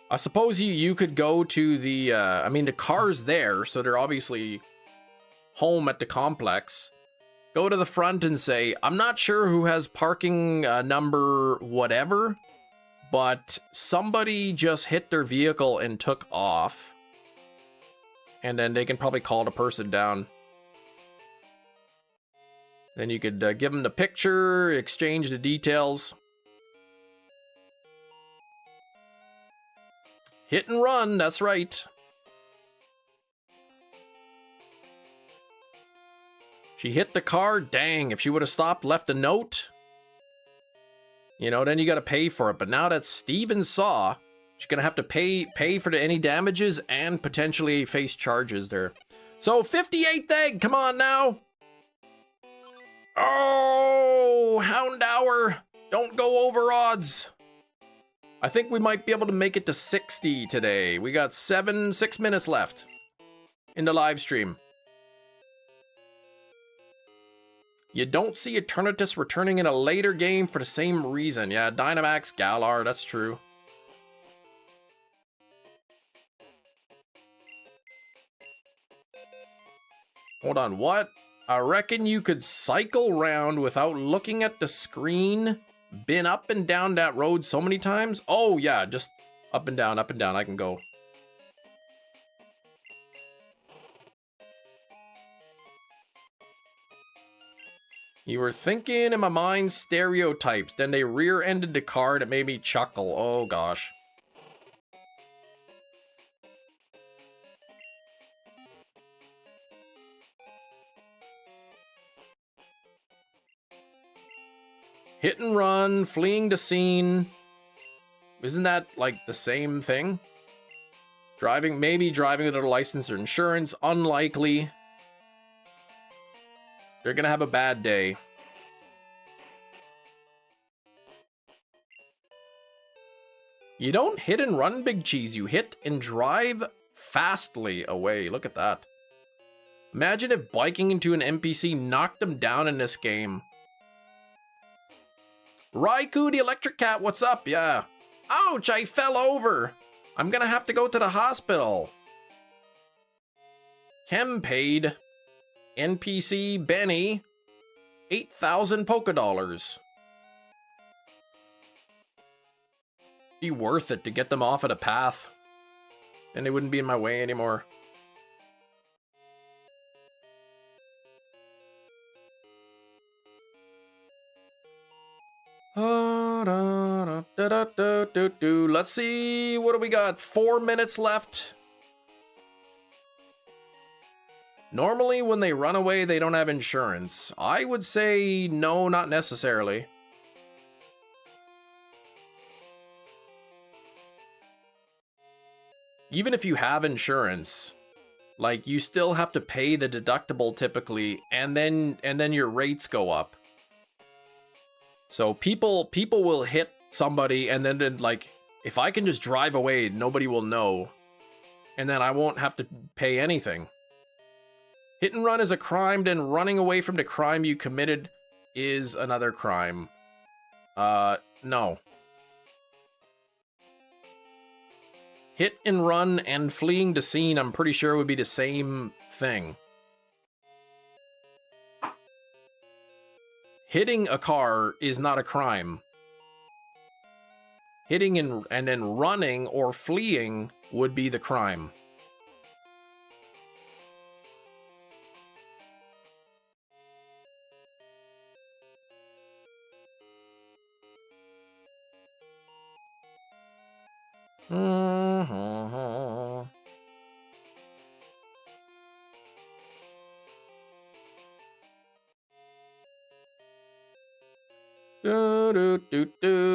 C: I suppose you could go to the, I mean, the car's there, so they're obviously home at the complex. Go to the front and say, I'm not sure who has parking number whatever, but somebody just hit their vehicle and took off. And then they can probably call the person down. Then you could give them the picture, exchange the details. Hit and run, that's right. She hit the car, dang, if she would have stopped, left a note, you know, then you gotta pay for it. But now that Steven saw, she's gonna have to pay for any damages and potentially face charges there. So 58th egg, come on now. Oh, Houndour, don't go over odds. I think we might be able to make it to 60 today. We got 6 minutes left in the live stream. You don't see Eternatus returning in a later game for the same reason. Yeah, Dynamax, Galar, that's true. Hold on, what? I reckon you could cycle round without looking at the screen. Been up and down that road so many times. Oh yeah, just up and down, I can go. You were thinking in my mind stereotypes, then they rear-ended the car and it made me chuckle. Oh gosh. Hit and run, fleeing the scene. Isn't that like the same thing? Driving, maybe driving without a license or insurance, unlikely. They're gonna have a bad day. You don't hit and run, Big Cheese. You hit and drive fastly away. Look at that. Imagine if biking into an NPC knocked them down in this game. Raikou the electric cat, what's up? Yeah. Ouch, I fell over. I'm gonna have to go to the hospital. Chem paid. NPC Benny, 8,000 Poké Dollars. Be worth it to get them off at a path. Then they wouldn't be in my way anymore. Let's see, what do we got? 4 minutes left. Normally, when they run away, they don't have insurance. I would say no, not necessarily. Even if you have insurance, like, you still have to pay the deductible typically, and then your rates go up. So people will hit somebody, and then like, if I can just drive away, nobody will know, and then I won't have to pay anything. Hit and run is a crime, then running away from the crime you committed is another crime. No. Hit and run and fleeing the scene, I'm pretty sure would be the same thing. Hitting a car is not a crime. Hitting and then running or fleeing would be the crime.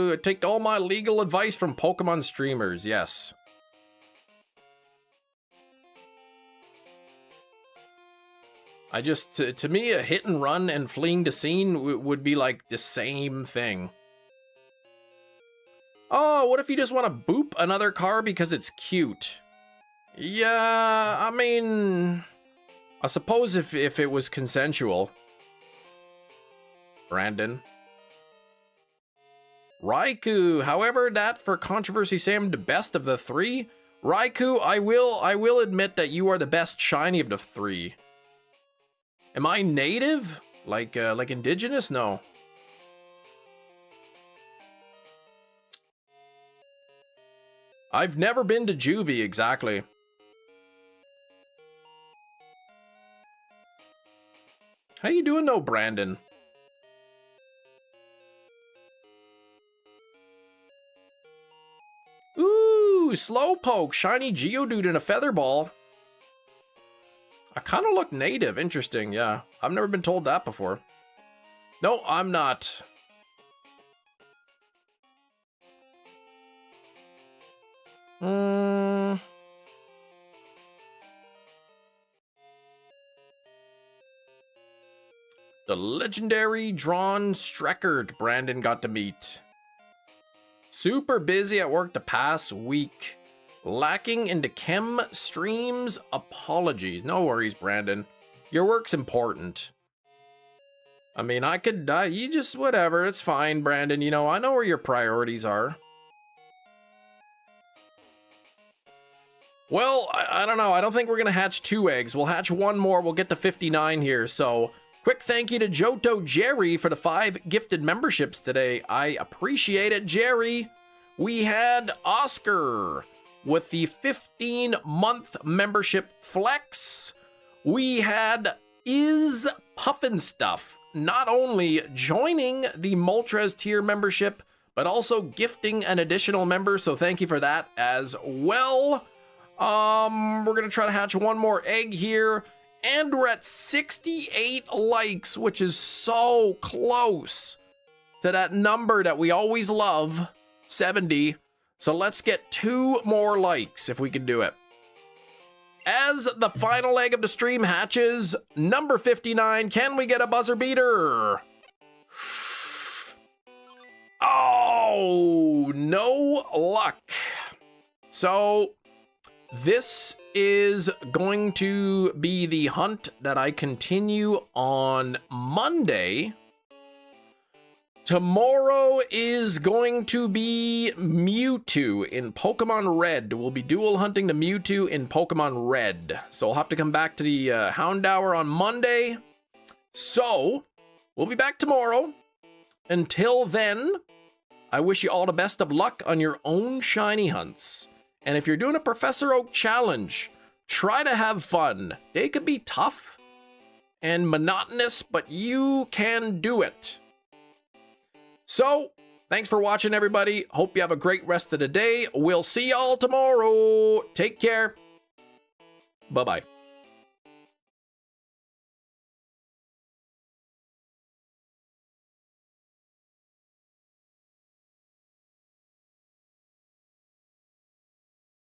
C: I take all my legal advice from Pokemon streamers, yes. I just, to me, a hit and run and fleeing the scene would be like the same thing. Oh, what if you just want to boop another car because it's cute? Yeah, I mean, I suppose if it was consensual. Brandon. Raikou, however, that for controversy Sam, the best of the three. Raikou, I will admit that you are the best shiny of the three. Am I native? Like indigenous? No. I've never been to Juvie, exactly. How you doing though, Brandon? Ooh, Slowpoke, shiny Geodude and a Feather Ball. I kind of look native, interesting, yeah. I've never been told that before. No, I'm not. The legendary drawn Streckert Brandon got to meet. Super busy at work the past week. Lacking into chem streams, apologies. No worries, Brandon. Your work's important. I mean, I could die. You just, whatever, it's fine, Brandon. You know, I know where your priorities are. Well, I don't know. I don't think we're going to hatch 2 eggs. We'll hatch 1 more. We'll get to 59 here. So, quick thank you to Johto Jerry for the 5 gifted memberships today. I appreciate it, Jerry. We had Oscar with the 15-month membership flex. We had Is Puffin Stuff not only joining the Moltres tier membership, but also gifting an additional member. So thank you for that as well. We're going to try to hatch 1 more egg here. And we're at 68 likes, which is so close to that number that we always love, 70. So let's get 2 more likes if we can do it. As the final egg of the stream hatches, number 59, can we get a buzzer beater? Oh, no luck. So this is going to be the hunt that I continue on Monday. Tomorrow is going to be Mewtwo in Pokemon Red. We'll be dual hunting the Mewtwo in Pokemon Red. So I'll have to come back to the Houndour on Monday. So we'll be back tomorrow. Until then, I wish you all the best of luck on your own shiny hunts. And if you're doing a Professor Oak challenge, try to have fun. They could be tough and monotonous, but you can do it. So, thanks for watching, everybody. Hope you have a great rest of the day. We'll see y'all tomorrow. Take care. Bye-bye.